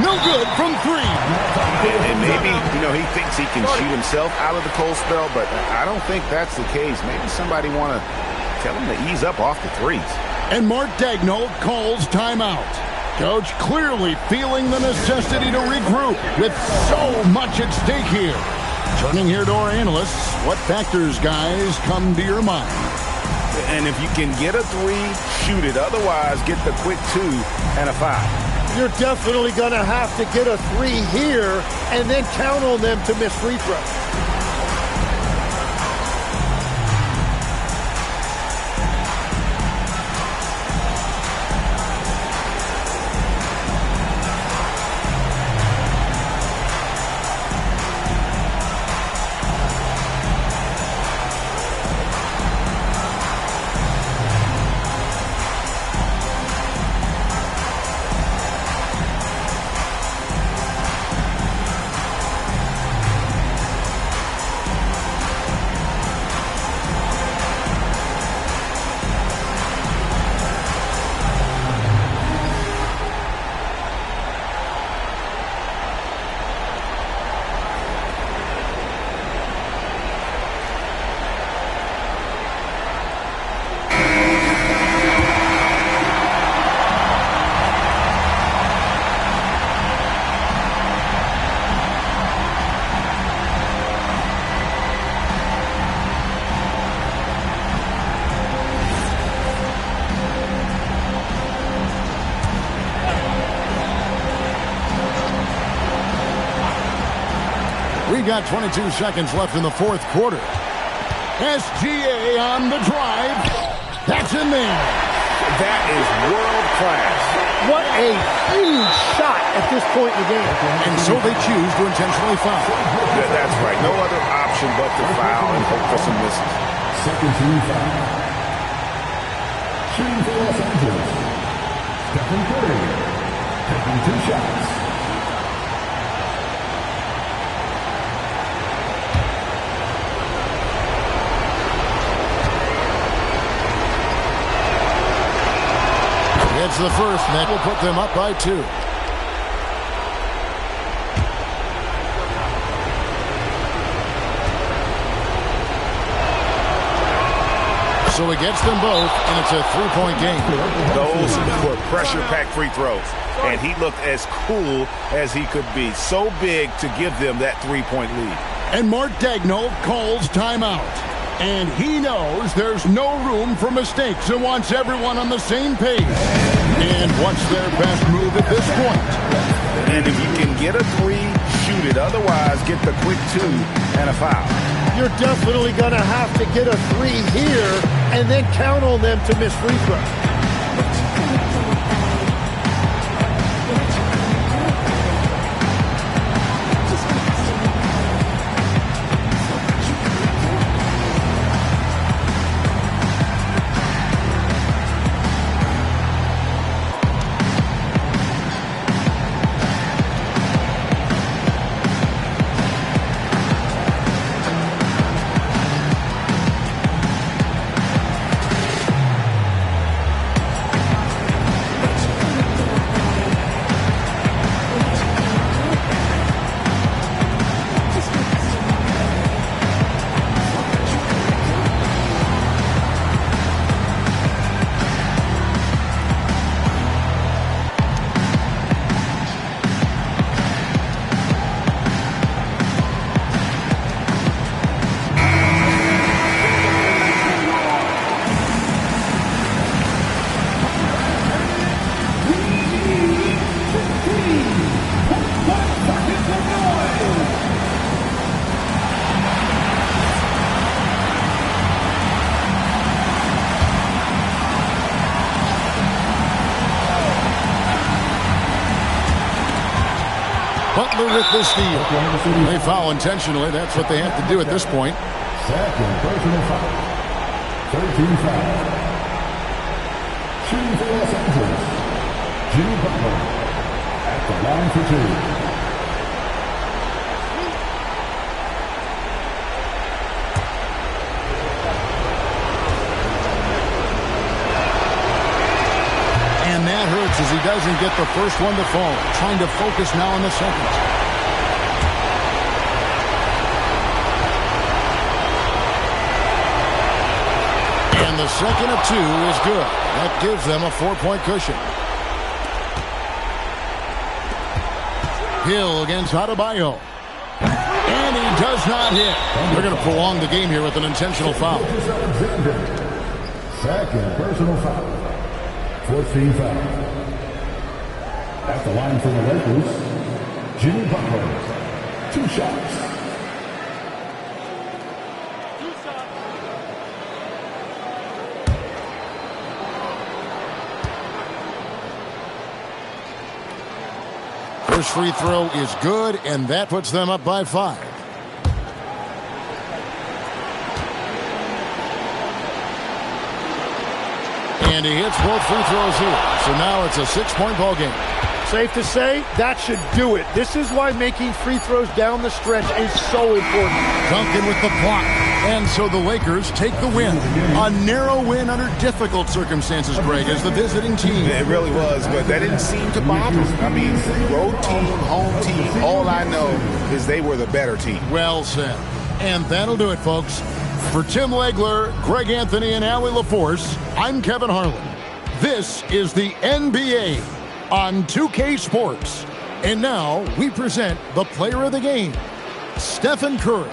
No good from 3. And maybe, he thinks he can shoot himself out of the cold spell, but I don't think that's the case. Maybe somebody want to Tell him to ease up off the threes. And Mark Daigneault calls timeout. Coach clearly feeling the necessity to regroup with so much at stake here. Turning here to our analysts, what factors, guys, come to your mind? And if you can get a three, shoot it. Otherwise, get the quick 2 and a foul. You're definitely going to have to get a three here and then count on them to miss free throws. We got 22 seconds left in the fourth quarter. SGA on the drive. That's in there. That is world class. What a huge shot at this point in the game. And so they choose to intentionally foul. That's right. No other option but to foul and hope for some misses. Second team foul. Shooting for Los Angeles. Stephen Curry. Taking 2 shots. It's the first, and that will put them up by 2. So he gets them both, and it's a 3-point game. Those were pressure-packed free throws, and he looked as cool as he could be. So big to give them that 3-point lead. And Mark Daigneault calls timeout. And he knows there's no room for mistakes and wants everyone on the same page. And what's their best move at this point? And if you can get a three, shoot it. Otherwise, get the quick 2 and a foul. You're definitely going to have to get a three here and then count on them to miss free throws. Butler with the steal. They foul intentionally. That's what they have to do at this point. Second personal foul. 13 foul. Shooting for Los Angeles. Jimmy Butler at the line for 2. And that hurts as he doesn't get the first one to fall. Trying to focus now on the second. And And the second of two is good. That gives them a 4-point cushion. Hill against Adebayo. And he does not hit. They're going to prolong the game here with an intentional foul. Second personal foul. 14 foul. At the line for the Lakers, Jimmy Butler. 2 shots. First free throw is good, and that puts them up by 5. And he hits both free throws here. So now it's a 6-point ball game. Safe to say, that should do it. This is why making free throws down the stretch is so important. Duncan with the block. And so the Lakers take the win. A narrow win under difficult circumstances, Greg, as the visiting team. It really was, but that didn't seem to bother them. I mean, road team, home team, all I know is they were the better team. Well said. And that'll do it, folks. For Tim Legler, Greg Anthony, and Allie LaForce, I'm Kevin Harlan. This is the NBA on 2K Sports. And now we present the player of the game, Stephen Curry.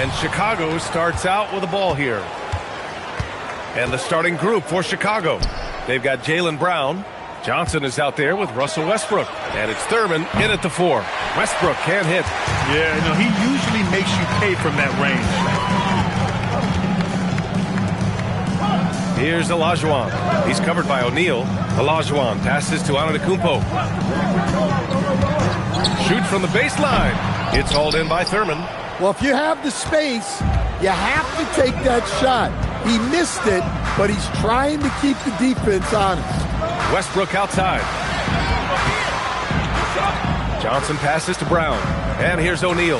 And Chicago starts out with the ball here. And the starting group for Chicago. They've got Jaylen Brown. Johnson is out there with Russell Westbrook. And it's Thurman in at the 4. Westbrook can't hit. Yeah, no, he usually makes you pay from that range. Here's Olajuwon. He's covered by O'Neal. Olajuwon passes to Antetokounmpo. Shoot from the baseline. It's hauled in by Thurman. Well, if you have the space, you have to take that shot. He missed it, but he's trying to keep the defense honest. Westbrook outside. Johnson passes to Brown. And here's O'Neal.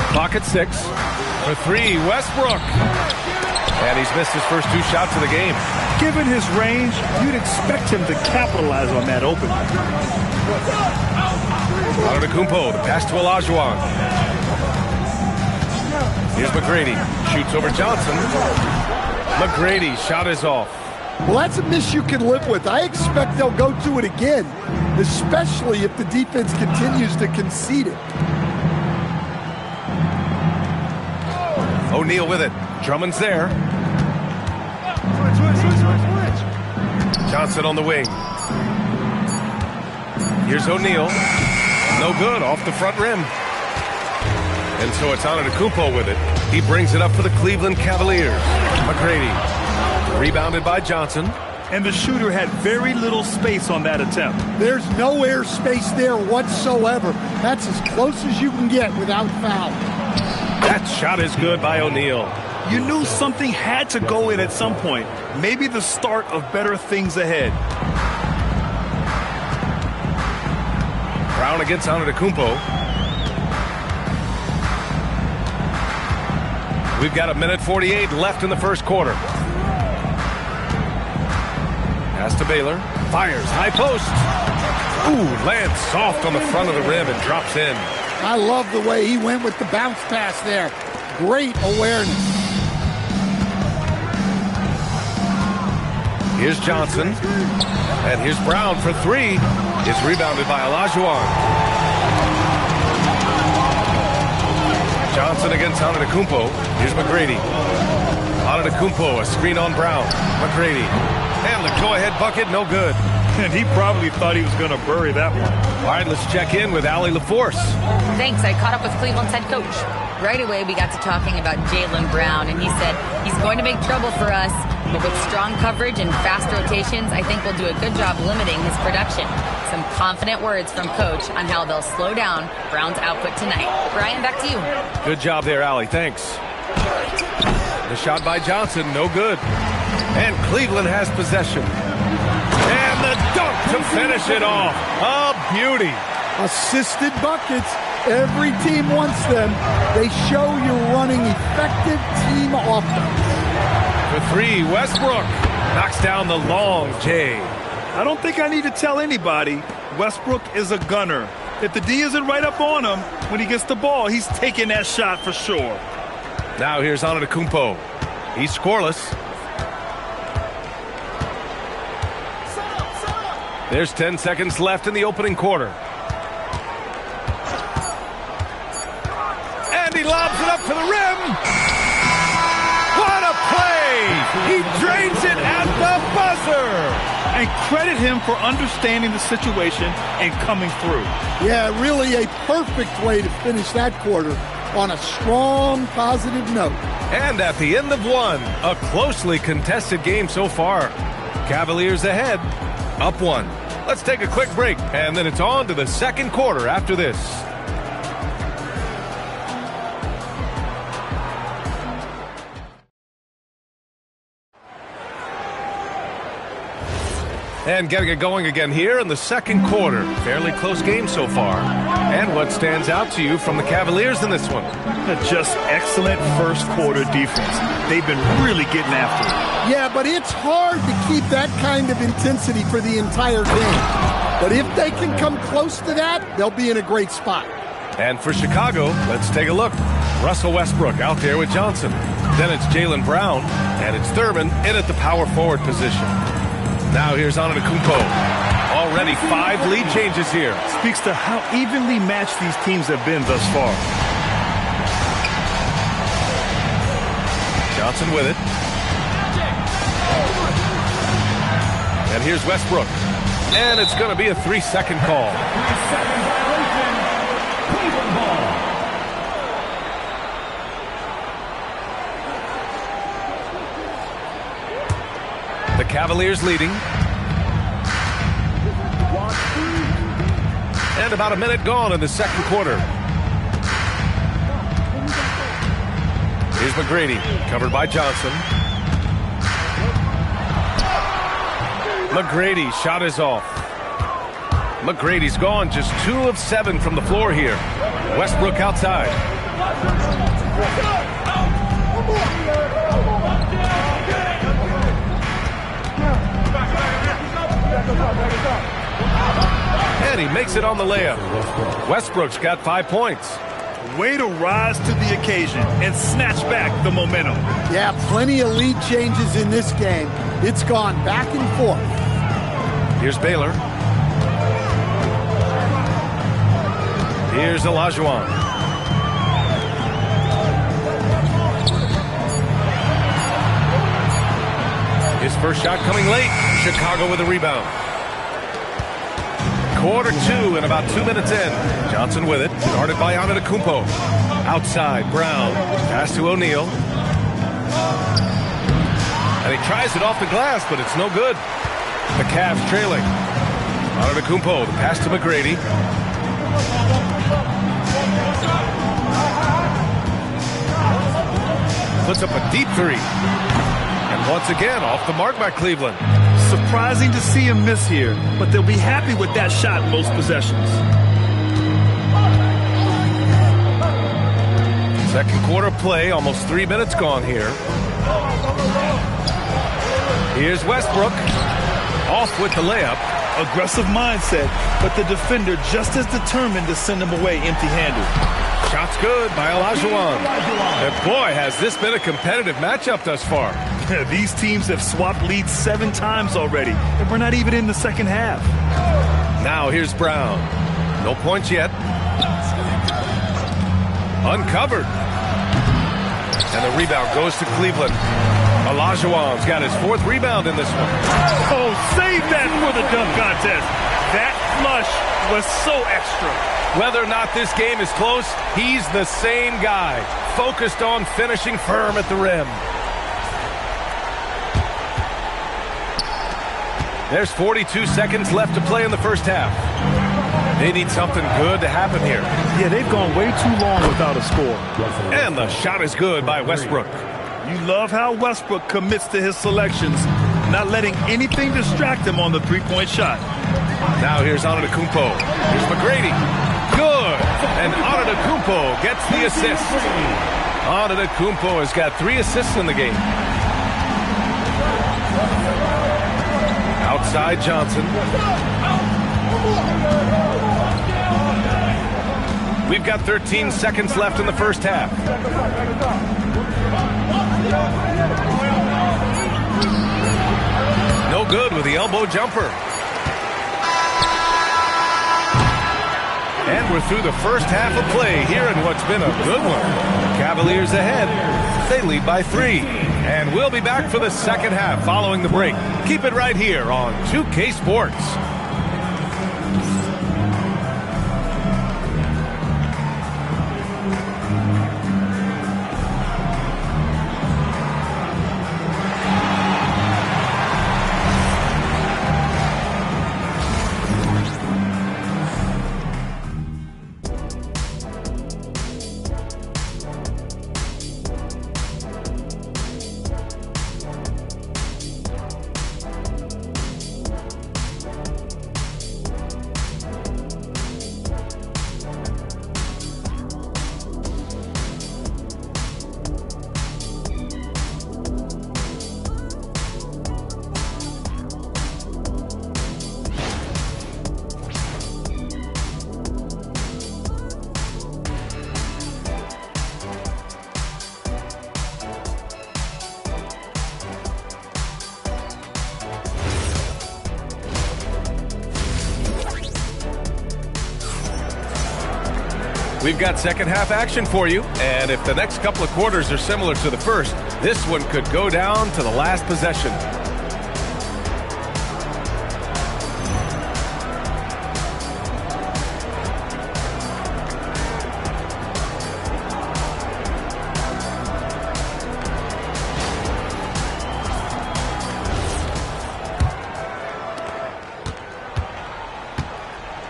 Clock at 6. For 3, Westbrook. And he's missed his first 2 shots of the game. Given his range, you'd expect him to capitalize on that opening. Antetokounmpo, the pass to Olajuwon. Here's McGrady. Shoots over Johnson. McGrady, shot is off. Well, that's a miss you can live with. I expect they'll go to it again, especially if the defense continues to concede it. O'Neal with it. Drummond's there. Johnson on the wing. Here's O'Neal. No good, off the front rim. And so it's Antetokounmpo with it. He brings it up for the Cleveland Cavaliers. McGrady. Rebounded by Johnson. And the shooter had very little space on that attempt. There's no air space there whatsoever. That's as close as you can get without foul. That shot is good by O'Neal. You knew something had to go in at some point. Maybe the start of better things ahead. Brown against Antetokounmpo. We've got 1:48 left in the first quarter. Pass to Baylor. Fires. High post. Ooh, lands soft on the front of the rim and drops in. I love the way he went with the bounce pass there. Great awareness. Here's Johnson. And here's Brown for 3. It's rebounded by Olajuwon. Johnson against Antetokounmpo. Here's McGrady. Antetokounmpo, a screen on Brown. McGrady. And the go-ahead bucket, no good. And he probably thought he was going to bury that one. All right, let's check in with Allie LaForce. Thanks. I caught up with Cleveland's head coach. Right away, we got to talking about Jaylen Brown, and he said he's going to make trouble for us, but with strong coverage and fast rotations, I think we'll do a good job limiting his production. Some confident words from Coach on how they'll slow down Brown's output tonight. Brian, back to you. Good job there, Allie. Thanks. The shot by Johnson, no good. And Cleveland has possession. And the dunk to finish it off. A beauty. Assisted buckets. Every team wants them. They show you're running effective team offense. For 3, Westbrook knocks down the long J. I don't think I need to tell anybody Westbrook is a gunner. If the D isn't right up on him, when he gets the ball, he's taking that shot for sure. Now here's Antetokounmpo. He's scoreless. There's 10 seconds left in the opening quarter. And he lobs it up to the rim. What a play! He drains it at the buzzer. And credit him for understanding the situation and coming through. Yeah, really a perfect way to finish that quarter on a strong, positive note. And at the end of 1, a closely contested game so far. Cavaliers ahead, up 1. Let's take a quick break, and then it's on to the second quarter after this. And getting it going again here in the second quarter. Fairly close game so far. And what stands out to you from the Cavaliers in this one? Just excellent first quarter defense. They've been really getting after it. Yeah, but it's hard to keep that kind of intensity for the entire game. But if they can come close to that, they'll be in a great spot. And for Chicago, let's take a look. Russell Westbrook out there with Johnson. Then it's Jaylen Brown, and it's Thurman in at the power forward position. Now here's Antetokounmpo. Already 5 lead changes here. Speaks to how evenly matched these teams have been thus far. Johnson with it. And here's Westbrook. And it's going to be a 3-second call. 3-second violation. Cleveland ball. The Cavaliers leading. And about a minute gone in the second quarter. Here's McGrady, covered by Johnson. McGrady, shot is off. McGrady's gone, just 2 of 7 from the floor here. Westbrook outside. And he makes it on the layup. Westbrook's got 5 points. Way to rise to the occasion and snatch back the momentum. Yeah, plenty of lead changes in this game. It's gone back and forth. Here's Baylor. Here's Olajuwon. His first shot coming late. Chicago with a rebound. Quarter 2 and about 2 minutes in. Johnson with it. Guarded by Antetokounmpo. Outside, Brown. Pass to O'Neal. And he tries it off the glass, but it's no good. The Cavs trailing. Antetokounmpo, the pass to McGrady. Puts up a deep 3. And once again, off the mark by Cleveland. Surprising to see him miss here, but they'll be happy with that shot most possessions. Second quarter play, almost 3 minutes gone here. Here's Westbrook. Off with the layup. Aggressive mindset, but the defender just as determined to send him away empty-handed. Shot's good by Olajuwon. And boy, has this been a competitive matchup thus far. These teams have swapped leads 7 times already, and we're not even in the second half. Now here's Brown. No points yet. Uncovered. And the rebound goes to Cleveland. Olajuwon's got his 4th rebound in this one. Oh, save that for the dunk contest. That flush was so extra. Whether or not this game is close, he's the same guy, focused on finishing firm at the rim. There's 42 seconds left to play in the first half. They need something good to happen here. Yeah, they've gone way too long without a score. And the shot is good by Westbrook. You love how Westbrook commits to his selections, not letting anything distract him on the three-point shot. Now here's Antetokounmpo. Here's McGrady. Good. And Antetokounmpo gets the assist. Antetokounmpo has got 3 assists in the game. Outside Johnson. We've got 13 seconds left in the first half. No good with the elbow jumper. And we're through the first half of play here in what's been a good one. Cavaliers ahead. They lead by 3. And we'll be back for the second half following the break. Keep it right here on 2K Sports. We've got second half action for you, and if the next couple of quarters are similar to the first, this one could go down to the last possession.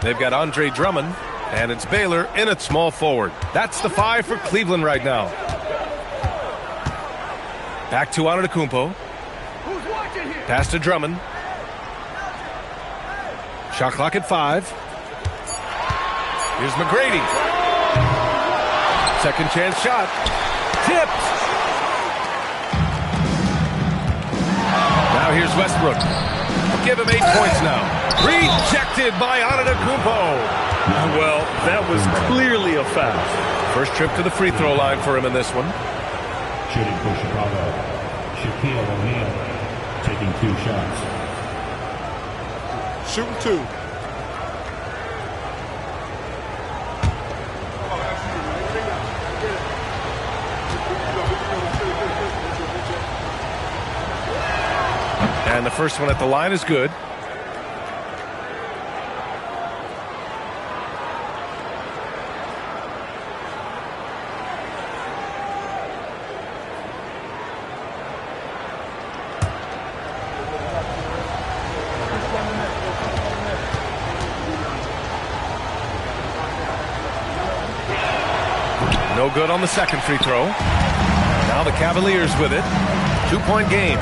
They've got Andre Drummond, and it's Baylor in at small forward. That's the 5 for Cleveland right now. Back to Antetokounmpo. Pass to Drummond. Shot clock at 5. Here's McGrady. Second chance shot. Tipped. Now here's Westbrook. Give him 8 points now. Rejected by Antetokounmpo. Well, that was clearly a foul. First trip to the free throw line for him in this one. Shooting for Chicago, Shaquille O'Neal, taking 2 shots. Shooting 2. And the first one at the line is good. No good on the second free throw. Now the Cavaliers with it. 2-point game.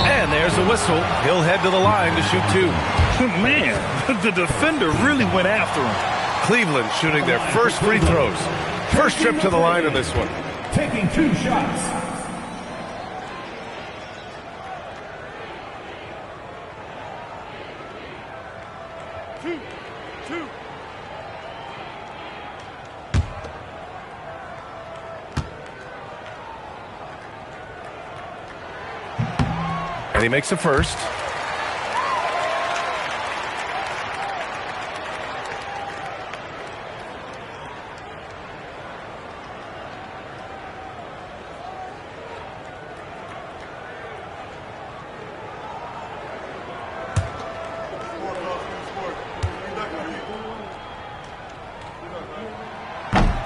And there's a whistle. He'll head to the line to shoot 2. Man, the defender really went after him. Cleveland shooting their first free throws. First trip to the line in this one. Taking 2 shots. And he makes the first.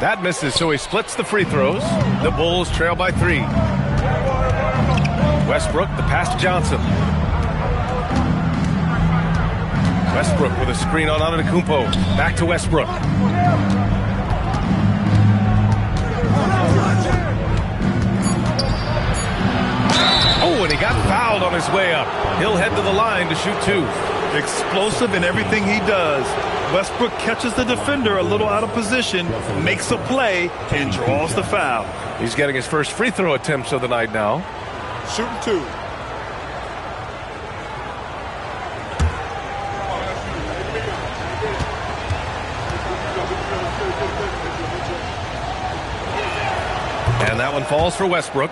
That misses, so he splits the free throws. The Bulls trail by 3. Westbrook, the pass to Johnson. Westbrook with a screen on Antetokounmpo. Back to Westbrook. Oh, and he got fouled on his way up. He'll head to the line to shoot 2. Explosive in everything he does. Westbrook catches the defender a little out of position, makes a play, and draws the foul. He's getting his first free throw attempts of the night now. Shooting 2. And that one falls for Westbrook.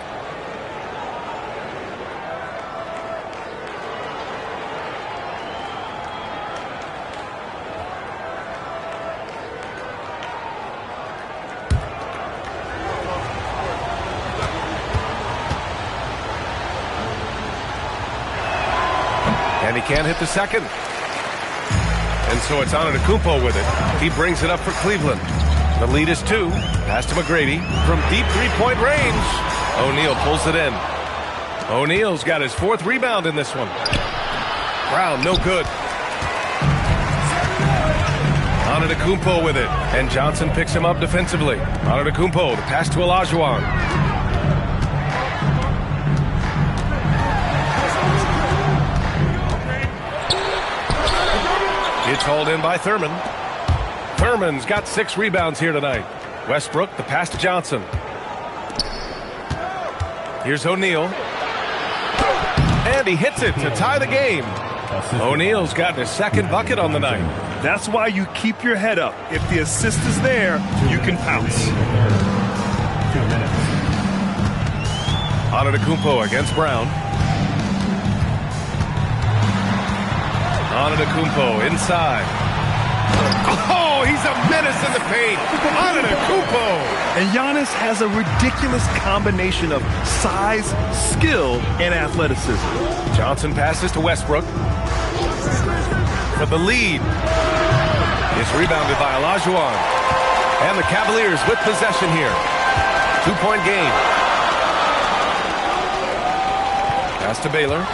And he can't hit the second. And so it's Antetokounmpo with it. He brings it up for Cleveland. The lead is 2. Pass to McGrady from deep 3-point range. O'Neal pulls it in. O'Neal's got his 4th rebound in this one. Brown, no good. Antetokounmpo with it. And Johnson picks him up defensively. Antetokounmpo, the pass to Olajuwon. It's hauled in by Thurman. Thurman's got 6 rebounds here tonight. Westbrook, the pass to Johnson. Here's O'Neal. And he hits it to tie the game. O'Neal's gotten his 2nd bucket on the night. That's why you keep your head up. If the assist is there, you can pounce. 2 minutes. Antetokounmpo against Brown. Antetokounmpo inside. Oh, he's a menace in the paint. Antetokounmpo. And Giannis has a ridiculous combination of size, skill, and athleticism. Johnson passes to Westbrook for the lead. It's rebounded by Olajuwon. And the Cavaliers with possession here. 2-point game. Pass to Baylor.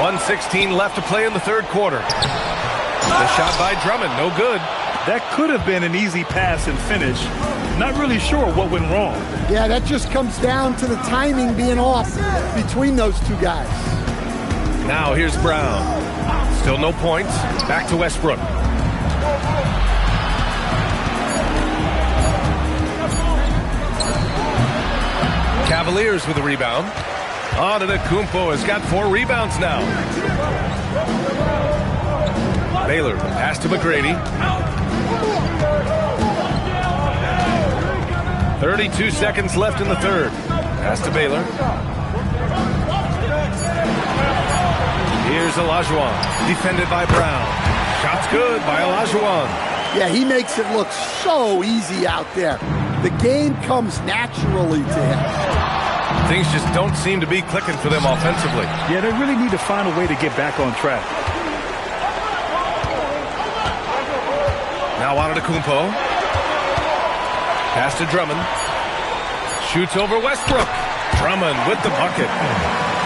1:16 left to play in the third quarter. The shot by Drummond, no good. That could have been an easy pass and finish. Not really sure what went wrong. Yeah, that just comes down to the timing being off between those two guys. Now here's Brown. Still no points. Back to Westbrook. Cavaliers with a rebound. Antetokounmpo has got 4 rebounds now. Baylor pass to McGrady. 32 seconds left in the third. Pass to Baylor. Here's Olajuwon, defended by Brown. Shot's good by Olajuwon. Yeah, he makes it look so easy out there. The game comes naturally to him. Things just don't seem to be clicking for them offensively. Yeah, they really need to find a way to get back on track. Now Antetokounmpo. Pass to Drummond. Shoots over Westbrook. Drummond with the bucket.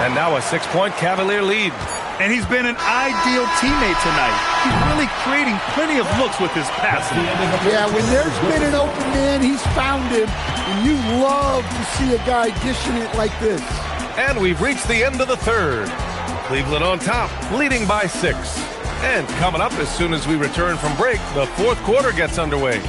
And now a 6-point Cavalier lead. And he's been an ideal teammate tonight. He's really creating plenty of looks with his passing. Yeah, when there's been an open man, he's found him. And you love to see a guy dishing it like this. And we've reached the end of the third. Cleveland on top, leading by 6. And coming up as soon as we return from break, the fourth quarter gets underway.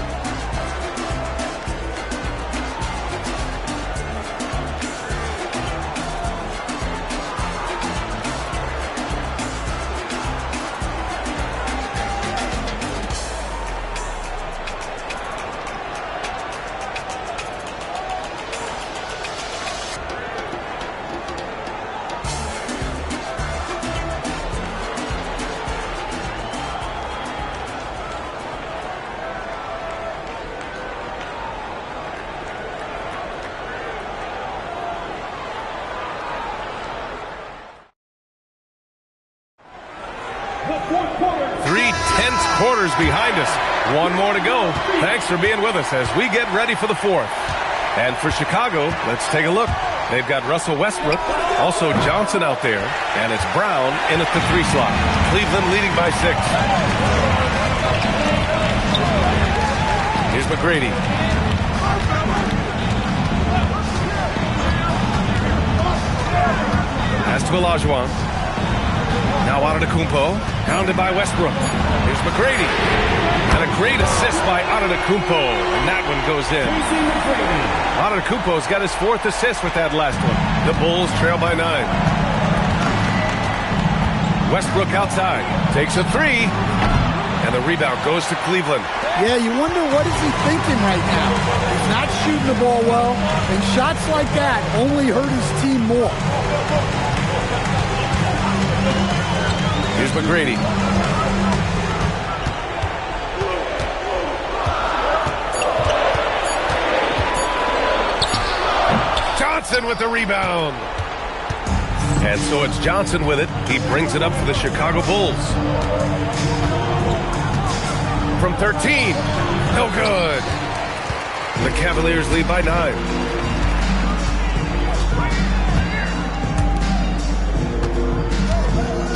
Behind us. One more to go. Thanks for being with us as we get ready for the fourth. And for Chicago, let's take a look. They've got Russell Westbrook, also Johnson out there, and it's Brown in at the 3 slot. Cleveland leading by 6. Here's McGrady. Pass to Olajuwon. Now Antetokounmpo, pounded by Westbrook. Here's McGrady. And a great assist by Antetokounmpo. And that one goes in. Antetokounmpo's got his 4th assist with that last one. The Bulls trail by 9. Westbrook outside. Takes a 3. And the rebound goes to Cleveland. Yeah, you wonder what is he thinking right now. He's not shooting the ball well. And shots like that only hurt his team more. Here's McGrady. Johnson with the rebound. And so it's Johnson with it. He brings it up for the Chicago Bulls. From 13. No good. The Cavaliers lead by 9.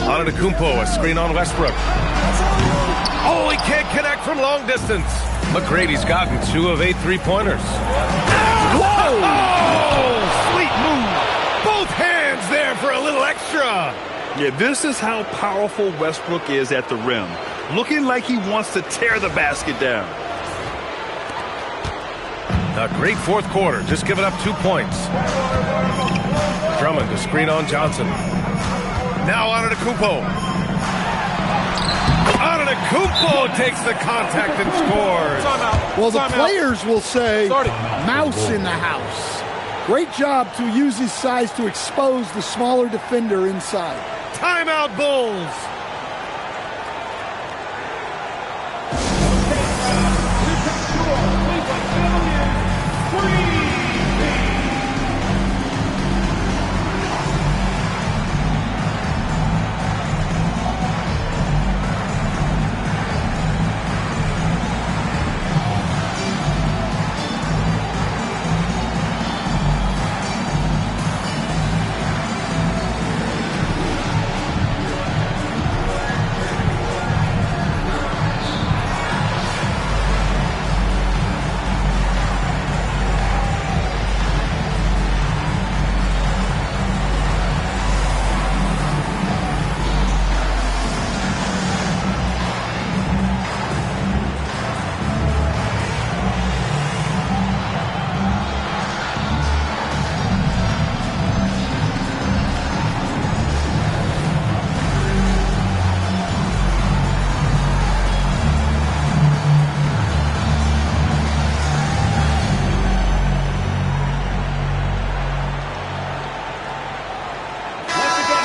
Antetokounmpo, a screen on Westbrook. Oh, he can't connect from long distance. McGrady's gotten 2 of 8 3-pointers. Whoa! Oh, sweet move. Both hands there for a little extra. Yeah, this is how powerful Westbrook is at the rim. Looking like he wants to tear the basket down. A great fourth quarter. Just giving up 2 points. Drummond to screen on Johnson. Now Antetokounmpo. Antetokounmpo takes the contact and scores. Well, the players will say, mouse in the house. Great job to use his size to expose the smaller defender inside. Timeout, Bulls.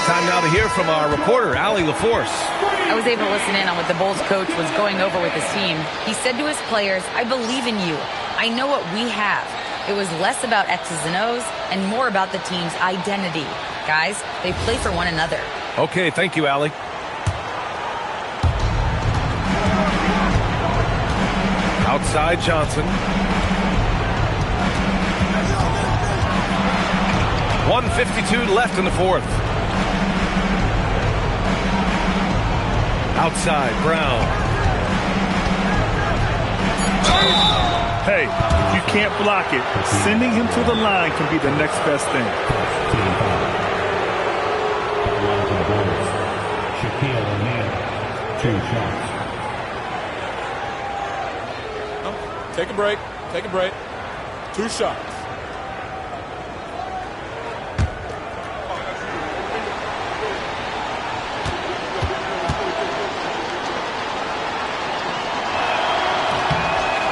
Time now to hear from our reporter, Allie LaForce. I was able to listen in on what the Bulls coach was going over with his team. He said to his players, I believe in you. I know what we have. It was less about X's and O's and more about the team's identity. Guys, they play for one another. Okay, thank you, Allie. Outside Johnson. 1:52 left in the fourth. Outside, Brown. Hey, if you can't block it, sending him to the line can be the next best thing. Shaquille O'Neal, 2 shots. Take a break. Take a break. 2 shots.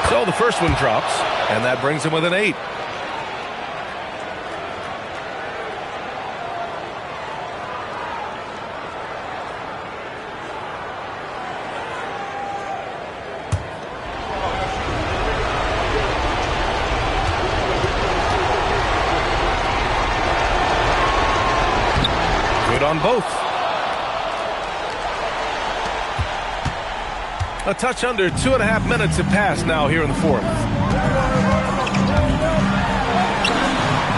So the first one drops, and that brings him with an 8. Good on both. A touch under 2.5 minutes have passed now here in the fourth.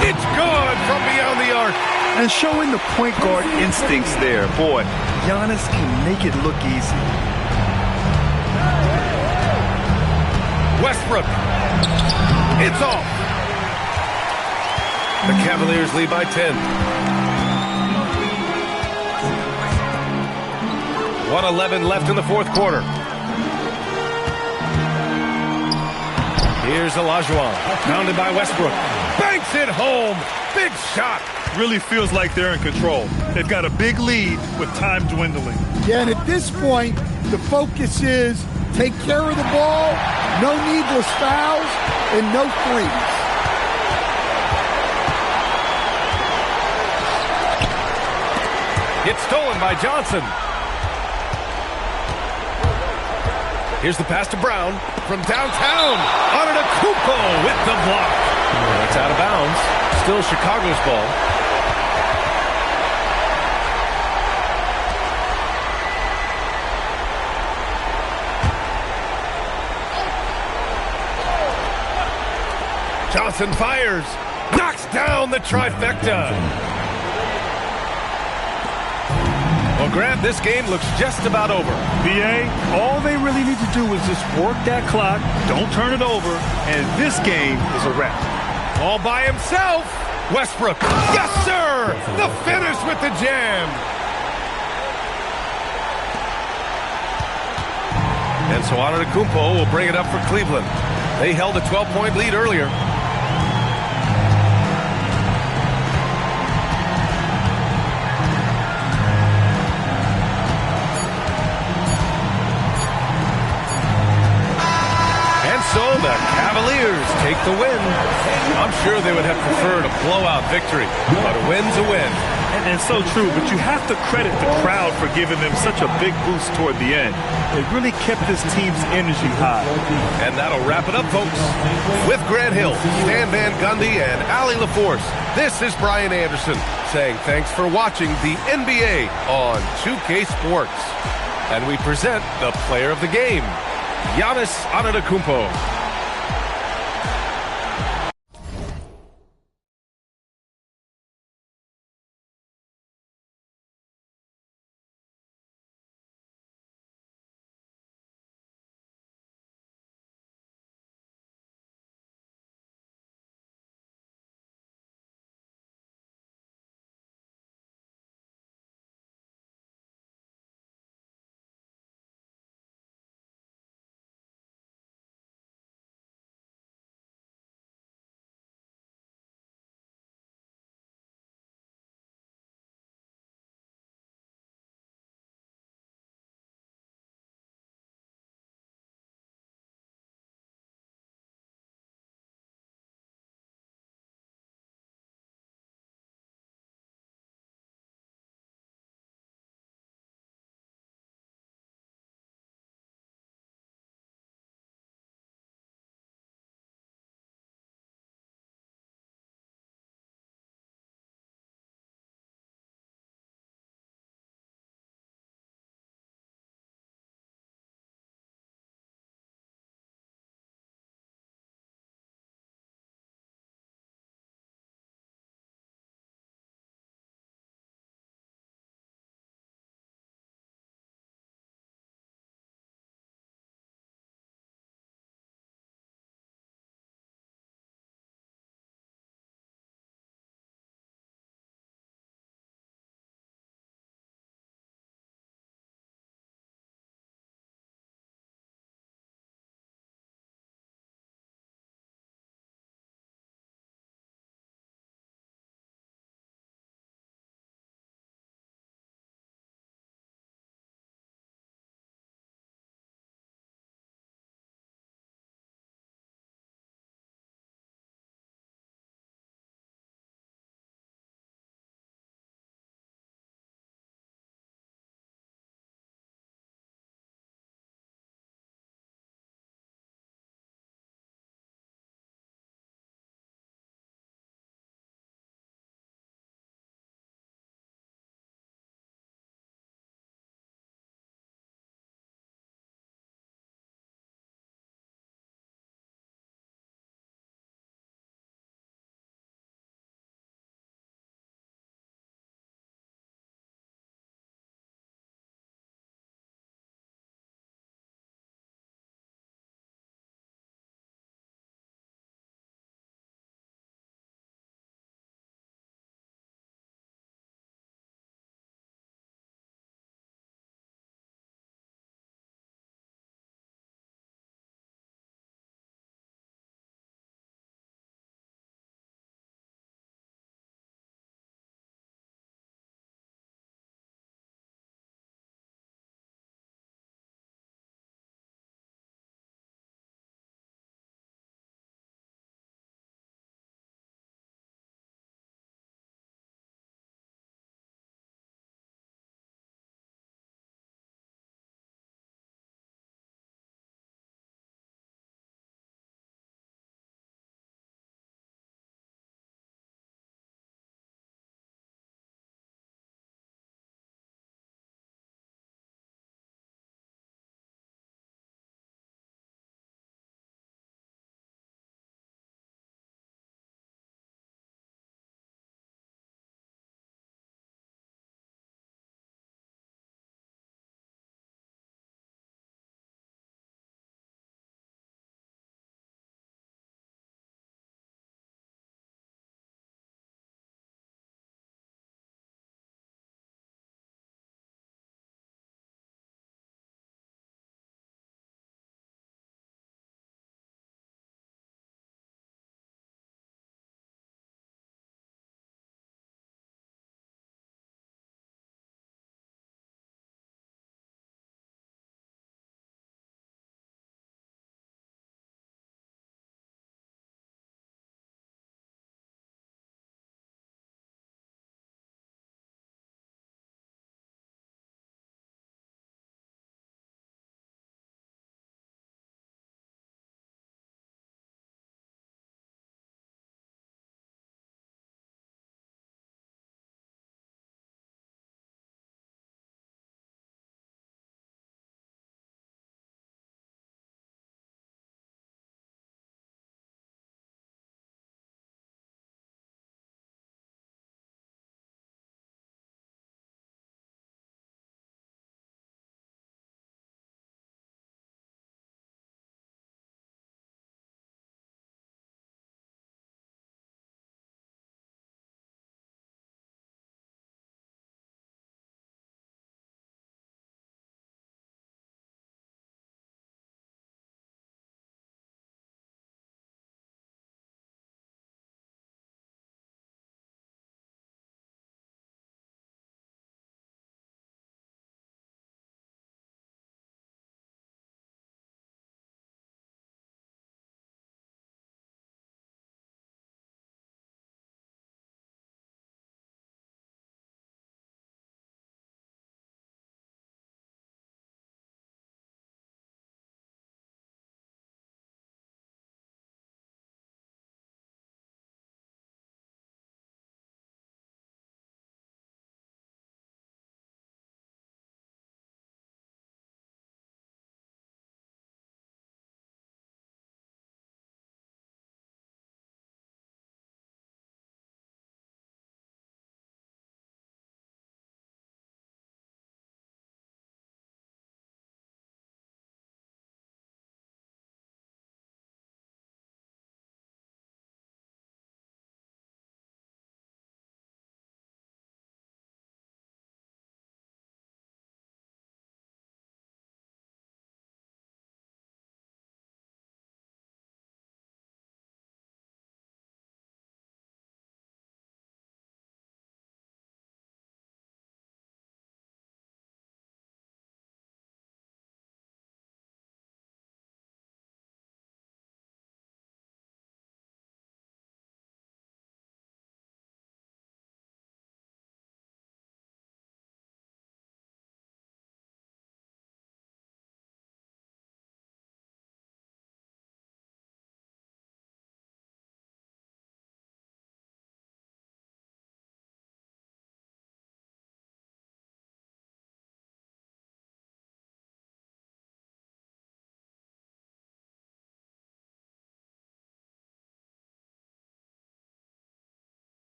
It's good from beyond the arc. And showing the point guard instincts there. Boy, Giannis can make it look easy. Westbrook. It's off. The Cavaliers lead by 10. 1:11 left in the fourth quarter. Here's Olajuwon, mounded by Westbrook. Banks it home. Big shot. Really feels like they're in control. They've got a big lead with time dwindling. Yeah, and at this point, the focus is take care of the ball, no needless fouls, and no threes. It's stolen by Johnson. Here's the pass to Brown from downtown. Antetokounmpo with the block. That's out of bounds. Still Chicago's ball. Johnson fires. Knocks down the trifecta. Well, Grant, this game looks just about over. B.A., all they really need to do is just work that clock, don't turn it over, and this game is a wrap. All by himself. Westbrook. Yes, sir. The finish with the jam. And so Antetokounmpo will bring it up for Cleveland. They held a 12-point lead earlier. So the Cavaliers take the win. I'm sure they would have preferred a blowout victory, but a win's a win. And so true, but you have to credit the crowd for giving them such a big boost toward the end. It really kept this team's energy high. And that'll wrap it up, folks. With Grant Hill, Stan Van Gundy, and Allie LaForce, this is Brian Anderson saying thanks for watching the NBA on 2K Sports. And we present the player of the game, Giannis Antetokounmpo.